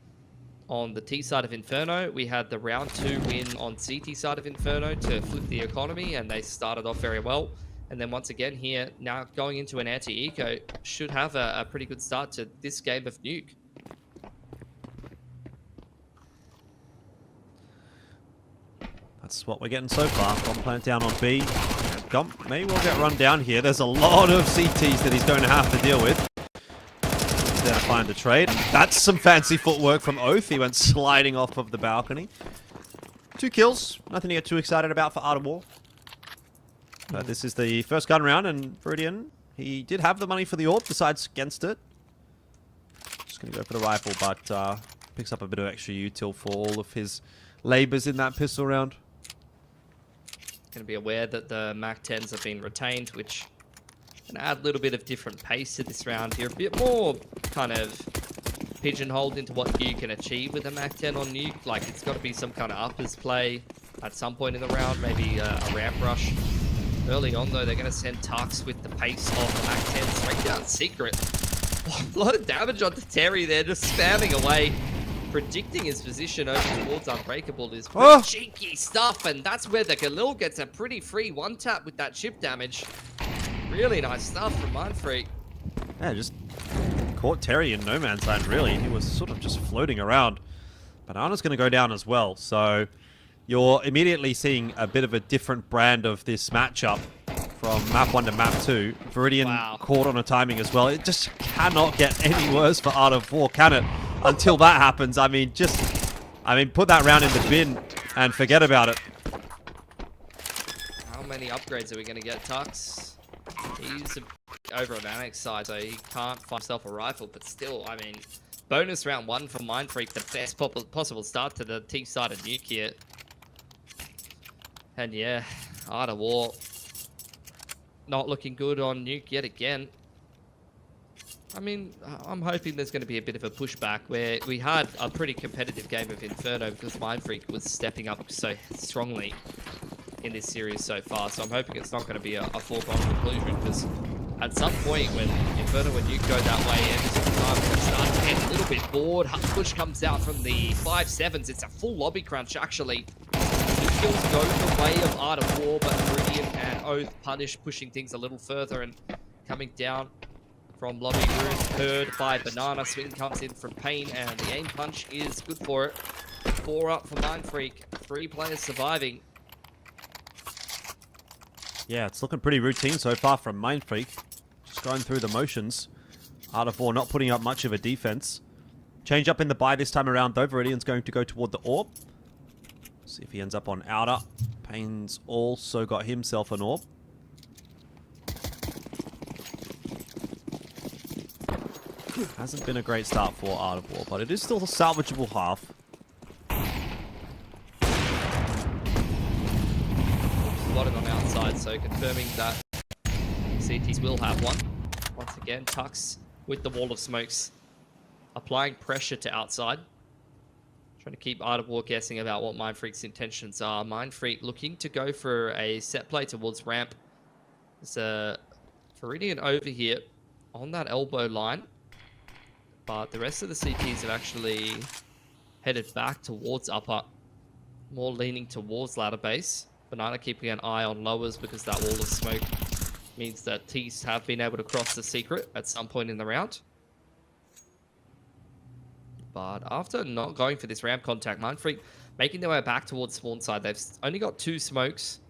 on the T side of Inferno. We had the round 2 win on CT side of Inferno to flip the economy, and they started off very well. And then once again here, now going into an anti-eco, should have a pretty good start to this game of Nuke. That's what we're getting so far. Bomb plant down on B. Gump may well get run down here. There's a lot of CTs that he's going to have to deal with. He's there to find a trade. That's some fancy footwork from Oath. He went sliding off of the balcony. 2 kills. Nothing to get too excited about for Art of War. But this is the first gun round, and Viridian, he did have the money for the AWP, decides against it. Just going to go for the rifle, but picks up a bit of extra util for all of his labors in that pistol round. Going to be aware that the MAC-10s have been retained, which can add a little bit of different pace to this round. You're a bit more kind of pigeonholed into what you can achieve with a MAC-10 on Nuke. Like, it's got to be some kind of uppers play at some point in the round, maybe a ramp rush. Early on, though, they're going to send Tux with the pace of the MAC-10 straight down Secret. A lot of damage onto Terry there, just spamming away. Predicting his position over towards Unbreakable is pretty cheeky stuff, and that's where the Galil gets a pretty free one-tap with that chip damage. Really nice stuff from Mindfreak. Yeah, just caught Terry in no man's land, really. He was sort of just floating around. Banana's going to go down as well, so you're immediately seeing a bit of a different brand of this matchup from map 1 to map 2. Viridian caught on a timing as well. It just cannot get any worse for Art of War, can it? Until that happens, I mean, put that round in the bin and forget about it. How many upgrades are we going to get, Tux? He's over on Annex side, so he can't find himself a rifle, but still, I mean, bonus round 1 for Mindfreak, the best possible start to the T side of Nuke here. And yeah, Art of War not looking good on Nuke yet again. I mean, I'm hoping there's going to be a bit of a pushback where we had a pretty competitive game of Inferno because Mindfreak was stepping up so strongly in this series so far. So I'm hoping it's not going to be a foregone conclusion, because at some point when Inferno and Nuke go that way, and start to get a little bit bored, push comes out from the 5-7s. It's a full lobby crunch, actually. kills go the way of Art of War, but Meridian and Oath punish, pushing things a little further and coming down from Lobby Ruse, heard by Banana. Swing comes in from Pain, and the aim punch is good for it. 4 up for Mindfreak. 3 players surviving. Yeah, it's looking pretty routine so far from Mindfreak. Just going through the motions. Art of War not putting up much of a defense. Change up in the buy this time around though. Viridian's going to go toward the orb. See if he ends up on outer. Pain's also got himself an orb. Hasn't been a great start for Art of War, but it is still a salvageable half. Spotted on outside, so confirming that CTs will have one. Once again, Tux with the wall of smokes, applying pressure to outside. Trying to keep Art of War guessing about what Mindfreak's intentions are. Mindfreak looking to go for a set play towards ramp. There's a Viridian over here on that elbow line. But the rest of the CTs have actually headed back towards upper. More leaning towards ladder base. Banana keeping an eye on lowers because that wall of smoke means that T's have been able to cross the secret at some point in the round. But after not going for this ramp contact, Mindfreak making their way back towards spawn side. They've only got 2 smokes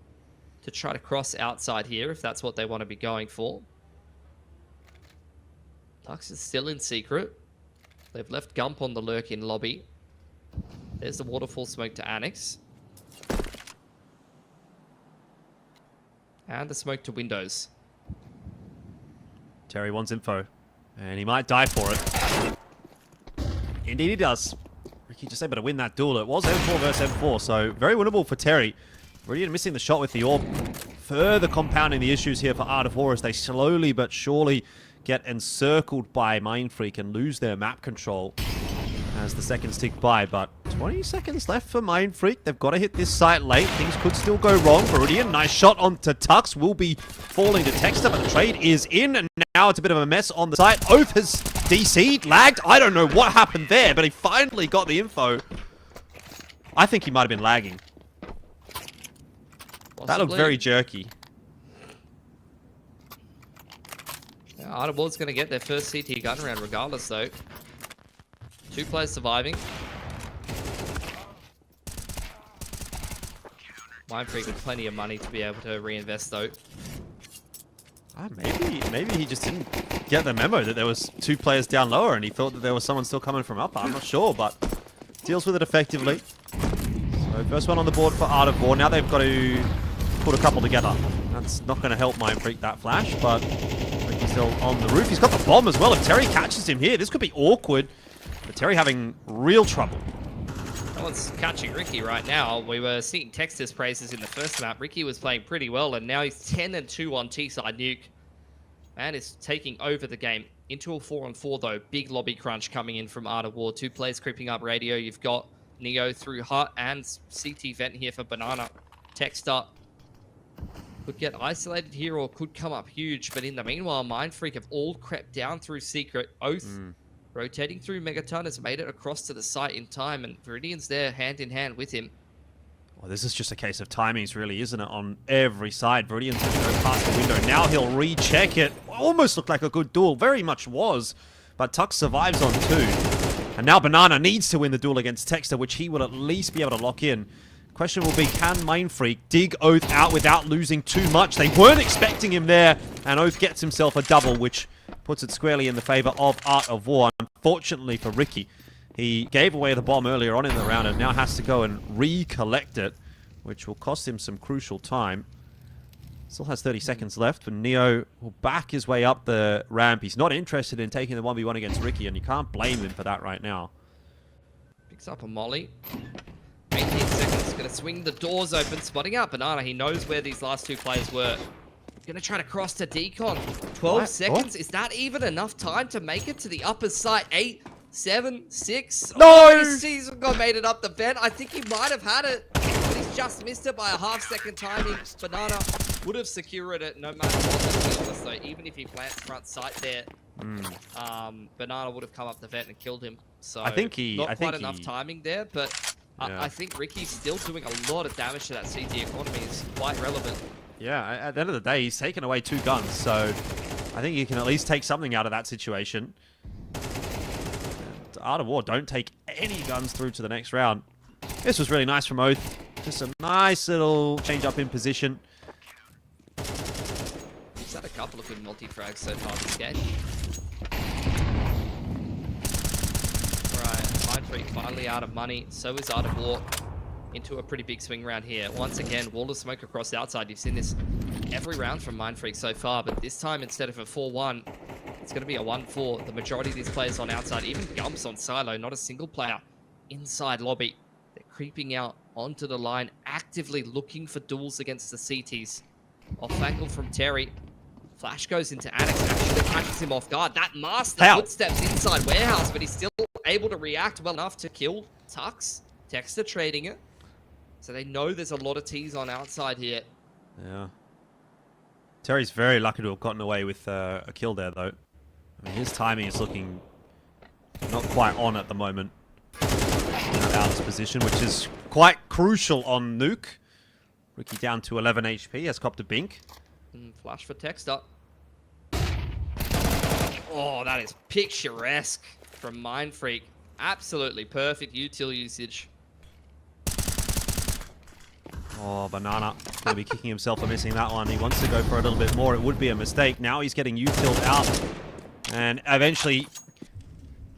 to try to cross outside here if that's what they want to be going for. Tux is still in secret. They've left Gump on the lurk in lobby. There's the waterfall smoke to Annex. And the smoke to windows. Terry wants info. And he might die for it. Indeed he does. Ricky just able to win that duel. It was M4 versus M4, so very winnable for Terry. Viridian missing the shot with the orb. Further compounding the issues here for Art of War as they slowly but surely get encircled by Mindfreak and lose their map control as the seconds tick by. But 20 seconds left for Mindfreak. They've got to hit this site late. Things could still go wrong. Viridian, nice shot onto Tux. Will be falling to Texter, but the trade is in. And now it's a bit of a mess on the site. Oath has DC'd, lagged. I don't know what happened there, but he finally got the info. I think he might have been lagging. Possibly. That looked very jerky. Art of War's going to get their first CT gun round regardless, though. 2 players surviving. Mindfreak with plenty of money to be able to reinvest, though. Maybe he just didn't get the memo that there was 2 players down lower and he thought that there was someone still coming from upper. I'm not sure, but deals with it effectively. So first one on the board for Art of War. Now they've got to put a couple together. That's not going to help Mindfreak that flash, but Ricky's still on the roof. He's got the bomb as well. If Terry catches him here, this could be awkward. But Terry having real trouble. No one's catching Ricky right now. We were seeing Texter's praises in the first map. Ricky was playing pretty well, and now he's 10-2 on T-side Nuke. Man is taking over the game. Into a 4-on-4 though. Big lobby crunch coming in from Art of War. 2 players creeping up radio. You've got Neo through Hut and CT Vent here for Banana. Texter could get isolated here or could come up huge. But in the meanwhile, Mindfreak have all crept down through secret. Oath rotating through Megaton has made it across to the site in time. And Viridian's there hand in hand with him. Well, this is just a case of timings, really, isn't it? On every side. Viridian's going to go past the window. Now he'll recheck it. Almost looked like a good duel. Very much was. But Tux survives on 2. And now Banana needs to win the duel against Texter, which he will at least be able to lock in. Question will be, can Mindfreak dig Oath out without losing too much? They weren't expecting him there. And Oath gets himself a double, which puts it squarely in the favor of Art of War. Unfortunately for Ricky, he gave away the bomb earlier on in the round and now has to go and recollect it, which will cost him some crucial time. Still has 30 seconds left, but Neo will back his way up the ramp. He's not interested in taking the 1v1 against Ricky, and you can't blame him for that right now. Picks up a molly. 18 seconds, going to swing the doors open, spotting out Banana. He knows where these last 2 players were. Going to try to cross to Decon. 12 seconds. Is that even enough time to make it to the upper site? 8, 7, 6. No! Oh, he's made it up the vent. I think he might have had it, but he's just missed it by a half-second timing. Banana would have secured it no matter what, let's be honest, though. Even if he plants front sight there, Banana would have come up the vent and killed him. So I think he... not quite enough timing there, but Yeah. I think Ricky's still doing a lot of damage to that CT economy. Is quite relevant. Yeah, at the end of the day, he's taken away 2 guns, so I think you can at least take something out of that situation. And Art of War don't take any guns through to the next round. This was really nice from Oath. Just a nice little change up in position. He's had a couple of good multi-frags so far this game. Right, Mindfreak finally out of money. So is Art of War. Into a pretty big swing round here. Once again, wall of smoke across the outside. You've seen this every round from Mindfreak so far, but this time instead of a 4-1, it's going to be a 1-4. The majority of these players on outside, even Gumps on silo, not a single player inside lobby. They're creeping out onto the line, actively looking for duels against the CTs. Off angle from Terry. Flash goes into Annex, actually catches him off guard. That master footsteps inside warehouse, but he's still able to react well enough to kill Tux. Texter trading it. So they know there's a lot of T's on outside here. Yeah. Terry's very lucky to have gotten away with a kill there, though. I mean, his timing is looking not quite on at the moment. Out of his position, which is quite crucial on Nuke. Ricky down to 11 HP, has copped a bink. Flash for Texter. Oh, that is picturesque from Mindfreak. Absolutely perfect util usage. Oh, Banana going to be kicking himself for missing that one. He wants to go for a little bit more. It would be a mistake. Now he's getting utiled out. And eventually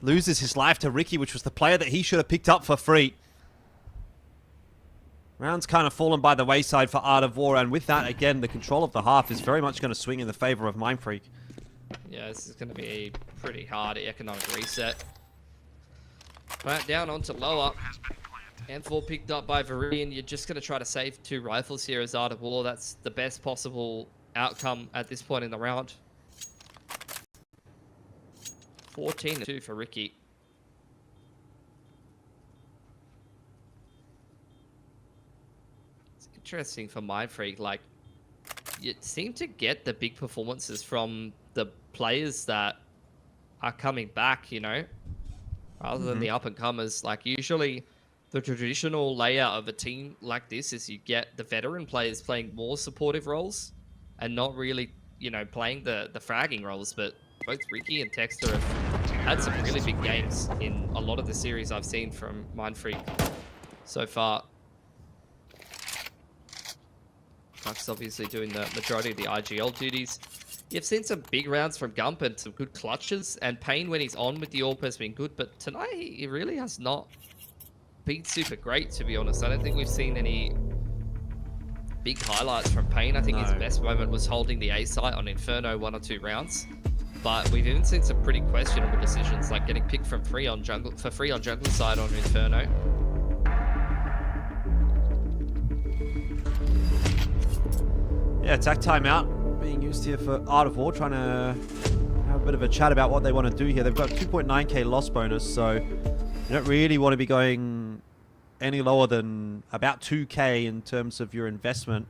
loses his life to Ricky, which was the player that he should have picked up for free. Round's kind of fallen by the wayside for Art of War. And with that, again, the control of the half is very much going to swing in the favor of Mindfreak. Yeah, this is going to be a pretty hard economic reset. Back down onto lower. M4 picked up by Viridian. You're just going to try to save 2 rifles here as Art of War. That's the best possible outcome at this point in the round. 14-2 for Ricky. It's interesting for Mindfreak. Like, you seem to get the big performances from the players that are coming back, you know, rather than the up-and-comers. Like, usually the traditional layout of a team like this is you get the veteran players playing more supportive roles and not really, you know, playing the fragging roles. But both Ricky and Texter have had some really big games in a lot of the series I've seen from Mindfreak so far. Tuck's obviously doing the majority of the IGL duties. You've seen some big rounds from Gump and some good clutches, and Payne when he's on with the AWP has been good, but tonight he really has not been super great, to be honest. I don't think we've seen any big highlights from Payne. I think his best moment was holding the A site on Inferno 1 or 2 rounds. But we've even seen some pretty questionable decisions, like getting picked for free on jungle side on Inferno. Yeah, attack timeout being used here for Art of War, trying to have a bit of a chat about what they want to do here. They've got 2.9k loss bonus, so you don't really want to be going any lower than about 2k in terms of your investment.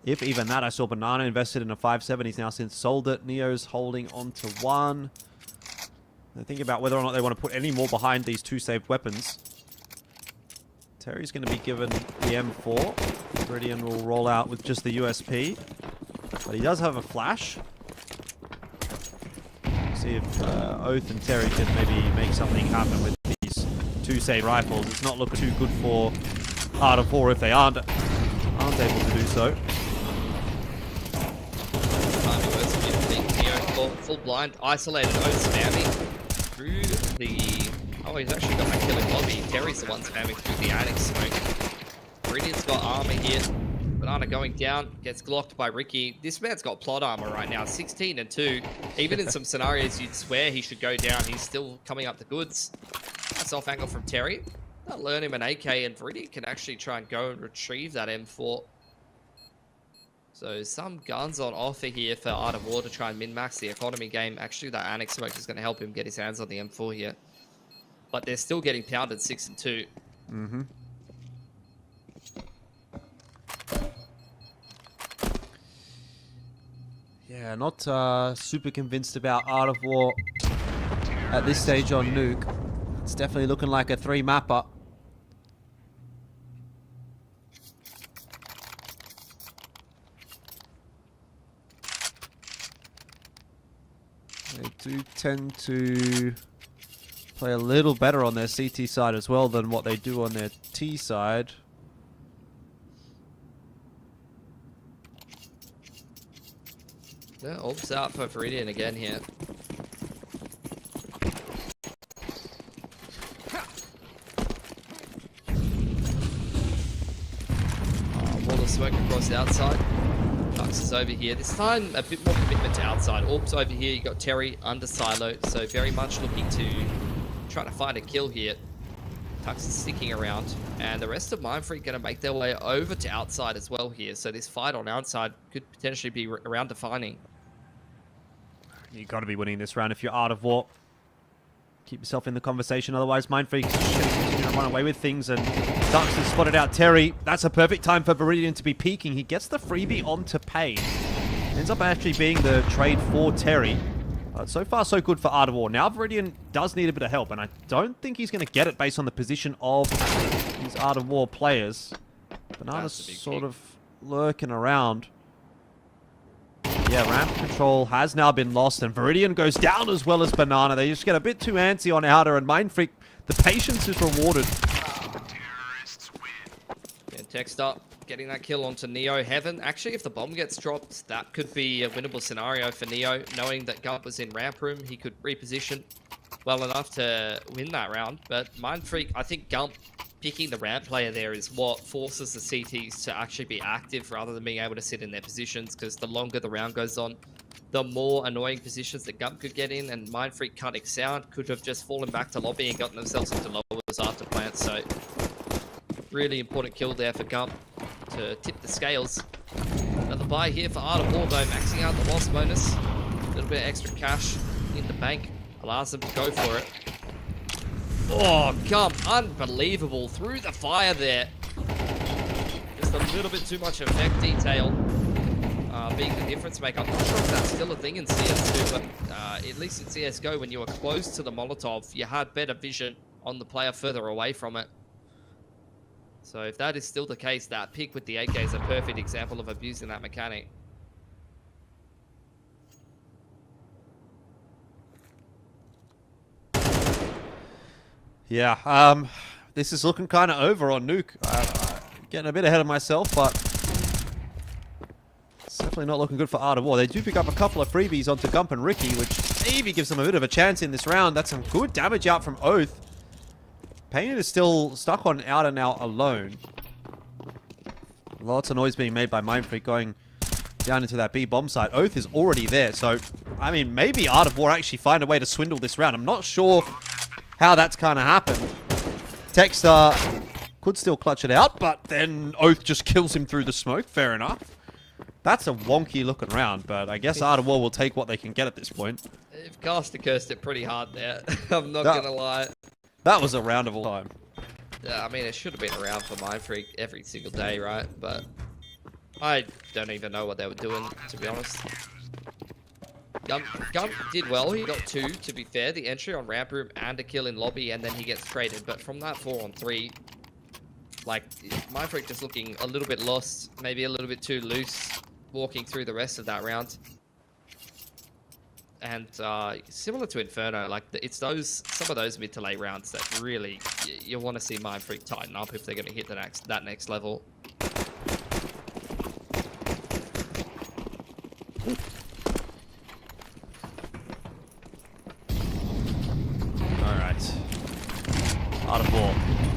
If even that. I saw Banana invested in a 5.7. He's now since sold it. Neo's holding on to 1. They're thinking about whether or not they want to put any more behind these 2 saved weapons. Terry's going to be given the M4. Viridian will roll out with just the USP. But he does have a flash. See if Oath and Terry can maybe make something happen with these 2 saved rifles. It's not looking too good for Art of War if they aren't able to do so. Full blind, isolated, Oath spamming through the... Oh, he's actually got that killing lobby. Terry's the one spamming through the attic smoke. Viridian's got armor here. Banana going down, gets glocked by Ricky. This man's got plot armor right now, 16-2. Even in some scenarios you'd swear he should go down, he's still coming up the goods. That's off angle from Terry. That'll learn him an AK, and Viridian can actually try and go and retrieve that M4. So some guns on offer here for Art of War to try and min-max the economy game. Actually, that Annex smoke is going to help him get his hands on the M4 here. But they're still getting pounded 6-2. Mm-hmm. Yeah, not super convinced about Art of War at this stage on Nuke. It's definitely looking like a 3-mapper. do tend to play a little better on their CT side as well than what they do on their T side. Yeah, Orbs out for Viridian again here. Wall of smoke across the outside. Tux is over here. This time, a bit more commitment to outside. Orbs over here. You got Terry under silo, so very much looking to try to find a kill here. Tux is sticking around, and the rest of Mindfreak going to make their way over to outside as well here. So this fight on outside could potentially be around defining. You got to be winning this round if you're Art of War. Keep yourself in the conversation, otherwise Mindfreak is just going to continue to run away with things. And Dux has spotted out Terry. That's a perfect time for Viridian to be peeking. He gets the freebie onto Pain. Ends up actually being the trade for Terry. So far, so good for Art of War. Now Viridian does need a bit of help, and I don't think he's going to get it based on the position of these Art of War players. Banana's sort of lurking around. Yeah, ramp control has now been lost, and Viridian goes down as well as Banana. They just get a bit too antsy on Outer, and Mindfreak, the patience is rewarded. Yeah, text up, getting that kill onto Neo. Heaven, actually, if the bomb gets dropped, that could be a winnable scenario for Neo. Knowing that Gump was in ramp room, he could reposition well enough to win that round. But Mindfreak, I think Gump picking the ramp player there is what forces the CTs to actually be active rather than being able to sit in their positions, because the longer the round goes on, the more annoying positions that Gump could get in, and Mindfreak cutting sound could have just fallen back to lobby and gotten themselves into lowers after plant. So really important kill there for Gump to tip the scales. Another buy here for Art of War though, maxing out the loss bonus. A little bit of extra cash in the bank allows them to go for it. Oh, Gump, unbelievable. Through the fire there. Just a little bit too much effect detail being the difference maker. I'm not sure if that's still a thing in CS2, but at least in CSGO, when you were close to the Molotov, you had better vision on the player further away from it. So if that is still the case, that pick with the 8K is a perfect example of abusing that mechanic. Yeah, this is looking kind of over on Nuke. Getting a bit ahead of myself, but it's definitely not looking good for Art of War. They do pick up a couple of freebies onto Gump and Ricky, which maybe gives them a bit of a chance in this round. That's some good damage out from Oath. Payne is still stuck on Outer now alone. Lots of noise being made by Mindfreak going down into that B bomb site. Oath is already there, so, I mean, maybe Art of War actually find a way to swindle this round. I'm not sure how that's kind of happened. Texter could still clutch it out, but then Oath just kills him through the smoke. Fair enough. That's a wonky looking round, but I guess Art of War will take what they can get at this point. If Caster cursed it pretty hard there. I'm not going to lie. That was a round of all time. Yeah, I mean, it should have been around for Mindfreak every single day, right? But I don't even know what they were doing, to be honest. Gump did well. He got 2, to be fair. The entry on ramp room and a kill in lobby, and then he gets traded. But from that 4-on-3, like, Mindfreak just looking a little bit lost, maybe a little bit too loose, walking through the rest of that round. And similar to Inferno, like, it's some of those mid to late rounds that really you want to see Mindfreak tighten up if they're going to hit that next level. Art of War.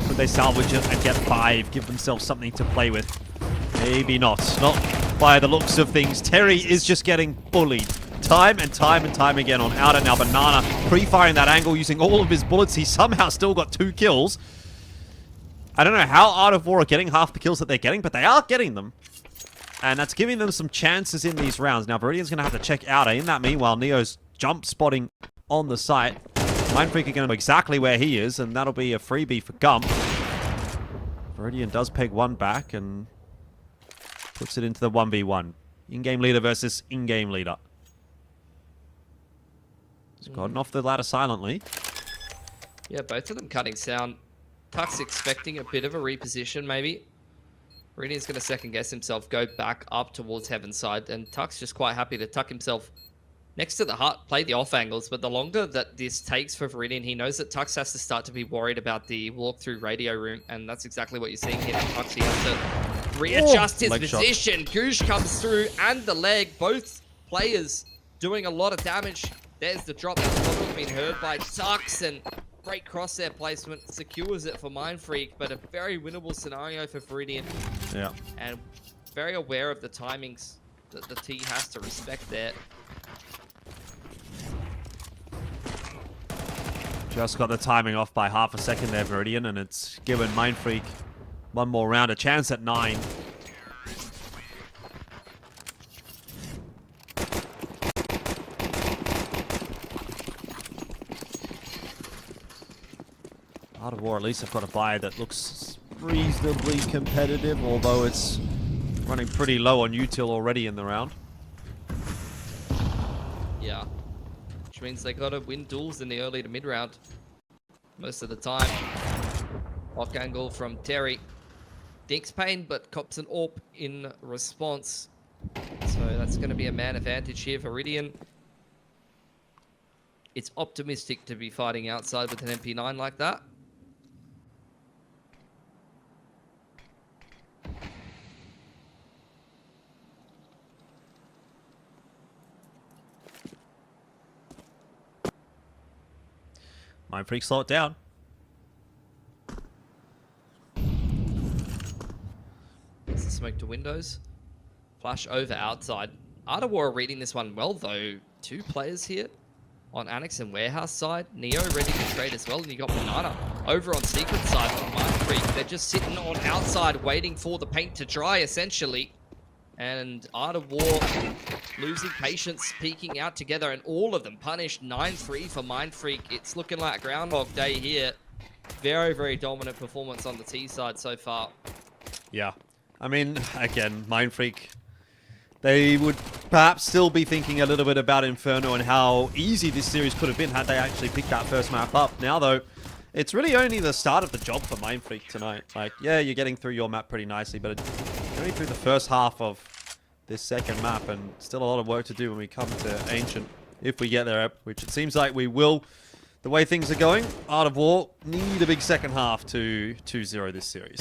Could they salvage it and get 5? Give themselves something to play with? Maybe not. Not by the looks of things. Terry is just getting bullied. Time and time and time again on Outer. Now Banana pre-firing that angle using all of his bullets. He somehow still got 2 kills. I don't know how Art of War are getting half the kills that they're getting, but they are getting them. And that's giving them some chances in these rounds. Now Viridian's going to have to check Outer. In that meanwhile, Neo's jump spotting on the site. Mindfreak are going to know exactly where he is, and that'll be a freebie for Gump. Viridian does peg 1 back and puts it into the 1v1. In-game leader versus in-game leader. He's gotten off the ladder silently. Yeah, both of them cutting sound. Tuck's expecting a bit of a reposition, maybe. Viridian's going to second-guess himself, go back up towards Heaven's side, and Tuck's just quite happy to tuck himself next to the hut, play the off angles, but the longer that this takes for Viridian, he knows that Tux has to start to be worried about the walk-through radio room, and that's exactly what you're seeing here. Tux, he has to readjust his position. Goosh comes through, and the leg. Both players doing a lot of damage. There's the drop that's probably been heard by Tux, and great crosshair placement secures it for Mindfreak, but a very winnable scenario for Viridian. Yeah. And very aware of the timings that the T has to respect there. Just got the timing off by half a second there, Viridian, and it's given Mindfreak one more round, a chance at 9. Art of War at least have got a buy that looks reasonably competitive, although it's running pretty low on util already in the round. Yeah. Which means they got to win duels in the early to mid round most of the time. Lock angle from Terry. Dinks pain, but cops an AWP in response. So that's going to be a man advantage here for Viridian. It's optimistic to be fighting outside with an MP9 like that. Mindfreak, slow it down. It's the smoke to windows. Flash over outside. Art of War reading this one well, though. 2 players here on Annex and Warehouse side. Neo ready to trade as well, and you got Banana over on Secret side for Mindfreak. They're just sitting on outside waiting for the paint to dry, essentially. And Art of War losing patience, peeking out together, and all of them punished. 9-3 for Mindfreak. It's looking like Groundhog Day here. Very, very dominant performance on the T side so far. Yeah. I mean, again, Mindfreak, they would perhaps still be thinking a little bit about Inferno and how easy this series could have been had they actually picked that first map up. Now, though, it's really only the start of the job for Mindfreak tonight. Like, yeah, you're getting through your map pretty nicely, but you're only through the first half of this second map, and still a lot of work to do when we come to Ancient, if we get there, which it seems like we will. The way things are going, Art of War need a big second half to 2-0 this series.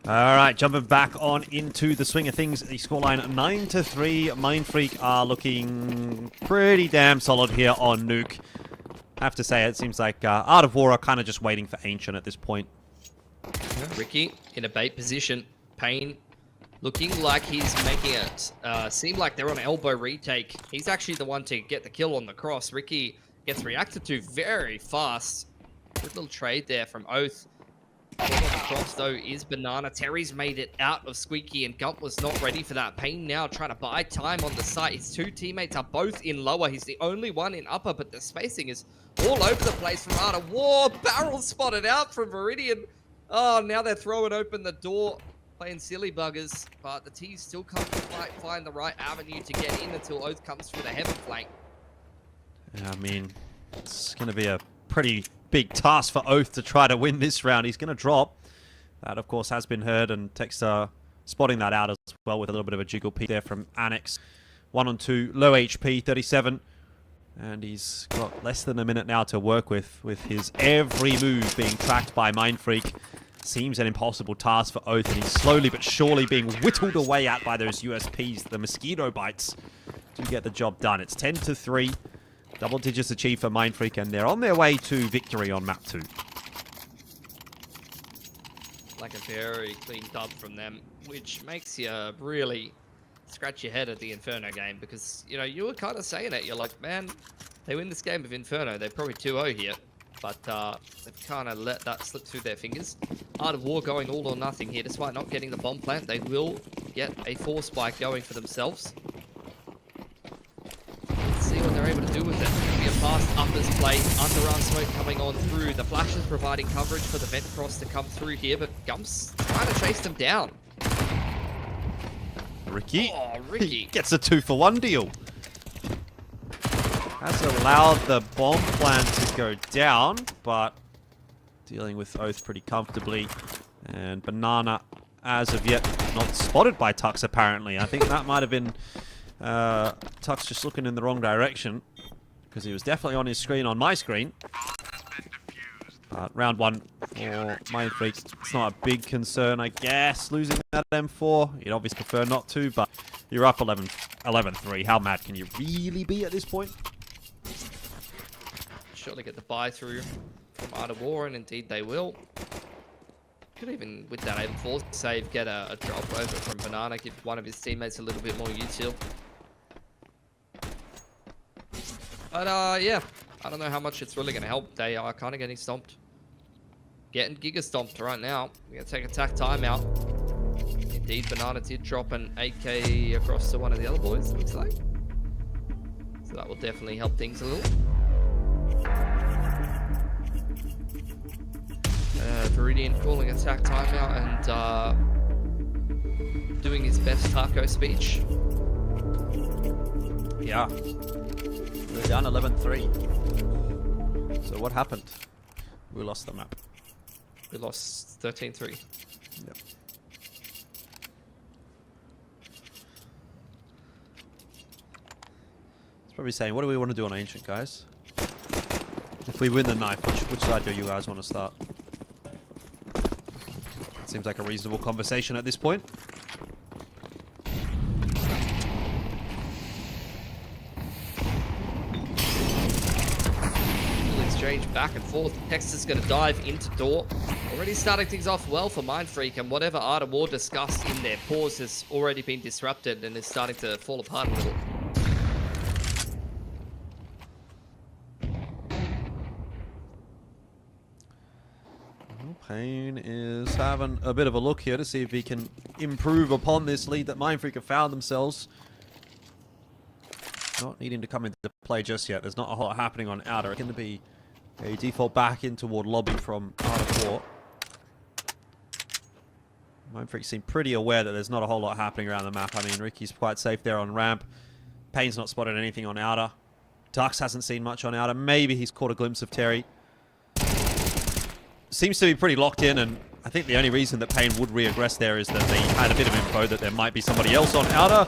Alright, jumping back on into the swing of things. The scoreline 9-3. Mindfreak are looking pretty damn solid here on Nuke. I have to say, it seems like Art of War are kind of just waiting for Ancient at this point. Ricky in a bait position. Payne looking like he's making it seem like they're on elbow retake. He's actually the one to get the kill on the cross. Ricky gets reacted to very fast. Good little trade there from Oath. On the cross, though, is Banana. Terry's made it out of Squeaky, and Gump was not ready for that. Payne now trying to buy time on the site. His two teammates are both in lower. He's the only one in upper, but the spacing is all over the place from Art of War. Barrel spotted out from Viridian. Oh, now they're throwing open the door, playing silly buggers, but the T's still can't find the right avenue to get in until Oath comes through the heaven flank. Yeah, I mean, it's going to be a pretty big task for Oath to try to win this round. He's going to drop. That, of course, has been heard, and Texter spotting that out as well with a little bit of a jiggle peek there from Annex. 1-on-2, low HP, 37. And he's got less than a minute now to work with his every move being tracked by Mindfreak. Seems an impossible task for Oath, and he's slowly but surely being whittled away at by those USPs, the mosquito bites, to get the job done. It's 10-3. Double digits achieved for Mindfreak, and they're on their way to victory on map 2. Like a very clean dub from them, which makes you really scratch your head at the Inferno game, because, you know, you were kind of saying it. You're like, man, they win this game of Inferno. They're probably 2-0 here, but they've kind of let that slip through their fingers. Art of War going all or nothing here. Despite not getting the bomb plant, they will get a 4 spike going for themselves. Let's see what they're able to do with it. It'll be a fast uppers play. Underarm smoke coming on through. The flashes providing coverage for the vent cross to come through here, but Gump's trying to chase them down. Ricky. Oh, Ricky gets a 2-for-1 deal. Has allowed the bomb plan to go down, but dealing with Oath pretty comfortably. And Banana, as of yet, not spotted by Tux, apparently. I think that might have been Tux just looking in the wrong direction, because he was definitely on his screen, on my screen. Round 1 for Mindfreak. It's not a big concern, I guess, losing that M4. You'd obviously prefer not to, but you're up 11-3. How mad can you really be at this point? Surely get the buy through from Art of War, and indeed they will. Could even, with that M4 save, get a drop over from Banana, give one of his teammates a little bit more util. But yeah, I don't know how much it's really going to help. They are kind of getting stomped. Getting Giga stomped right now. We're going to take a tack timeout. Indeed, Banana did drop an 8k across to one of the other boys, looks like. So that will definitely help things a little. Viridian calling a tack timeout and doing his best taco speech. Yeah. We're down 11-3. So what happened? We lost the map. We lost 13-3. Yep. It's probably saying, what do we want to do on Ancient, guys? If we win the knife, which side do you guys want to start? Seems like a reasonable conversation at this point. Exchange back and forth. Texter's going to dive into door. Already starting things off well for Mindfreak, and whatever Art of War discussed in their pause has already been disrupted and is starting to fall apart a little. Payne is having a bit of a look here to see if he can improve upon this lead that Mindfreak have found themselves. Not needing to come into play just yet. There's not a whole lot happening on outer. It's going to be a default back in toward lobby from Art of War. Mindfreak seem pretty aware that there's not a whole lot happening around the map. I mean, Ricky's quite safe there on ramp. Payne's not spotted anything on outer. Dux hasn't seen much on outer. Maybe he's caught a glimpse of Terry. Seems to be pretty locked in, and I think the only reason that Payne would re-aggress there is that they had a bit of info that there might be somebody else on outer.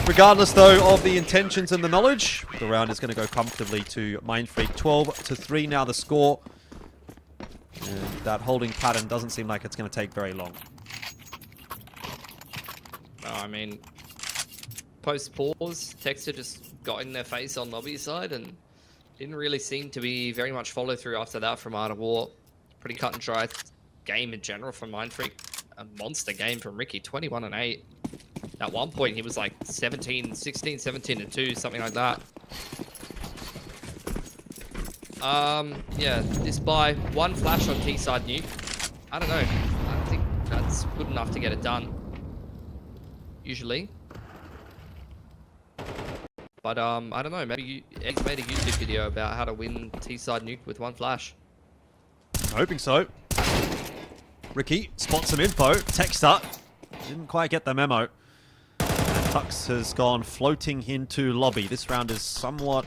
Regardless, though, of the intentions and the knowledge, the round is going to go comfortably to Mindfreak. 12-3 now the score. And that holding pattern doesn't seem like it's going to take very long. I mean, post-pause, Texter just got in their face on lobby side and didn't really seem to be very much follow-through after that from Art of War. Pretty cut and dry game in general from Mindfreak. A monster game from Ricky, 21-8. At one point, he was like 16, 17-2, something like that. Yeah, this buy, one flash on T-side Nuke. I don't know. I don't think that's good enough to get it done. Usually. But, I don't know. Maybe Eggs made a YouTube video about how to win T-side Nuke with one flash. I'm hoping so. Ricky spots some info. Texter didn't quite get the memo. And Tux has gone floating into lobby. This round is somewhat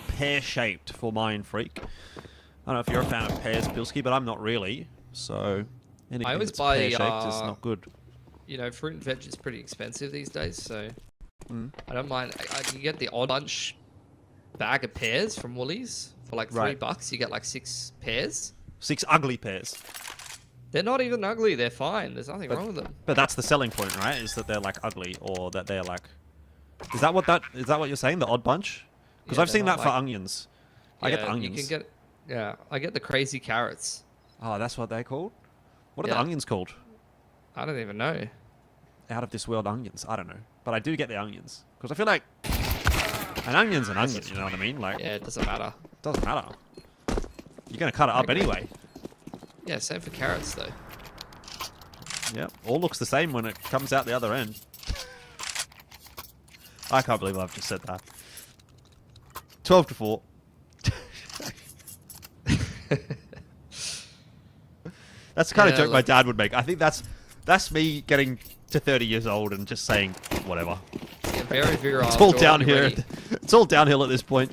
pear-shaped for Mindfreak. I don't know if you're a fan of pears, Bilski, but I'm not really. So anything that's pear-shaped is not good. You know, fruit and veg is pretty expensive these days, so I don't mind. I can get the odd bunch bag of pears from Woolies for like $3. You get like 6 pears. 6 ugly pears. They're not even ugly. They're fine. There's nothing wrong with them. But that's the selling point, right? Is that they're like ugly, or that they're like. Is that what you're saying? The odd bunch? Because I've seen that for onions. I get the onions. You can get, yeah, I get the crazy carrots. Oh, that's what they're called? What are the onions called? I don't even know. Out of this world onions. I don't know. But I do get the onions. Because I feel like an onion's an onion, you know what I mean? Like, yeah, it doesn't matter. It doesn't matter. You're going to cut it up anyway. Yeah, same for carrots, though. Yeah, all looks the same when it comes out the other end. I can't believe I've just said that. 12-4. That's the kind of joke my dad would make. I think that's me getting to 30 years old and just saying whatever. Yeah, very virile. It's all down here. It's all downhill at this point.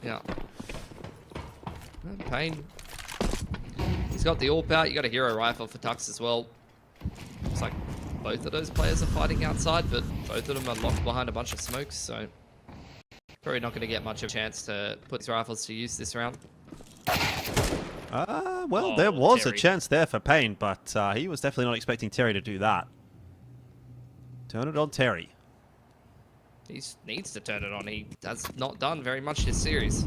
Yeah. Pain. He's got the AWP out. You got a hero rifle for Tux as well. Looks like both of those players are fighting outside, but both of them are locked behind a bunch of smokes, so probably not going to get much of a chance to put his rifles to use this round. Well, there was a chance there for Payne, but he was definitely not expecting Terry to do that. Turn it on, Terry. He needs to turn it on. He has not done very much this series.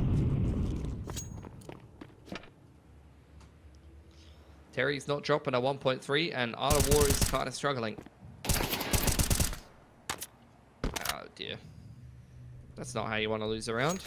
Terry's not dropping a 1.3, and Art of War is kind of struggling. Oh, dear. That's not how you want to lose a round.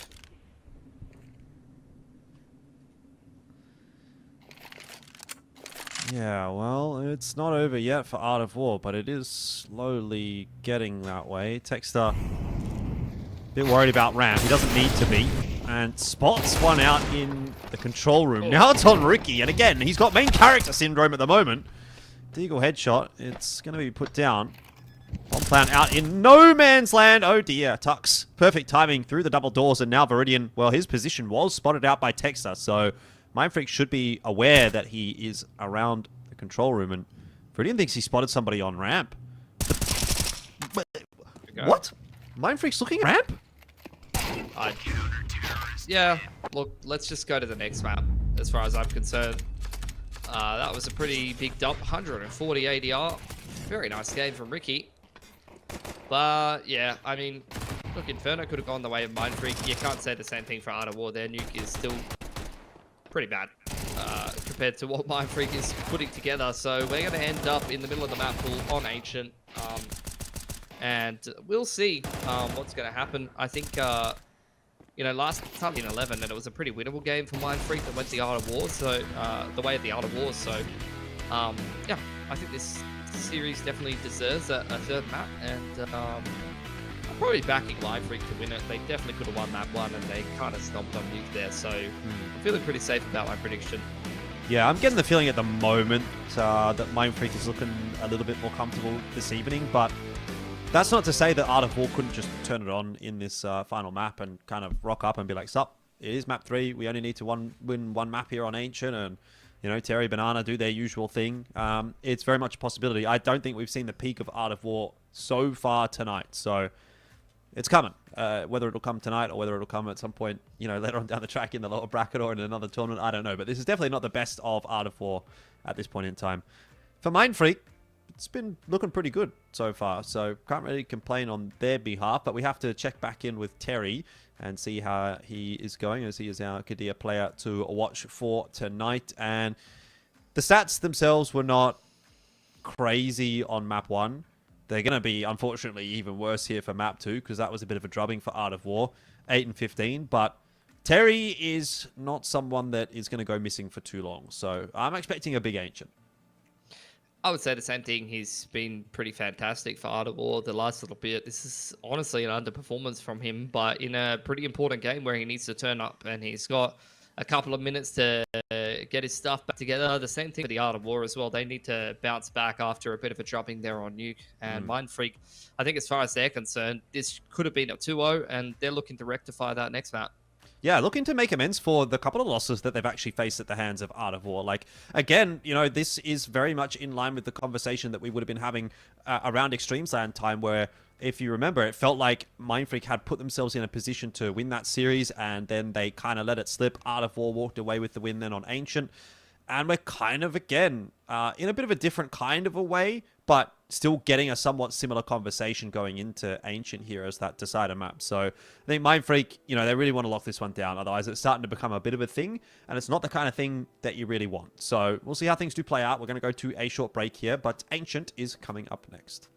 Yeah, well, it's not over yet for Art of War, but it is slowly getting that way. Texter, a bit worried about ramp. He doesn't need to be. And spots one out in the control room. Now it's on Ricky, and again, he's got main character syndrome at the moment. Deagle headshot. It's going to be put down. Bomb plant out in no man's land. Oh dear, Tux. Perfect timing through the double doors, and now Viridian, well, his position was spotted out by Texter, so Mindfreak should be aware that he is around the control room, and Viridian thinks he spotted somebody on ramp. What? Mindfreak's looking at ramp? Yeah, look, let's just go to the next map, as far as I'm concerned. That was a pretty big dump, 140 ADR. Very nice game from Ricky. But, yeah, I mean, look, Inferno could have gone the way of Mindfreak. You can't say the same thing for Art of War. Their nuke is still pretty bad compared to what Mindfreak is putting together. So we're going to end up in the middle of the map pool on Ancient. And we'll see what's going to happen. I think... you know, last time in 11, and it was a pretty winnable game for Mindfreak that went the Art of War, so the way of the Art of War. So, yeah, I think this series definitely deserves a third map, and I'm probably backing Mindfreak to win it. They definitely could have won map 1, and they kind of stomped on Nuke there. So, I'm feeling pretty safe about my prediction. Yeah, I'm getting the feeling at the moment that Mindfreak is looking a little bit more comfortable this evening, but that's not to say that Art of War couldn't just turn it on in this final map and kind of rock up and be like, sup, it is map 3. We only need to win one map here on Ancient, and, you know, Terry, Banana do their usual thing. It's very much a possibility. I don't think we've seen the peak of Art of War so far tonight, so it's coming. Whether it'll come tonight or whether it'll come at some point, you know, later on down the track in the lower bracket or in another tournament, I don't know. But this is definitely not the best of Art of War at this point in time. For Mindfreak, it's been looking pretty good so far. So can't really complain on their behalf, but we have to check back in with Terry and see how he is going, as he is our Kadir player to watch for tonight. And the stats themselves were not crazy on map 1. They're going to be, unfortunately, even worse here for map 2, because that was a bit of a drubbing for Art of War, 8 and 15. But Terry is not someone that is going to go missing for too long. So I'm expecting a big Ancient. I would say the same thing. He's been pretty fantastic for Art of War the last little bit. This is honestly an underperformance from him, but in a pretty important game where he needs to turn up, and he's got a couple of minutes to get his stuff back together. The same thing with the Art of War as well. They need to bounce back after a bit of a dropping there on Nuke and Mindfreak. I think as far as they're concerned, this could have been a 2-0, and they're looking to rectify that next map. Yeah, looking to make amends for the couple of losses that they've actually faced at the hands of Art of War. Like, again, you know, this is very much in line with the conversation that we would have been having around Extremesland time, where, if you remember, it felt like Mindfreak had put themselves in a position to win that series, and then they kind of let it slip. Art of War walked away with the win then on Ancient. And we're kind of, again, in a bit of a different kind of a way, but still getting a somewhat similar conversation going into Ancient here as that decider map. So I think Mindfreak, you know, they really want to lock this one down. Otherwise, it's starting to become a bit of a thing, and it's not the kind of thing that you really want. So we'll see how things do play out. We're going to go to a short break here, but Ancient is coming up next.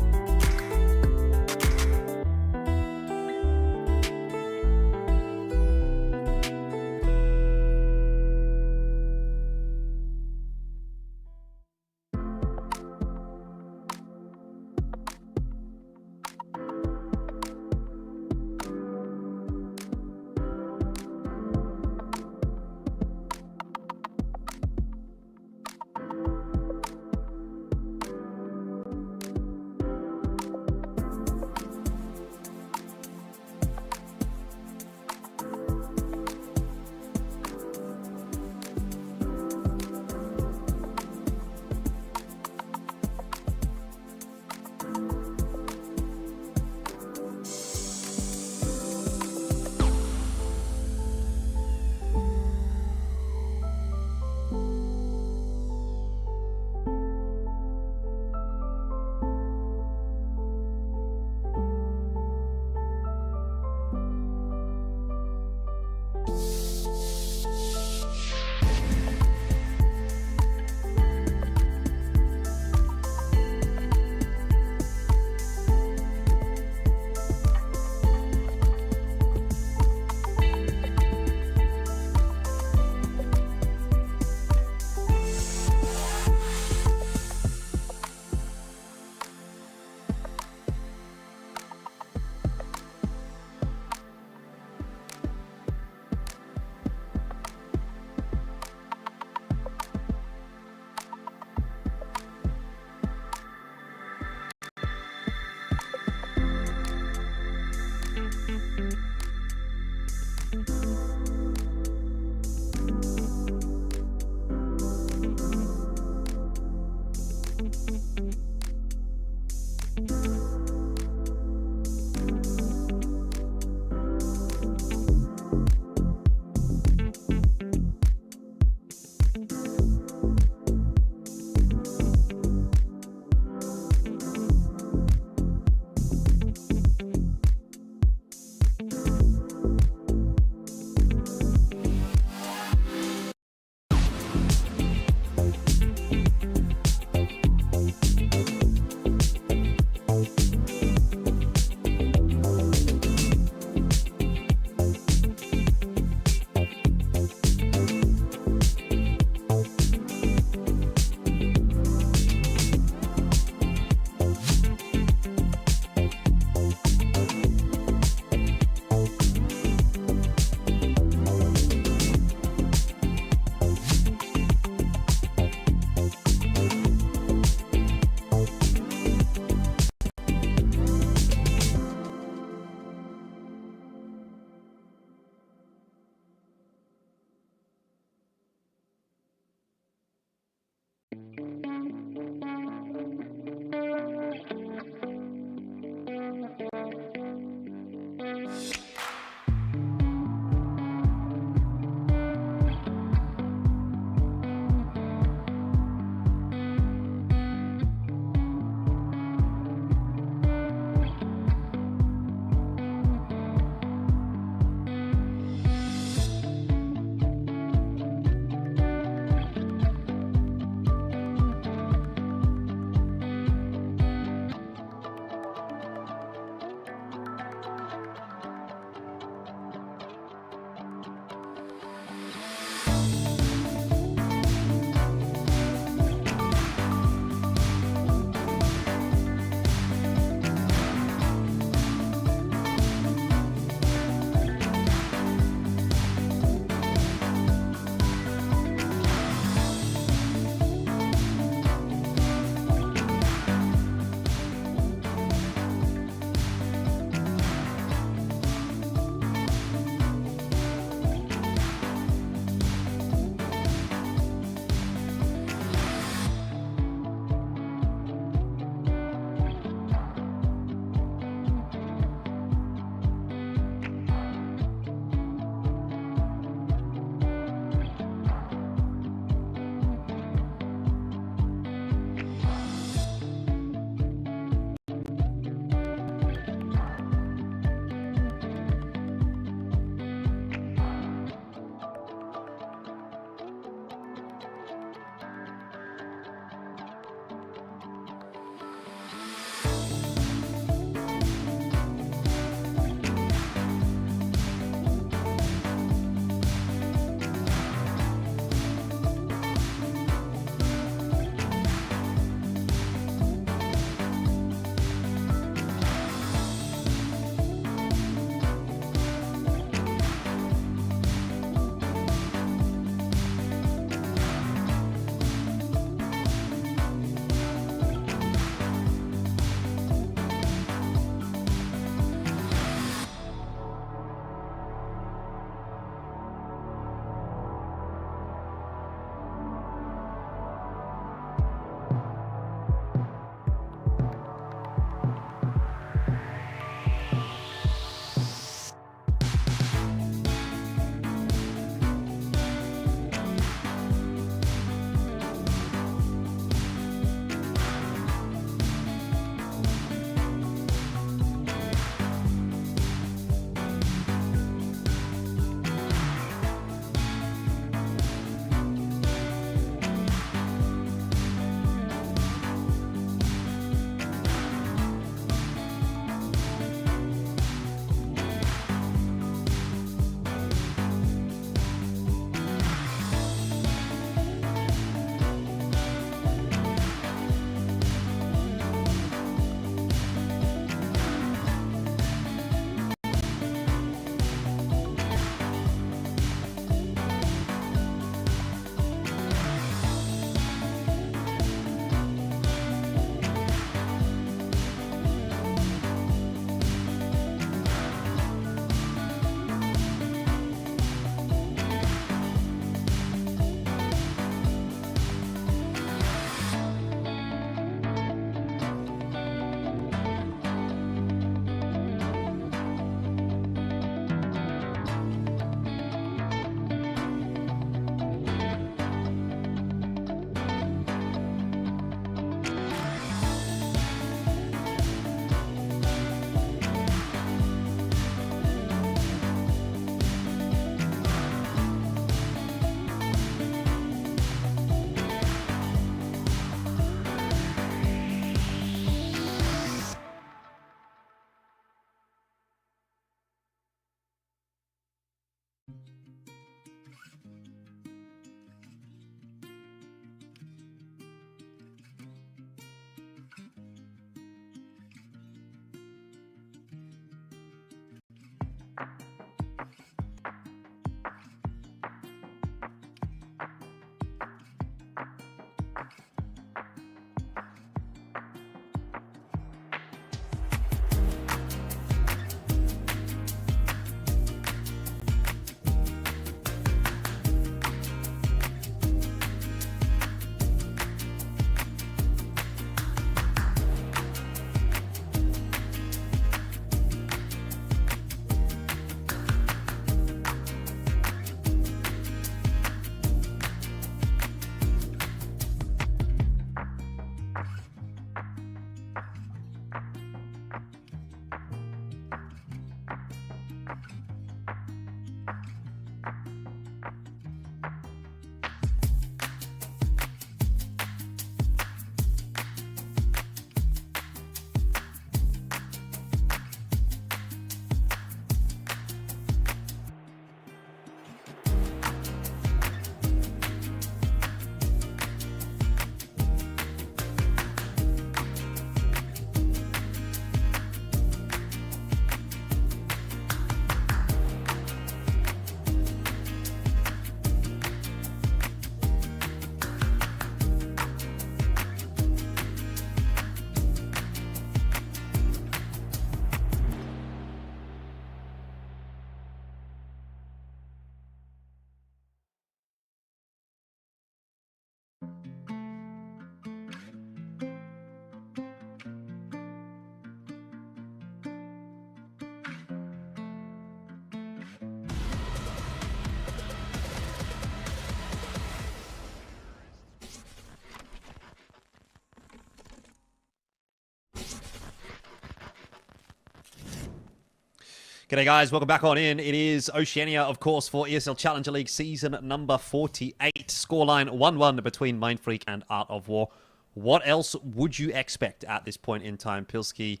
G'day guys, welcome back on in. It is Oceania, of course, for ESL Challenger League season number 48. Scoreline 1-1 between Mindfreak and Art of War. What else would you expect at this point in time, Pilski?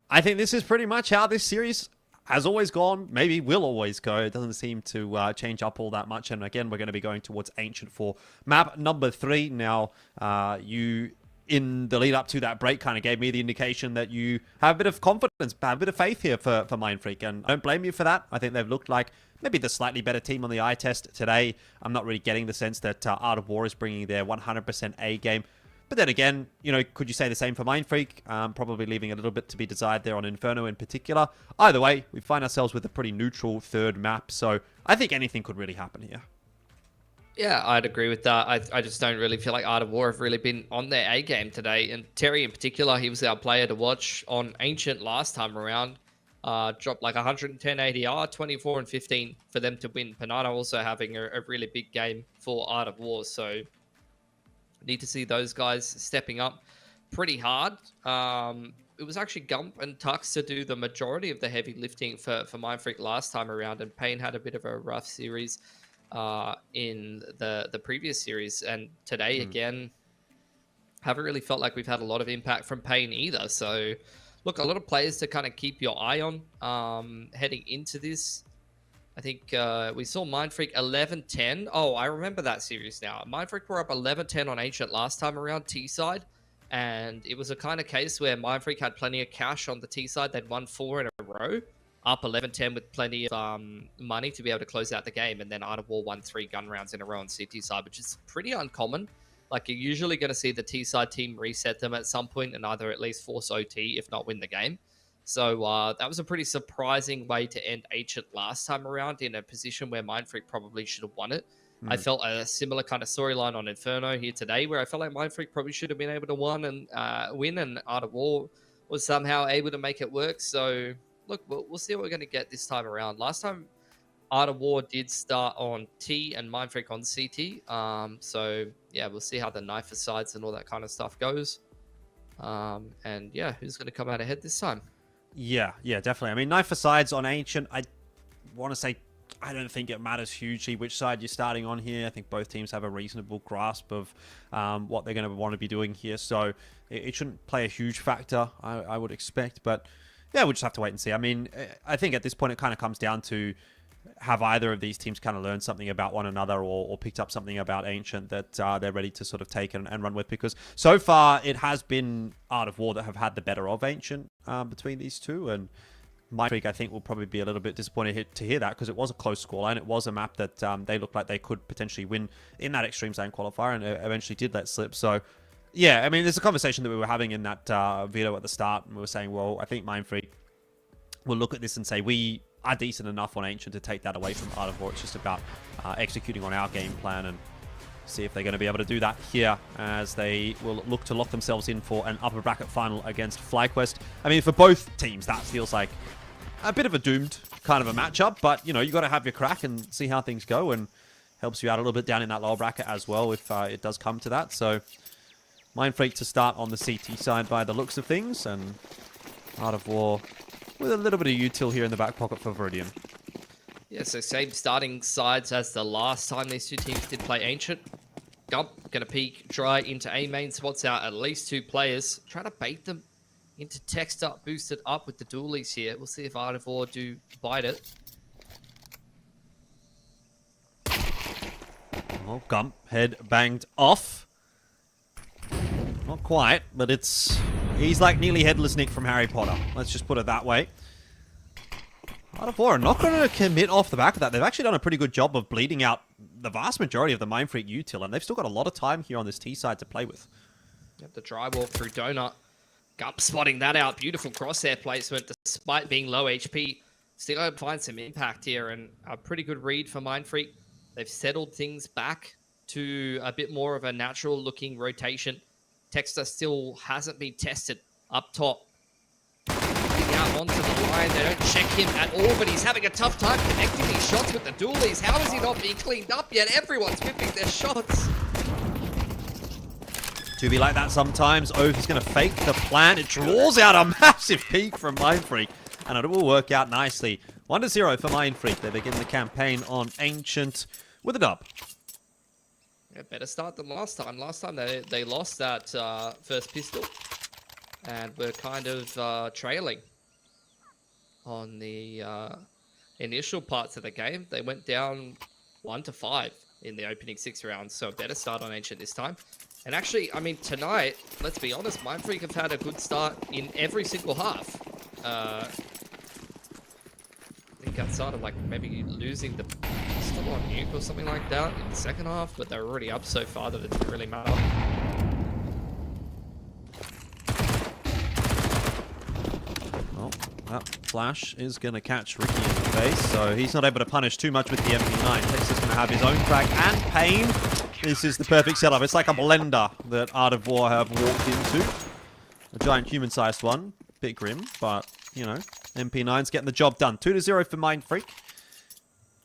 I think this is pretty much how this series has always gone, maybe will always go. It doesn't seem to change up all that much. And again, we're going to be going towards Ancient for map number 3. Now, you, in the lead up to that break, kind of gave me the indication that you have a bit of confidence, have a bit of faith here for Mindfreak. And I don't blame you for that. I think they've looked like maybe the slightly better team on the eye test today. I'm not really getting the sense that Art of War is bringing their 100% A game. But then again, you know, could you say the same for Mindfreak? Probably leaving a little bit to be desired there on Inferno in particular. Either way, we find ourselves with a pretty neutral third map. So I think anything could really happen here. Yeah, I'd agree with that. I just don't really feel like Art of War have really been on their A game today. And Terry in particular, he was our player to watch on Ancient last time around. Dropped like 110 ADR, 24 and 15 for them to win. Panana also having a really big game for Art of War. So need to see those guys stepping up pretty hard. It was actually Gump and Tux to do the majority of the heavy lifting for Mindfreak last time around. And Payne had a bit of a rough series in the previous series, and today again haven't really felt like we've had a lot of impact from Payne either. So look, a lot of players to kind of keep your eye on heading into this. I think we saw Mindfreak 11-10. Oh, I remember that series now. Mindfreak were up 11-10 on Ancient last time around T side, and it was a kind of case where Mindfreak had plenty of cash on the T side. They'd won 4 in a row, up 11-10 with plenty of money to be able to close out the game. And then Art of War won 3 gun rounds in a row on CT side, which is pretty uncommon. Like, you're usually going to see the T side team reset them at some point and either at least force OT, if not win the game. So that was a pretty surprising way to end Ancient last time around in a position where Mindfreak probably should have won it. I felt a similar kind of storyline on Inferno here today, where I felt like Mindfreak probably should have been able to win, and Art of War was somehow able to make it work. So look, we'll see what we're going to get this time around. Last time, Art of War did start on T and Mindfreak on CT. So, yeah, we'll see how the knife sides and all that kind of stuff goes. And, yeah, who's going to come out ahead this time? Yeah, definitely. I mean, knife sides on Ancient, I want to say I don't think it matters hugely which side you're starting on here. I think both teams have a reasonable grasp of what they're going to want to be doing here. So it shouldn't play a huge factor, I would expect. But yeah, we'll just have to wait and see. I mean, I think at this point it kind of comes down to have either of these teams kind of learned something about one another or picked up something about Ancient that they're ready to sort of take and run with. Because so far it has been Art of War that have had the better of Ancient between these two. And Mindfreak, I think, will probably be a little bit disappointed to hear that, because it was a close scoreline. It was a map that they looked like they could potentially win in that Extreme Zone qualifier, and eventually did let slip. So yeah, I mean, there's a conversation that we were having in that video at the start, and we were saying, well, I think Mindfreak will look at this and say, we are decent enough on Ancient to take that away from Art of War. It's just about executing on our game plan and see if they're going to be able to do that here, as they will look to lock themselves in for an upper bracket final against FlyQuest. I mean, for both teams, that feels like a bit of a doomed kind of a matchup, but, you know, you got to have your crack and see how things go, and helps you out a little bit down in that lower bracket as well if it does come to that. So Mindfreak to start on the CT side by the looks of things, and Art of War with a little bit of util here in the back pocket for Viridian. Yeah, so same starting sides as the last time these two teams did play Ancient. Gump going to peek dry into A main, spots out at least 2 players. Try to bait them into text up, boosted up with the dualies here. We'll see if Art of War do bite it. Well, Gump, head banged off. Not quite, but he's like nearly headless Nick from Harry Potter. Let's just put it that way. Art of War are not going to commit off the back of that. They've actually done a pretty good job of bleeding out the vast majority of the Mindfreak util, and they've still got a lot of time here on this T side to play with. Yep, the dry walk through Donut. Gump spotting that out. Beautiful crosshair placement despite being low HP. Still able to find some impact here, and a pretty good read for Mindfreak. They've settled things back to a bit more of a natural looking rotation. Texter still hasn't been tested up top. Out onto the line. They don't check him at all, but he's having a tough time connecting these shots with the dualies. How is he not being cleaned up yet? Everyone's whipping their shots. To be like that sometimes. Oath is going to fake the plan. It draws out a massive peek from Mindfreak. and it will work out nicely. 1-0 for Mindfreak. They begin the campaign on Ancient with a dub. Yeah, better start than last time. Last time they lost that first pistol and were kind of trailing on the initial parts of the game. They went down 1-5 in the opening 6 rounds, so a better start on Ancient this time. And actually, I mean, tonight, let's be honest, Mindfreak have had a good start in every single half. I think outside of like maybe losing the pistol on Nuke or something like that in the second half, but they're already up so far that it didn't really matter. Well, that flash is going to catch Ricky in the face, so he's not able to punish too much with the MP9. Texas going to have his own crack and Pain. This is the perfect setup. It's like a blender that Art of War have walked into. A giant human-sized one. Bit grim, but, you know, MP9's getting the job done. 2-0 for Mindfreak.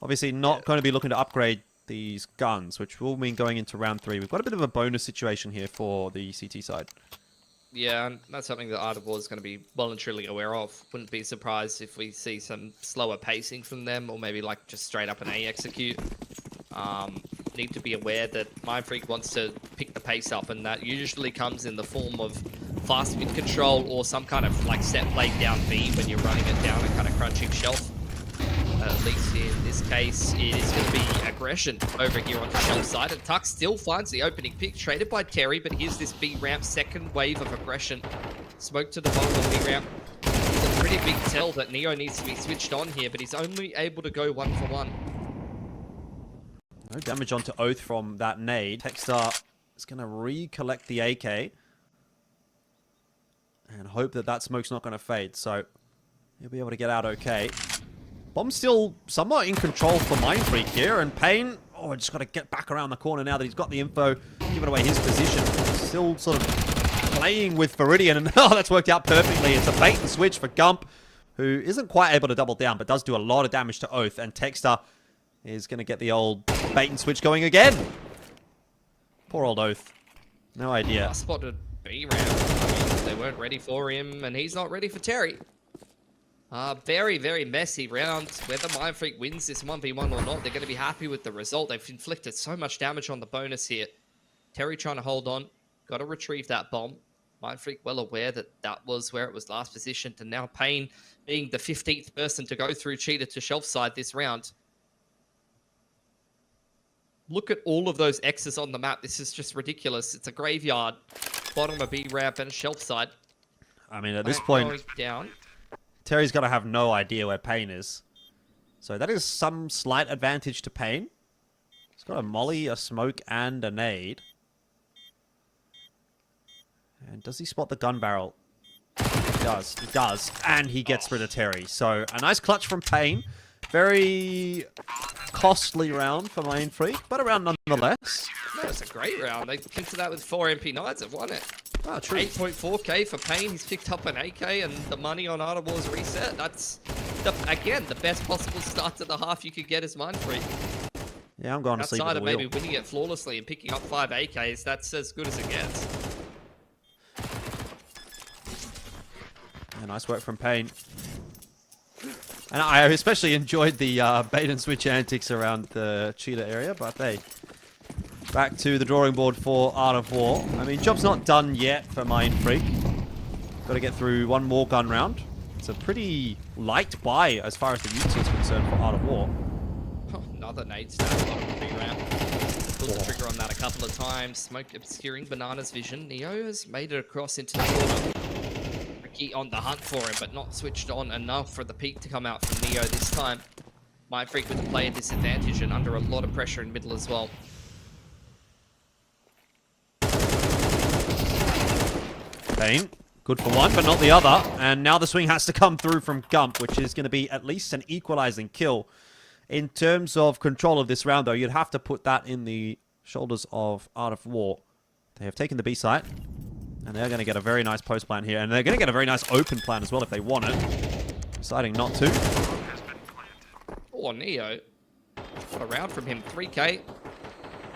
Obviously not going to be looking to upgrade these guns, which will mean going into round 3. We've got a bit of a bonus situation here for the CT side. Yeah, and that's something that Art of War is going to be well and truly aware of. Wouldn't be surprised if we see some slower pacing from them, or maybe like just straight up an A execute. Need to be aware that Mindfreak wants to pick the pace up, and that usually comes in the form of fast mid control or some kind of like set play down B when you're running it down and kind of crunching shelf. At least in this case, it is going to be aggression over here on the shelf side. And Tuck still finds the opening pick, traded by Terry, but here's this B ramp, second wave of aggression. Smoke to the bottom of B ramp. It's a pretty big tell that Neo needs to be switched on here, but he's only able to go 1-for-1. No damage onto Oath from that nade. Techstar is going to recollect the AK and hope that that smoke's not going to fade. So he'll be able to get out okay. Bomb's still somewhat in control for Mindfreak here, and Pain, oh, just got to get back around the corner now that he's got the info, giving away his position. Still sort of playing with Viridian, and oh, that's worked out perfectly. It's a bait and switch for Gump, who isn't quite able to double down, but does do a lot of damage to Oath, and Techstar is going to get the old bait and switch going again. Poor old Oath. No idea. I spotted B round. I mean, they weren't ready for him, and he's not ready for Terry. Very, very messy round. Whether Mindfreak wins this 1v1 or not, they're going to be happy with the result. They've inflicted so much damage on the bonus here. Terry trying to hold on. Got to retrieve that bomb. Mindfreak well aware that that was where it was last positioned, and now Pain being the 15th person to go through Cheetah to shelf side this round. Look at all of those X's on the map. This is just ridiculous. It's a graveyard. Bottom of B ramp and shelf side. I mean, at this point, down. Terry's got to have no idea where Pain is. So that is some slight advantage to Pain. He's got a molly, a smoke, and a nade. And does he spot the gun barrel? He does. He does. And he gets rid of Terry. So a nice clutch from Pain. Very costly round for Mindfreak, but a round nonetheless. No, it's a great round. They came to that with 4 MP9s. Have won it. Oh, true. 8.4k for Pain. He's picked up an AK, and the money on Art of War's reset. That's, again, the best possible start to the half you could get as Mindfreak. Yeah, I'm going to sleep at Outside the of wheel. maybe winning it flawlessly and picking up 5 AKs, that's as good as it gets. Yeah, nice work from Pain. And I especially enjoyed the bait and switch antics around the Cheetah area, but hey, back to the drawing board for Art of War. I mean, job's not done yet for Mindfreak. Got to get through one more gun round. It's a pretty light buy as far as the use is concerned for Art of War. Oh, another nade stab bottom of the B ramp. Pulled the trigger on that a couple of times. Smoke obscuring Banana's vision. Neo has made it across into the corner. On the hunt for him, but not switched on enough for the peak to come out from Neo this time. Mindfreak with the player disadvantage and under a lot of pressure in middle as well. Pain, good for one, but not the other. And now the swing has to come through from Gump, which is going to be at least an equalizing kill. In terms of control of this round, though, you'd have to put that in the shoulders of Art of War. They have taken the B site. And they're going to get a very nice post plan here. And they're going to get a very nice open plan as well if they want it. Deciding not to. Oh, Neo. Got a round from him. 3k.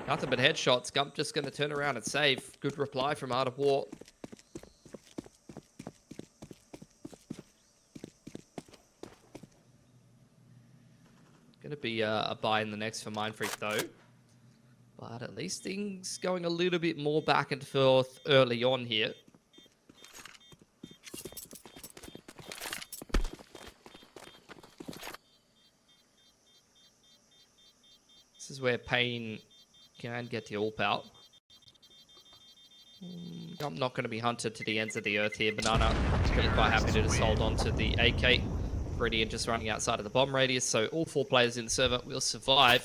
Nothing but headshots. Gump just going to turn around and save. Good reply from Art of War. Going to be a buy in the next for Mindfreak, though. But at least things going a little bit more back and forth early on here. This is where Pain can get the AWP out. I'm not going to be hunted to the ends of the earth here. Banana is going to be quite happy to just hold on to the AK. Viridian just running outside of the bomb radius, so all 4 players in the server will survive.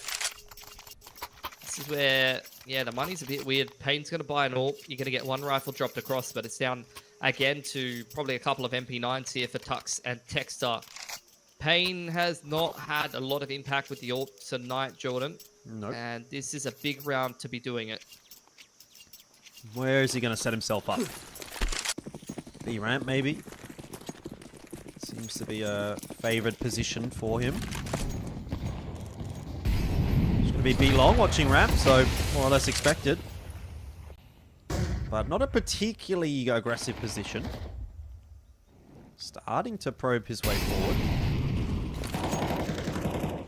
This is where, yeah, the money's a bit weird. Pain's going to buy an AWP. You're going to get 1 rifle dropped across, but it's down again to probably a couple of MP9s here for Tux and Texter. Pain has not had a lot of impact with the AWP tonight, Jordan. Nope. And this is a big round to be doing it. Where is he going to set himself up? B ramp, maybe? Seems to be a favoured position for him. It's going to be B long watching ramp, so more or less expected. But not a particularly aggressive position. Starting to probe his way forward.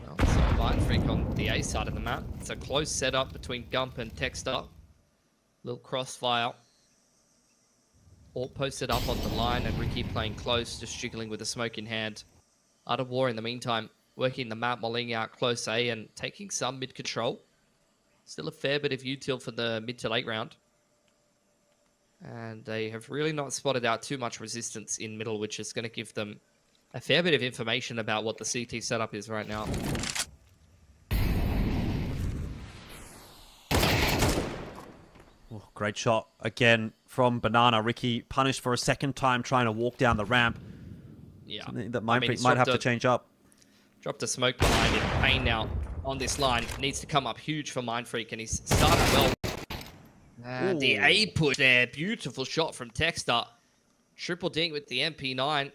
Well, so Mindfreak on the A side of the map. It's a close setup between Gump and Texter. Little crossfire. All posted up on the line, and Ricky playing close, just jiggling with a smoke in hand. Art of War in the meantime, working the map, mollying out close A and taking some mid control. Still a fair bit of util for the mid to late round. And they have really not spotted out too much resistance in middle, which is going to give them a fair bit of information about what the CT setup is right now. Oh, great shot again from Banana. Ricky punished for a second time trying to walk down the ramp. Yeah. Something that Mindfreak might have to change up. Dropped a smoke behind him. Pain now on this line. Needs to come up huge for Mindfreak, and he's started well. And the A push there. Beautiful shot from Texter. Triple ding with the MP9.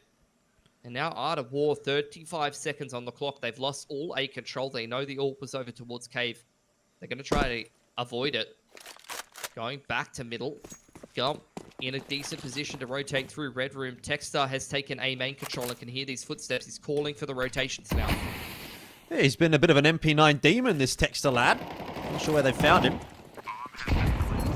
And now Art of War, 35 seconds on the clock. They've lost all A control. They know the AWP was over towards Cave. They're going to try to avoid it. Going back to middle. Gump in a decent position to rotate through Red Room. Texter has taken A main control and can hear these footsteps. He's calling for the rotations now. Yeah, he's been a bit of an MP9 demon, this Texter lad. Not sure where they found him.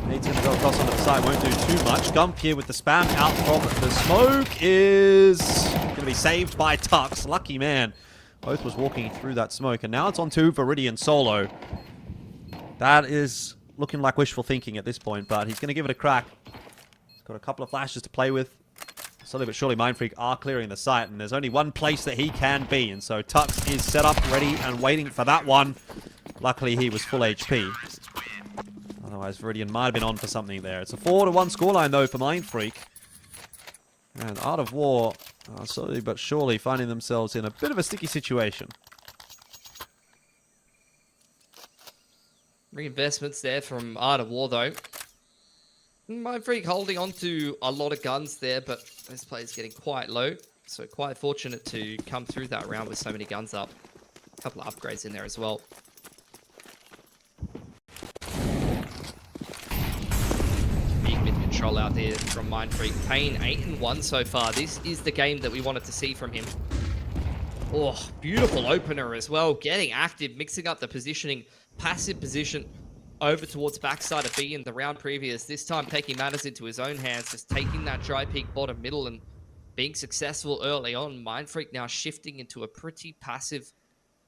He's going to go across onto the side, won't do too much. Gump here with the spam out from the smoke is going to be saved by Tux. Lucky man. Both was walking through that smoke, and now it's on to Viridian solo. That is looking like wishful thinking at this point, but he's going to give it a crack. He's got a couple of flashes to play with. Slowly but surely, Mindfreak are clearing the site, and there's only one place that he can be, and so Tux is set up, ready, and waiting for that one. Luckily, he was full HP. Otherwise, Viridian might have been on for something there. It's a 4-1 scoreline, though, for Mindfreak. And Art of War are slowly but surely finding themselves in a bit of a sticky situation. Reinvestments there from Art of War, though. Mindfreak holding on to a lot of guns there, but this player's getting quite low. So quite fortunate to come through that round with so many guns up. A couple of upgrades in there as well. Big mid control out there from Mindfreak. Pain 8-1 so far. This is the game that we wanted to see from him. Oh, beautiful opener as well. Getting active, mixing up the positioning. Passive position over towards backside of B in the round previous. This time taking matters into his own hands, just taking that dry peak bottom middle and being successful early on. Mindfreak now shifting into a pretty passive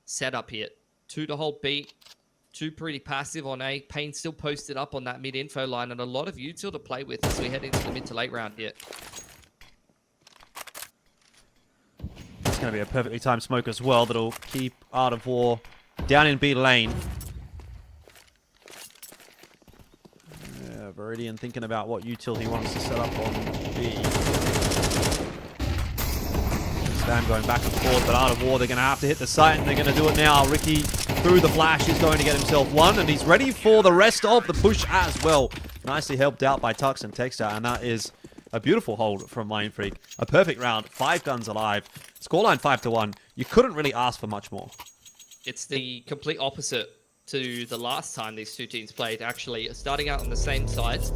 setup here. 2 to hold B, 2 pretty passive on A. Pain still posted up on that mid info line, and a lot of util to play with as we head into the mid to late round here. It's going to be a perfectly timed smoke as well that'll keep Art of War down in B lane. Viridian thinking about what util he wants to set up on B. Spam going back and forth, but Art of War, they're going to have to hit the site, and they're going to do it now. Ricky, through the flash, is going to get himself one, and he's ready for the rest of the push as well. Nicely helped out by Tux and Texter, and that is a beautiful hold from Mindfreak. A perfect round, 5 guns alive. Scoreline 5-1. You couldn't really ask for much more. It's the complete opposite to the last time these two teams played, actually. Starting out on the same sides.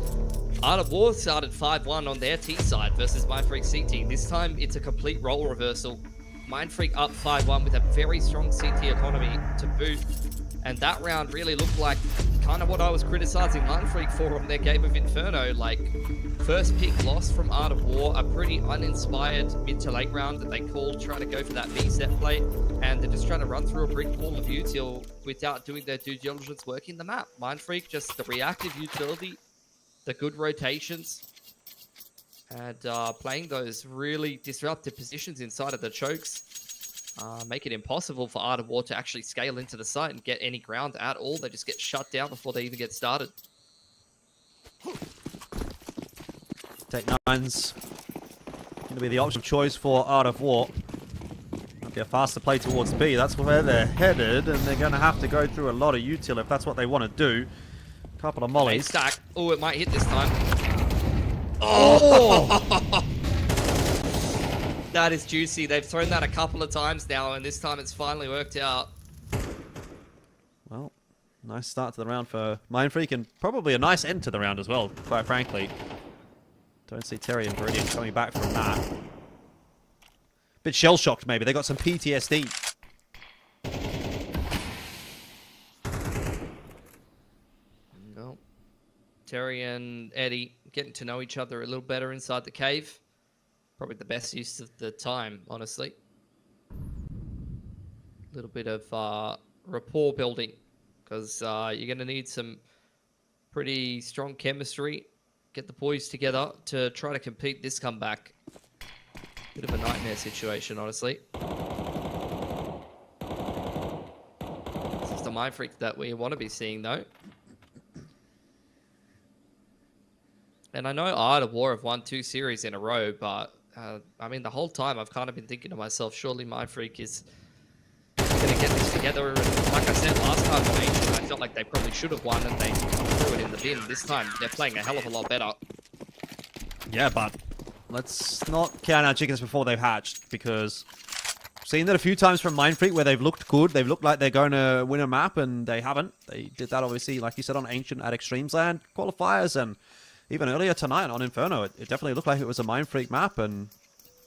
Art of War started 5-1 on their T side versus Mindfreak C team. This time, it's a complete role reversal. Mindfreak up 5-1 with a very strong CT economy to boot. And that round really looked like kind of what I was criticizing Mindfreak for on their game of Inferno. Like, first pick loss from Art of War, a pretty uninspired mid to late round that they called trying to go for that B set play. And they're just trying to run through a brick wall of util without doing their due diligence work in the map. Mindfreak, just the reactive utility, the good rotations, and playing those really disruptive positions inside of the chokes. Make it impossible for Art of War to actually scale into the site and get any ground at all. They just get shut down before they even get started. Tech 9's going to be the option of choice for Art of War. Get faster play towards B. That's where they're headed, and they're going to have to go through a lot of util if that's what they want to do. Couple of mollies. Stack. Oh, it might hit this time. Oh! That is juicy. They've thrown that a couple of times now, and this time it's finally worked out. Well, nice start to the round for Mindfreak, and probably a nice end to the round as well, quite frankly. Don't see Terry and Viridian coming back from that. Bit shell-shocked, maybe. They got some PTSD. No. Terry and Eddie getting to know each other a little better inside the cave. Probably the best use of the time, honestly. A little bit of rapport building, because you're going to need some pretty strong chemistry. Get the boys together to try to compete this comeback. Bit of a nightmare situation, honestly. This is the Mindfreak that we want to be seeing, though. And I know Art of War have won 2 series in a row, but I mean, the whole time I've kind of been thinking to myself, surely Mindfreak is going to get this together. And like I said last time on Ancient, I felt like they probably should have won and they threw it in the bin. This time, they're playing a hell of a lot better. Yeah, but let's not count our chickens before they've hatched, because I've seen that a few times from Mindfreak where they've looked good. They've looked like they're going to win a map, and they haven't. They did that, obviously, like you said, on Ancient at Extremes Land qualifiers, and even earlier tonight on Inferno, it definitely looked like it was a Mindfreak map, and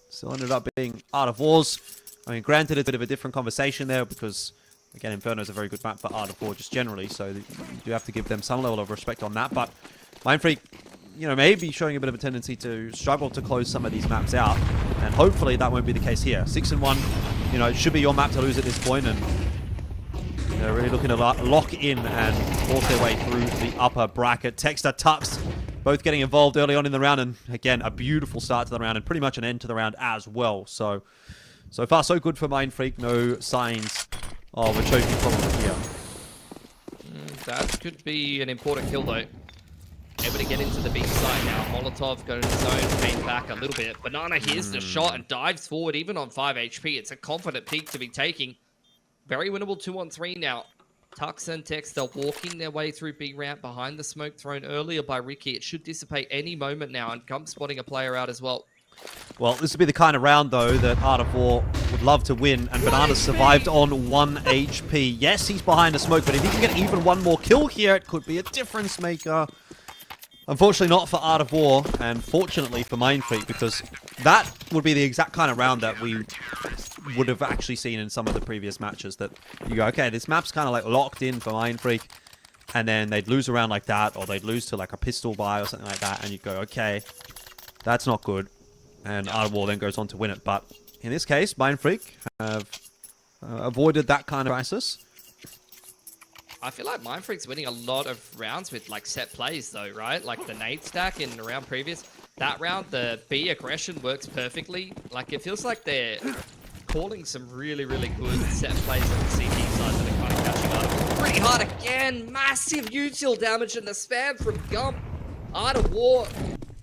still ended up being Art of War's. I mean, granted, it's a bit of a different conversation there, because, again, Inferno is a very good map for Art of War just generally, so you do have to give them some level of respect on that. But Mindfreak, you know, may be showing a bit of a tendency to struggle to close some of these maps out, and hopefully that won't be the case here. 6-1, you know, it should be your map to lose at this point, and they're really looking to lock in and force their way through the upper bracket. Texter, Tux, both getting involved early on in the round, and again, a beautiful start to the round and pretty much an end to the round as well. So far, so good for Mindfreak. No signs of a choking problem here. That could be an important kill, though. Able to get into the big side now. Molotov going to the zone, pain back a little bit. Banana hears the shot and dives forward, even on 5 HP. It's a confident peak to be taking. Very winnable 2-on-3 now. Tux and Texter walking their way through B ramp behind the smoke thrown earlier by Ricky. It should dissipate any moment now, and come spotting a player out as well. Well, this would be the kind of round, though, that Art of War would love to win, and Banana survived on 1 HP. Yes, he's behind the smoke, but if he can get even one more kill here, it could be a difference maker. Unfortunately not for Art of War, and fortunately for Mindfreak, because that would be the exact kind of round that we would have actually seen in some of the previous matches, that you go, okay, this map's kind of like locked in for Mindfreak, and then they'd lose a round like that, or they'd lose to like a pistol buy or something like that, and you'd go, okay, that's not good. And Art of War then goes on to win it. But in this case, Mindfreak have avoided that kind of crisis. I feel like Mindfreak's winning a lot of rounds with like set plays though, right? Like the nade stack in the round previous. That round, the B aggression works perfectly. Like it feels like they're calling some really, really good set plays on the CT side that are kind of catching up. Pretty hard again. Massive util damage and the spam from Gump. Art of War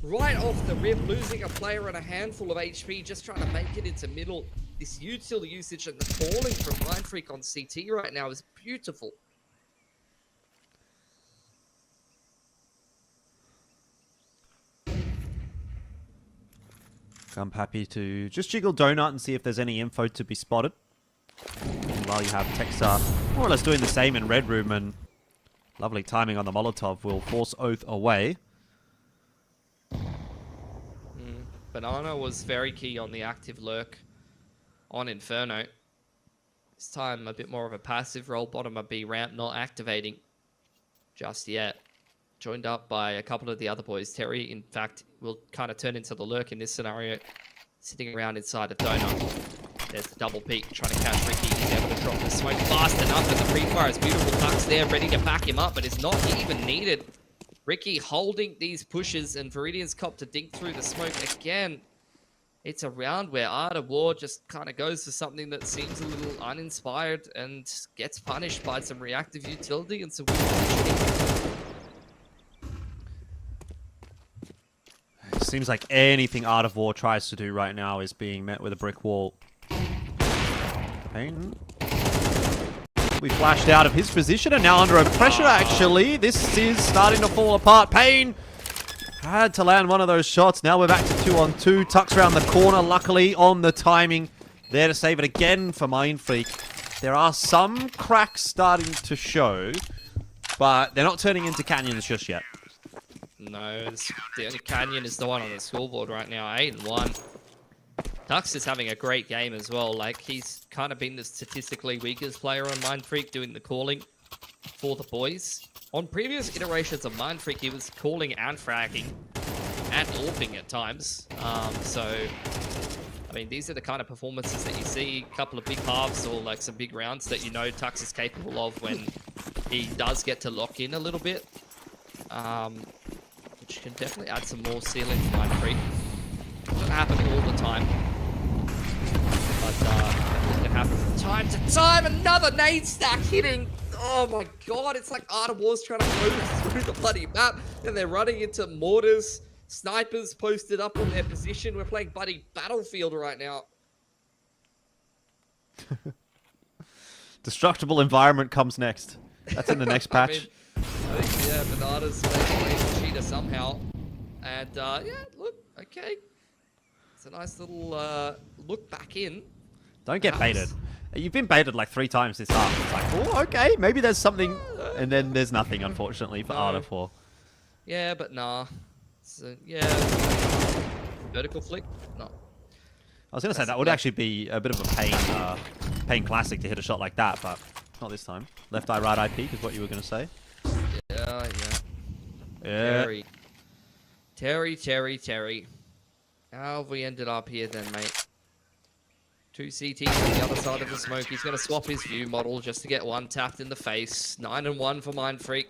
right off the rip, losing a player and a handful of HP, just trying to make it into middle. This util usage and the falling from Mindfreak on CT right now is beautiful. I'm happy to just jiggle Donut and see if there's any info to be spotted. And while you have Texar more or less doing the same in Red Room, and lovely timing on the Molotov will force Oath away. Banana was very key on the active lurk. on Inferno. This time a bit more of a passive role. Bottom of B ramp, not activating just yet. Joined up by a couple of the other boys. Terry, in fact, will kind of turn into the lurk in this scenario. Sitting around inside a donut. There's the double peek, trying to catch Ricky. He's able to drop the smoke fast enough, and the pre-fire is beautiful. Tuck's there, ready to back him up, but it's not even needed. Ricky holding these pushes, and Viridian's cop to dink through the smoke again. It's a round where Art of War just kind of goes for something that seems a little uninspired and gets punished by some reactive utility and some weak positioning. It seems like anything Art of War tries to do right now is being met with a brick wall. Pain. We flashed out of his position and now under pressure, actually. This is starting to fall apart. Pain had to land one of those shots. Now we're back to 2-on-2. Tucks around the corner, luckily on the timing. There to save it again for Mindfreak. There are some cracks starting to show, but they're not turning into canyons just yet. No, the only canyon is the one on the scoreboard right now, 8-1. Tux is having a great game as well. Like, he's kind of been the statistically weakest player on Mindfreak, doing the calling for the boys. On previous iterations of Mindfreak, he was calling and fragging and AWPing at times. So, I mean, these are the kind of performances that you see. A couple of big halves or like some big rounds that you know Tux is capable of when he does get to lock in a little bit. Which can definitely add some more ceiling to Mindfreak. Doesn't happen all the time. But it can happen from time to time. Another nade stack hitting. Oh my god, it's like Art of War's trying to go through the bloody map. And they're running into mortars. Snipers posted up on their position. We're playing bloody Battlefield right now. Destructible environment comes next. That's in the next patch. I think, yeah, Banana's making a cheater somehow. And, yeah, look, okay. It's a nice little look back in. Don't get baited. You've been baited like 3 times this half. It's like, oh, okay, maybe there's something. And then there's nothing, unfortunately, for Art of War. Yeah, but nah. So, yeah. Vertical flick? No. I was going to say, that would actually be a bit of a pain classic to hit a shot like that, but not this time. Left eye, right eye peek is what you were going to say. Yeah. Yeah. Terry. How have we ended up here then, mate? 2 CTs on the other side of the smoke. He's going to swap his view model just to get one tapped in the face. 9-1 for Mindfreak.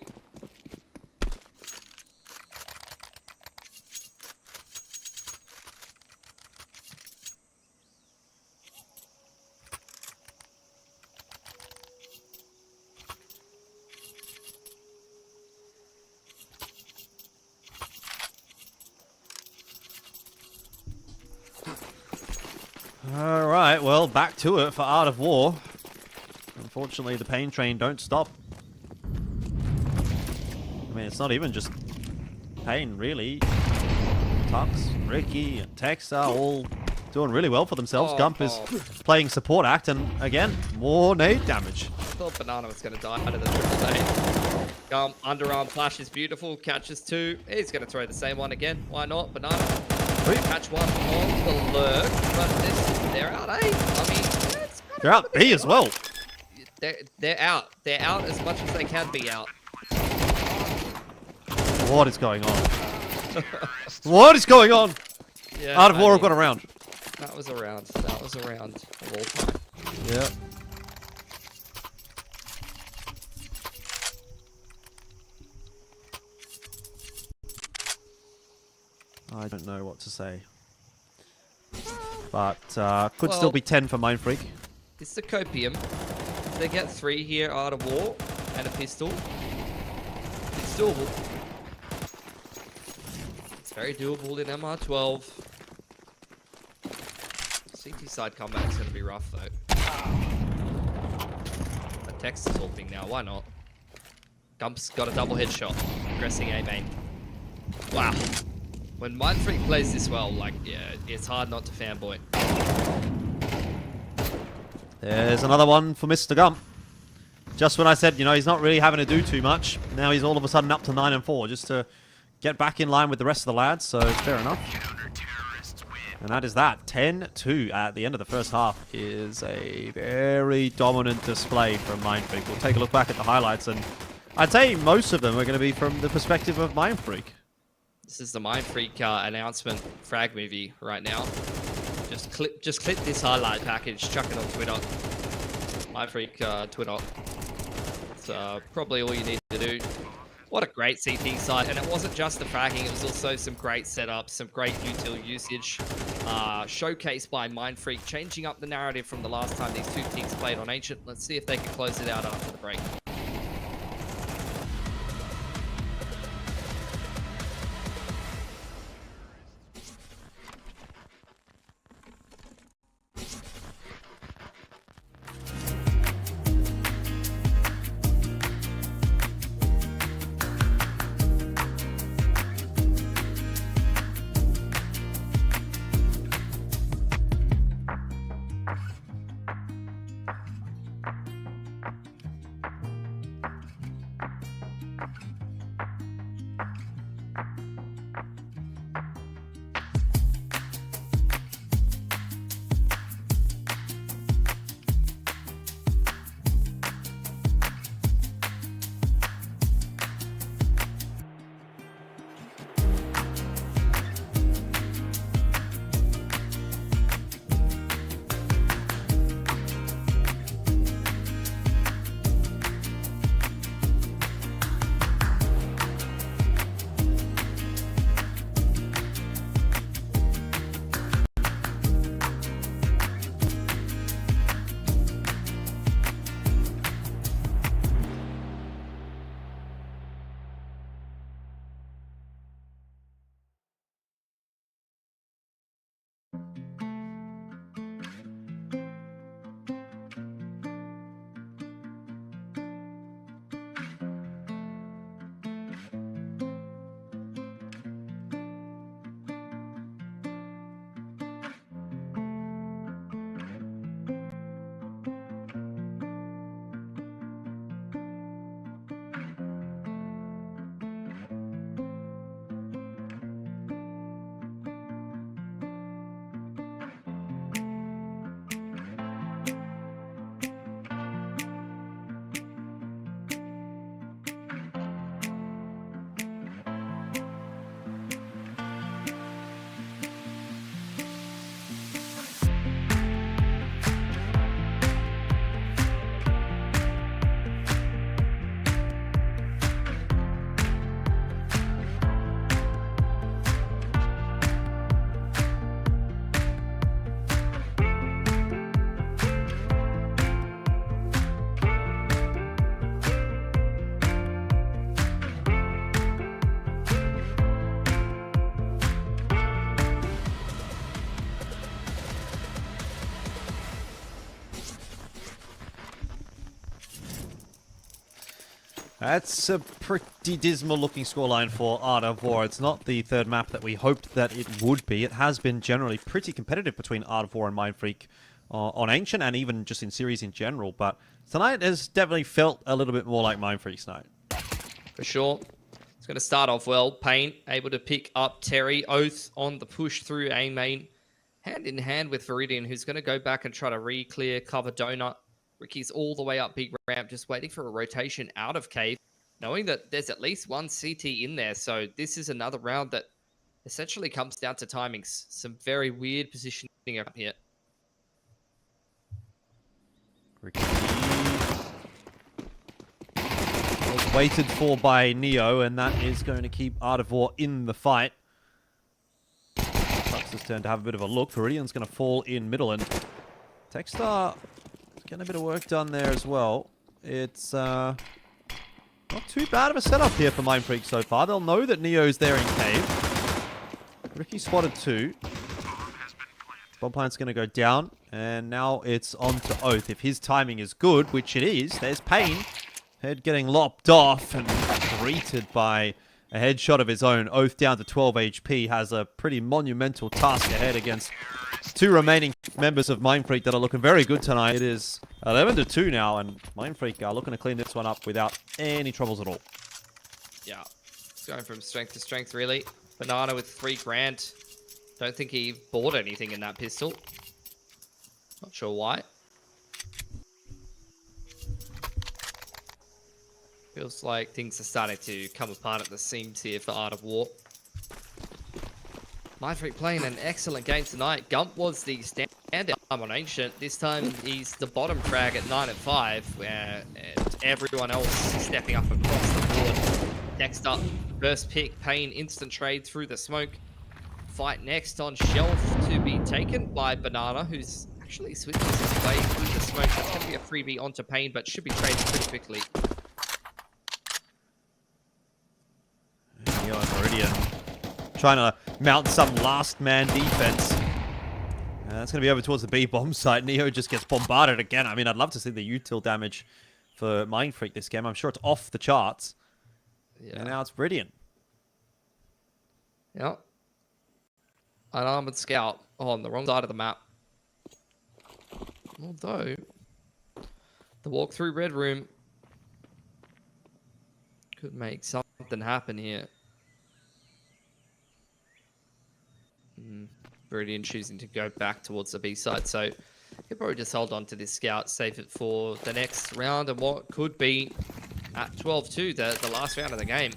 Alright, well, back to it for Art of War. Unfortunately, the pain train don't stop. I mean, it's not even just Pain, really. Tux, Ricky, and Tex are all doing really well for themselves. Gump is playing support act, and again, more nade damage. I thought Banana was going to die out of the triple nade. Gump, underarm flash is beautiful, catches 2. He's going to throw the same one again. Why not? Banana. Catch one on the lurk, but they're out, eh? I mean, they're out B as well. They're out. They're out as much as they can be out. What is going on? What is going on? Yeah, Art of War have got around. That was a round. That was a round of all time. Yeah. I don't know what to say. But could still be 10 for Mindfreak. It's the copium. If they get 3 here, Art of War, and a pistol, it's doable. It's very doable in MR12. CT side comeback is going to be rough, though. The Tex is AWPing now. Why not? Gump's got a double headshot. Progressing A main. Wow. When Mindfreak plays this well, like, yeah, it's hard not to fanboy. There's another one for Mr. Gump. Just when I said, you know, he's not really having to do too much, now he's all of a sudden up to 9-4, just to get back in line with the rest of the lads, so fair enough. And that is that. 10-2 at the end of the first half is a very dominant display from Mindfreak. We'll take a look back at the highlights, and I'd say most of them are going to be from the perspective of Mindfreak. This is the Mindfreak announcement frag movie right now. Just clip this highlight package, chuck it on Twitter. Mindfreak Twitter. It's probably all you need to do. What a great CT side, and it wasn't just the fragging, it was also some great setups, some great util usage, showcased by Mindfreak, changing up the narrative from the last time these two teams played on Ancient. Let's see if they can close it out after the break. That's a pretty dismal looking scoreline for Art of War. It's not the third map that we hoped that it would be. It has been generally pretty competitive between Art of War and Mindfreak on Ancient and even just in series in general. But tonight has definitely felt a little bit more like Mindfreak's night. For sure. It's going to start off well. Pain able to pick up Terry. Oath on the push through A main. Hand in hand with Viridian, who's going to go back and try to re-clear cover Donut. Ricky's all the way up big ramp, just waiting for a rotation out of Cave, knowing that there's at least one CT in there. So this is another round that essentially comes down to timings. Some very weird positioning up here. Ricky was waited for by Neo, and that is going to keep Art of War in the fight. Lux's turn to have a bit of a look. Viridian's going to fall in middle, and Techstar getting a bit of work done there as well. It's not too bad of a setup here for Mindfreak so far. They'll know that Neo's there in Cave. Ricky spotted two. Bomb plant's going to go down, and now it's on to Oath. If his timing is good, which it is, there's Pain. Head getting lopped off and greeted by a headshot of his own. Oath down to 12 HP has a pretty monumental task ahead against two remaining members of Mindfreak that are looking very good tonight. It is 11-2 now, and Mindfreak are looking to clean this one up without any troubles at all. Yeah, it's going from strength to strength, really. Banana with 3 grand. Don't think he bought anything in that pistol. Not sure why. Feels like things are starting to come apart at the seams here for Art of War. Mindfreak playing an excellent game tonight. Gump was the standout on Ancient. This time he's the bottom frag at 9 and 5, and everyone else stepping up across the board. Next up, first pick, Payne, instant trade through the smoke. Fight next on shelf to be taken by Banana, who's actually switches his way through the smoke. That's going to be a freebie onto Payne, but should be traded pretty quickly. Neo and Meridian trying to mount some last man defense. That's going to be over towards the B bomb site. Neo just gets bombarded again. I mean, I'd love to see the util damage for Mindfreak this game. I'm sure it's off the charts. Yeah. And now it's Meridian. Yep. An armored scout on the wrong side of the map. Although, the walk through Red Room could make something happen here. Meridian choosing to go back towards the B side, so he'll probably just hold on to this scout, save it for the next round and what could be at 12-2, the last round of the game.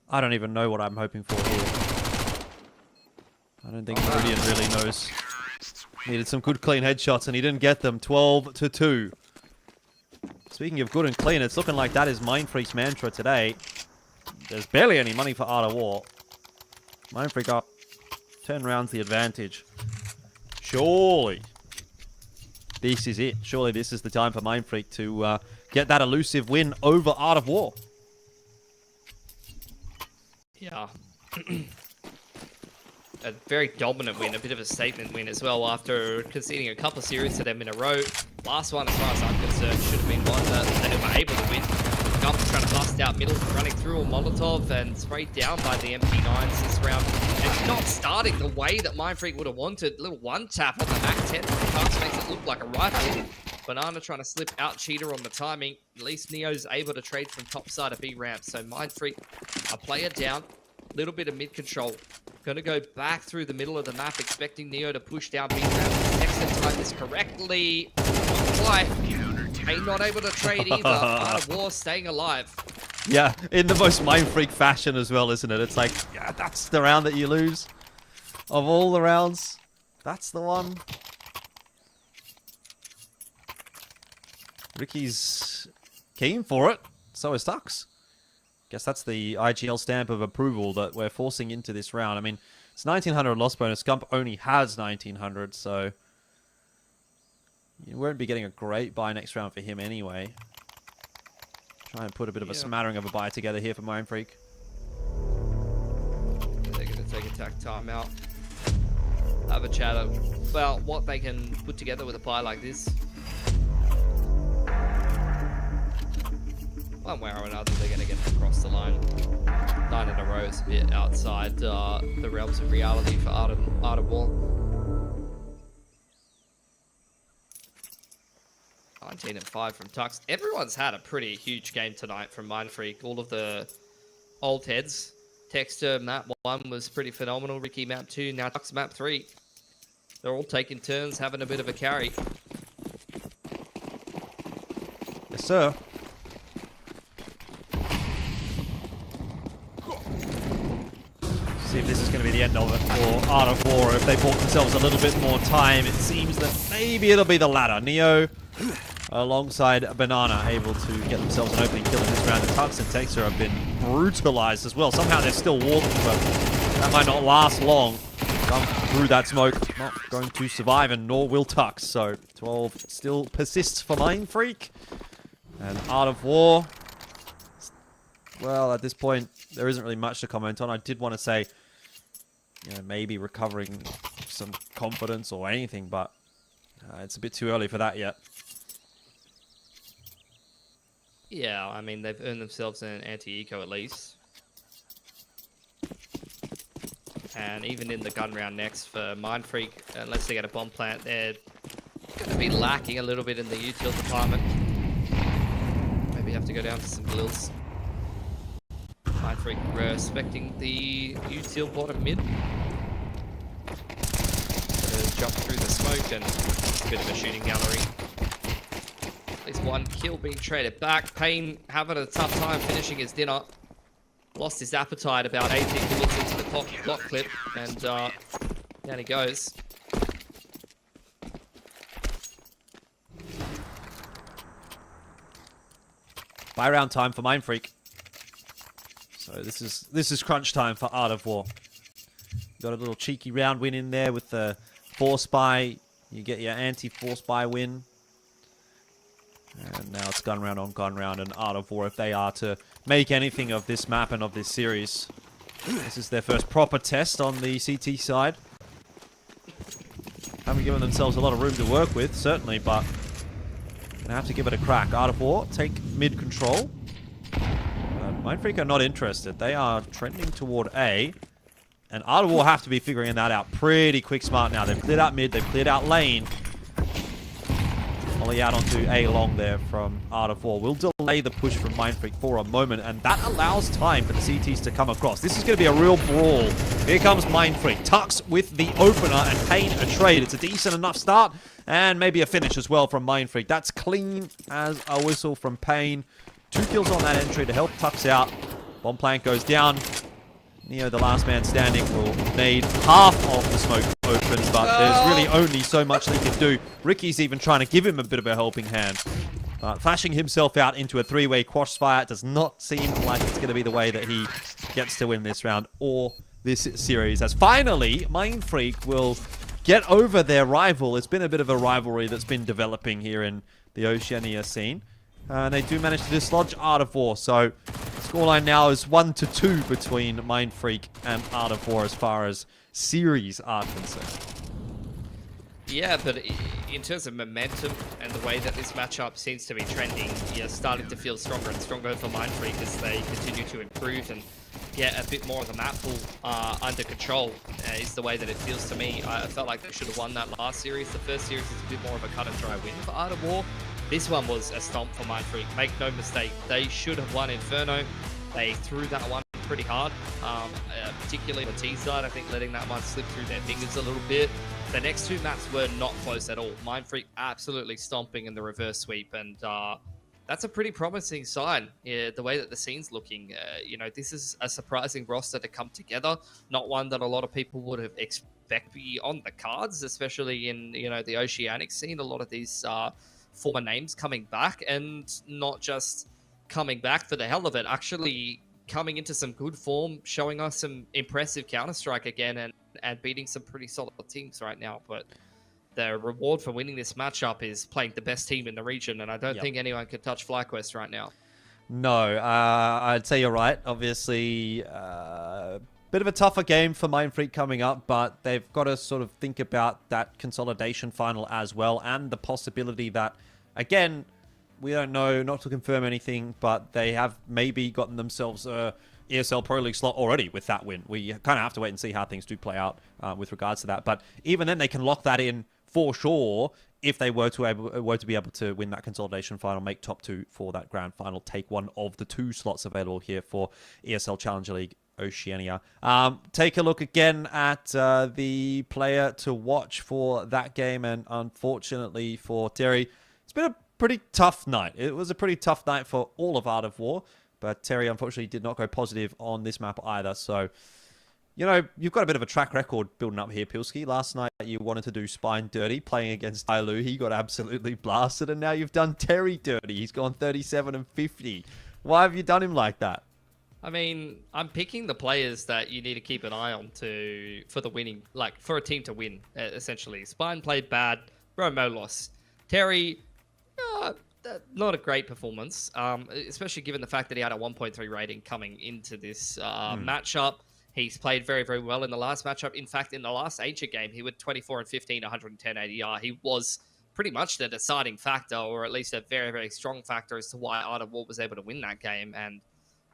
I don't even know what I'm hoping for here. I don't think Meridian really knows. Needed some good clean headshots and he didn't get them. 12-2. Speaking of good and clean, it's looking like that is Mindfreak's mantra today. There's barely any money for Art of War. Mindfreak up 10 rounds the advantage. Surely this is it. Surely this is the time for Mindfreak to get that elusive win over Art of War. Yeah. A very dominant win, a bit of a statement win as well after conceding a couple of series to them in a row. Last one, as far as I'm concerned, should have been one that they were able to win. Gump's trying to bust out middle, running through a Molotov and sprayed down by the MP9s this round. And not starting the way that Mindfreak would have wanted. Little one tap on the MAC-10. Tux makes it look like a rifle. Banana trying to slip out cheater on the timing. At least Neo's able to trade from top side of B ramp. So Mindfreak, a player down. Little bit of mid control. Going to go back through the middle of the map, expecting Neo to push down B ramp. Next to time this correctly. Not quite. Ain't not able to trade either. Art of War staying alive. Yeah, in the most Mindfreak fashion as well, isn't it? It's like, yeah, that's the round that you lose. Of all the rounds, that's the one. Ricky's keen for it. So is Tux. Guess that's the IGL stamp of approval that we're forcing into this round. I mean, it's 1900 loss bonus. Gump only has 1900, so you won't be getting a great buy next round for him anyway. Try and put a bit of a smattering of a buy together here for Mindfreak. They're going to take a tack timeout. Have a chat about what they can put together with a buy like this. One way or another, they're going to get across the line. 9 in a row is a bit outside the realms of reality for Art of War. 19 and 5 from Tux. Everyone's had a pretty huge game tonight from Mindfreak. All of the old heads. Texter map 1 was pretty phenomenal. Ricky map 2, now Tux map 3. They're all taking turns, having a bit of a carry. Yes, sir. See if this is going to be the end of it for Art of War. If they bought themselves a little bit more time, it seems that maybe it'll be the latter. Neo, alongside Banana, able to get themselves an opening kill in this round. The Tux and Texter have been brutalized as well. Somehow they're still walking, but that might not last long. Jump through that smoke, not going to survive, and nor will Tux. So 12 still persists for Mindfreak. And Art of War, well, at this point, there isn't really much to comment on. I did want to say, you know, maybe recovering some confidence or anything, but it's a bit too early for that yet. Yeah, I mean, they've earned themselves an anti-eco at least. And even in the gun round next for Mindfreak, unless they get a bomb plant, they're going to be lacking a little bit in the util department. Maybe have to go down to some gills. Mindfreak respecting the util bottom mid. Jump through the smoke and a bit of a shooting gallery. At least one kill being traded back. Payne having a tough time finishing his dinner. Lost his appetite about 18 bullets into the clock clip, and down he goes. Buy round time for Mindfreak. So this is crunch time for Art of War. Got a little cheeky round win in there with the force buy. You get your anti-force buy win. And now it's gun round on gun round and Art of War if they are to make anything of this map and of this series. This is their first proper test on the CT side. Haven't given themselves a lot of room to work with, certainly, but gonna have to give it a crack. Art of War take mid control. Mindfreak are not interested. They are trending toward A. And Art of War have to be figuring that out pretty quick smart now. They've cleared out mid, they've cleared out lane. Ollie out onto A long there from Art of War. We'll delay the push from Mindfreak for a moment, and that allows time for the CTs to come across. This is going to be a real brawl. Here comes Mindfreak. Tux with the opener and Payne a trade. It's a decent enough start, and maybe a finish as well from Mindfreak. That's clean as a whistle from Payne. 2 kills on that entry to help Tux out. Bomb plant goes down. Neo, the last man standing, will need half of the smoke open, but there's really only so much they can do. Ricky's even trying to give him a bit of a helping hand. Flashing himself out into a 3-way crossfire. It does not seem like it's going to be the way that he gets to win this round or this series. As finally, Mindfreak will get over their rival. It's been a bit of a rivalry that's been developing here in the Oceania scene. And they do manage to dislodge Art of War, so scoreline now is 1-2 between Mindfreak and Art of War as far as series are concerned. Yeah, but in terms of momentum and the way that this matchup seems to be trending, you're starting to feel stronger and stronger for Mindfreak as they continue to improve and get a bit more of the map pool under control, is the way that it feels to me. I felt like they should have won that last series. The first series was a bit more of a cut and dry win for Art of War. This one was a stomp for Mindfreak. Make no mistake, they should have won Inferno. They threw that one pretty hard, particularly on the T side. I think letting that one slip through their fingers a little bit. The next 2 maps were not close at all. Mindfreak absolutely stomping in the reverse sweep, and that's a pretty promising sign. Yeah, the way that the scene's looking, you know, this is a surprising roster to come together. Not one that a lot of people would have expected to be on the cards, especially in, you know, the Oceanic scene. A lot of these former names coming back, and not just coming back for the hell of it, actually coming into some good form, showing us some impressive Counter-Strike again, and beating some pretty solid teams right now. But the reward for winning this matchup is playing the best team in the region, and I don't think anyone can touch FlyQuest right now. No, I'd say you're right. Obviously, bit of a tougher game for Mindfreak coming up, but they've got to sort of think about that consolidation final as well, and the possibility that, again, we don't know, not to confirm anything, but they have maybe gotten themselves a ESL Pro League slot already with that win. We kind of have to wait and see how things do play out with regards to that. But even then, they can lock that in for sure if they were to be able to win that consolidation final, make top 2 for that grand final, take one of the 2 slots available here for ESL Challenger League Oceania. Take a look again at the player to watch for that game, and unfortunately for Terry, it's been a pretty tough night. It was a pretty tough night for all of Art of War, but Terry unfortunately did not go positive on this map either. So, you know, you've got a bit of a track record building up here, Pilski. Last night you wanted to do Spine dirty, playing against Ailu. He got absolutely blasted, and now you've done Terry dirty. He's gone 37 and 50. Why have you done him like that? I mean, I'm picking the players that you need to keep an eye on for the winning, like for a team to win, essentially. Spine played bad, Romo lost. Terry, not a great performance, especially given the fact that he had a 1.3 rating coming into this matchup. He's played very, very well in the last matchup. In fact, in the last Ancient game, he went 24 and 15, 110 ADR. He was pretty much the deciding factor, or at least a very, very strong factor as to why Art of War was able to win that game. And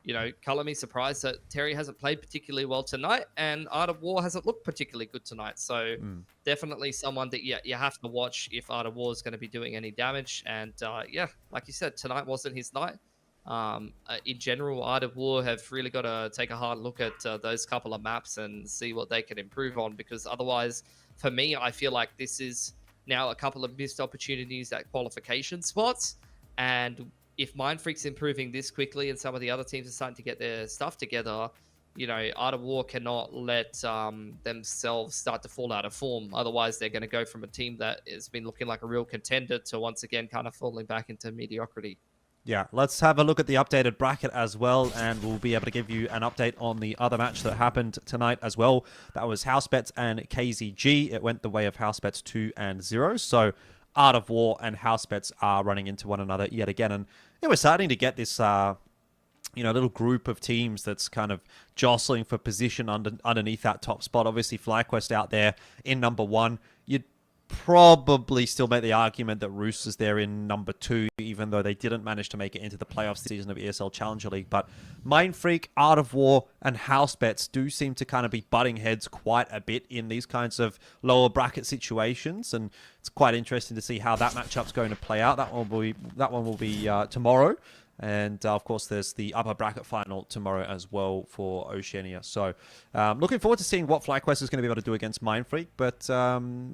you know, color me surprised that Terry hasn't played particularly well tonight, and Art of War hasn't looked particularly good tonight. So definitely someone that you have to watch if Art of War is going to be doing any damage. And yeah, like you said, tonight wasn't his night. In general, Art of War have really got to take a hard look at those couple of maps and see what they can improve on, because otherwise, for me, I feel like this is now a couple of missed opportunities at qualification spots. And if Mindfreak's improving this quickly and some of the other teams are starting to get their stuff together, you know, Art of War cannot let themselves start to fall out of form. Otherwise, they're going to go from a team that has been looking like a real contender to once again kind of falling back into mediocrity. Yeah, let's have a look at the updated bracket as well, and we'll be able to give you an update on the other match that happened tonight as well. That was Housebets and KZG. It went the way of Housebets 2-0. So Art of War and Housebets are running into one another yet again. And yeah, we're starting to get this little group of teams that's kind of jostling for position underneath that top spot. Obviously, FlyQuest out there in number 1. You'd probably still make the argument that Roosters there in number 2, even though they didn't manage to make it into the playoffs season of ESL Challenger League. But Mindfreak, Art of War, and Housebets do seem to kind of be butting heads quite a bit in these kinds of lower bracket situations, and it's quite interesting to see how that matchup's going to play out. That one will be tomorrow. And, of course, there's the upper bracket final tomorrow as well for Oceania. So, looking forward to seeing what FlyQuest is going to be able to do against Mindfreak, but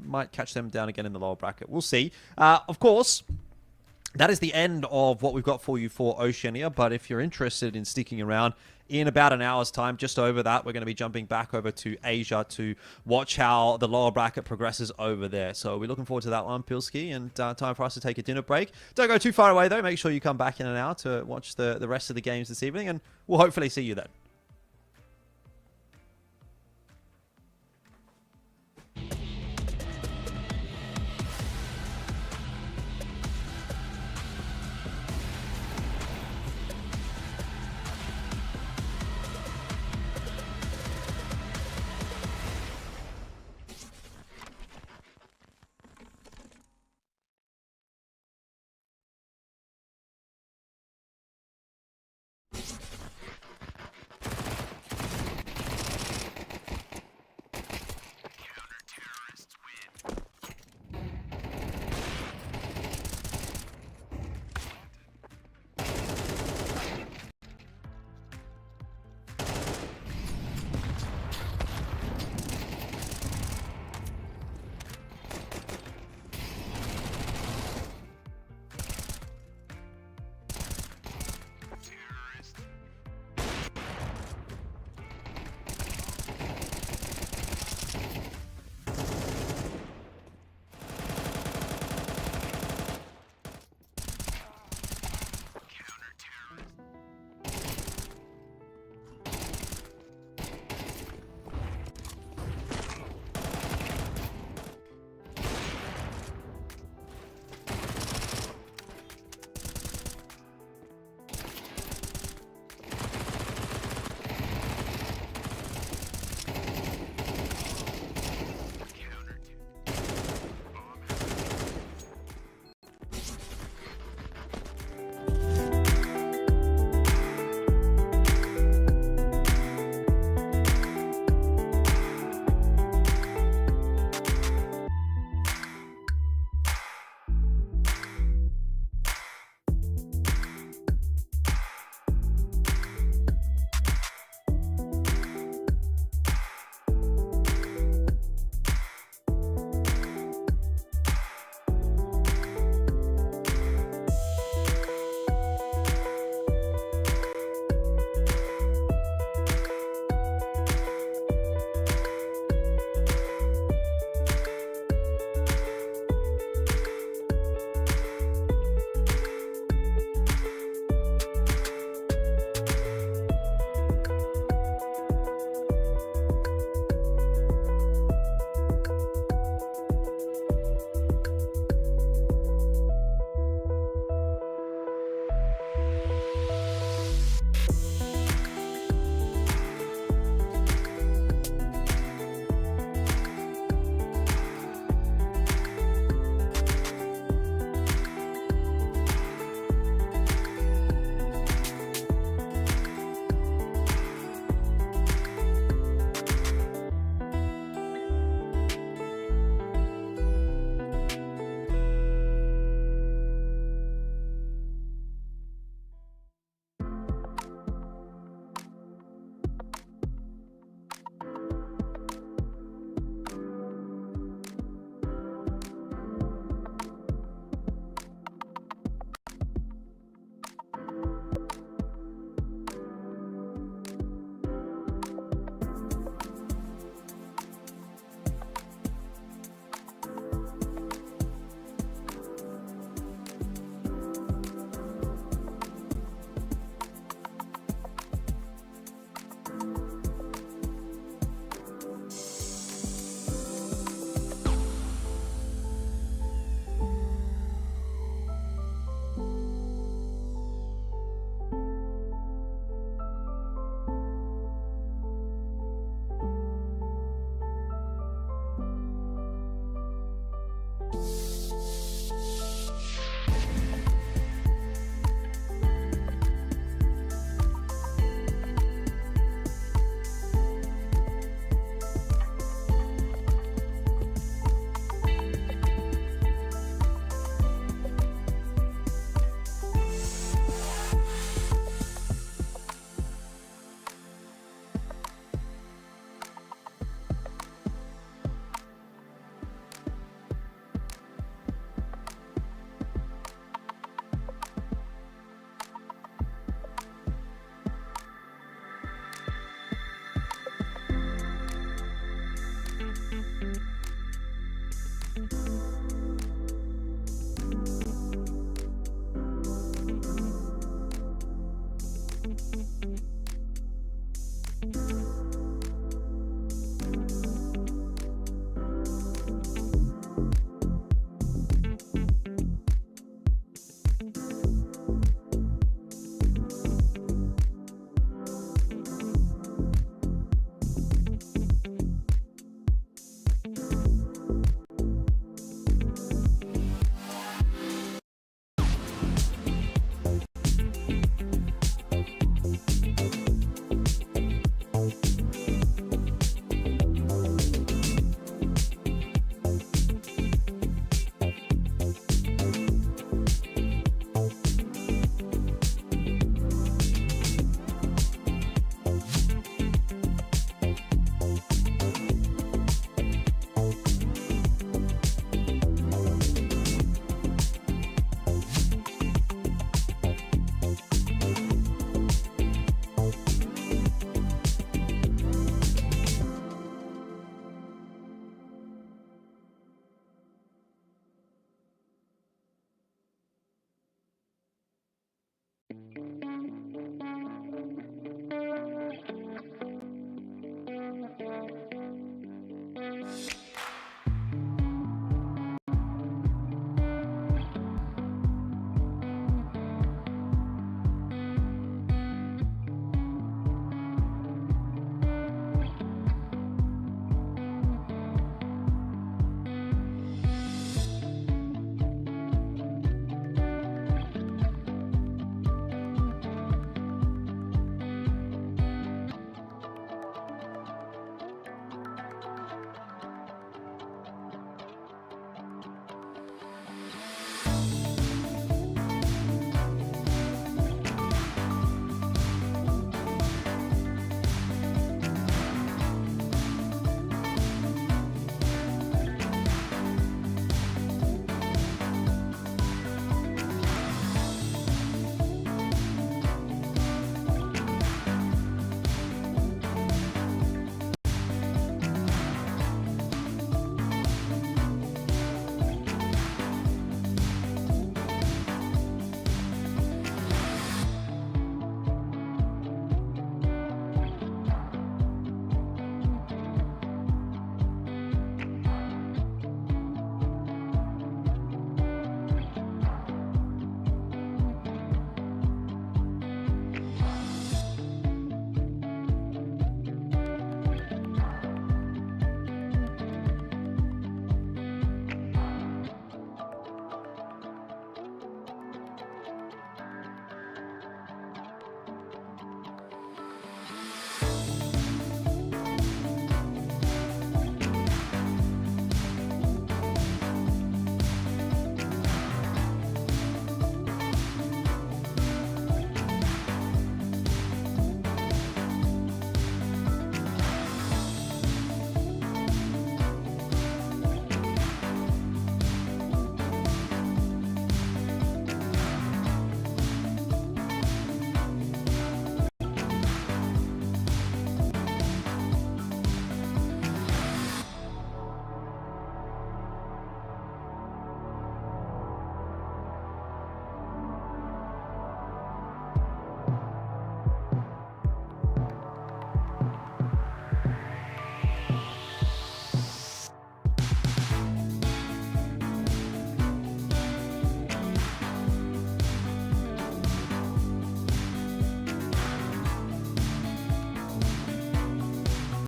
might catch them down again in the lower bracket. We'll see. Of course, that is the end of what we've got for you for Oceania, but if you're interested in sticking around, in about an hour's time, just over that, we're going to be jumping back over to Asia to watch how the lower bracket progresses over there. So we're looking forward to that one, Pilski, and time for us to take a dinner break. Don't go too far away, though. Make sure you come back in an hour to watch the rest of the games this evening, and we'll hopefully see you then.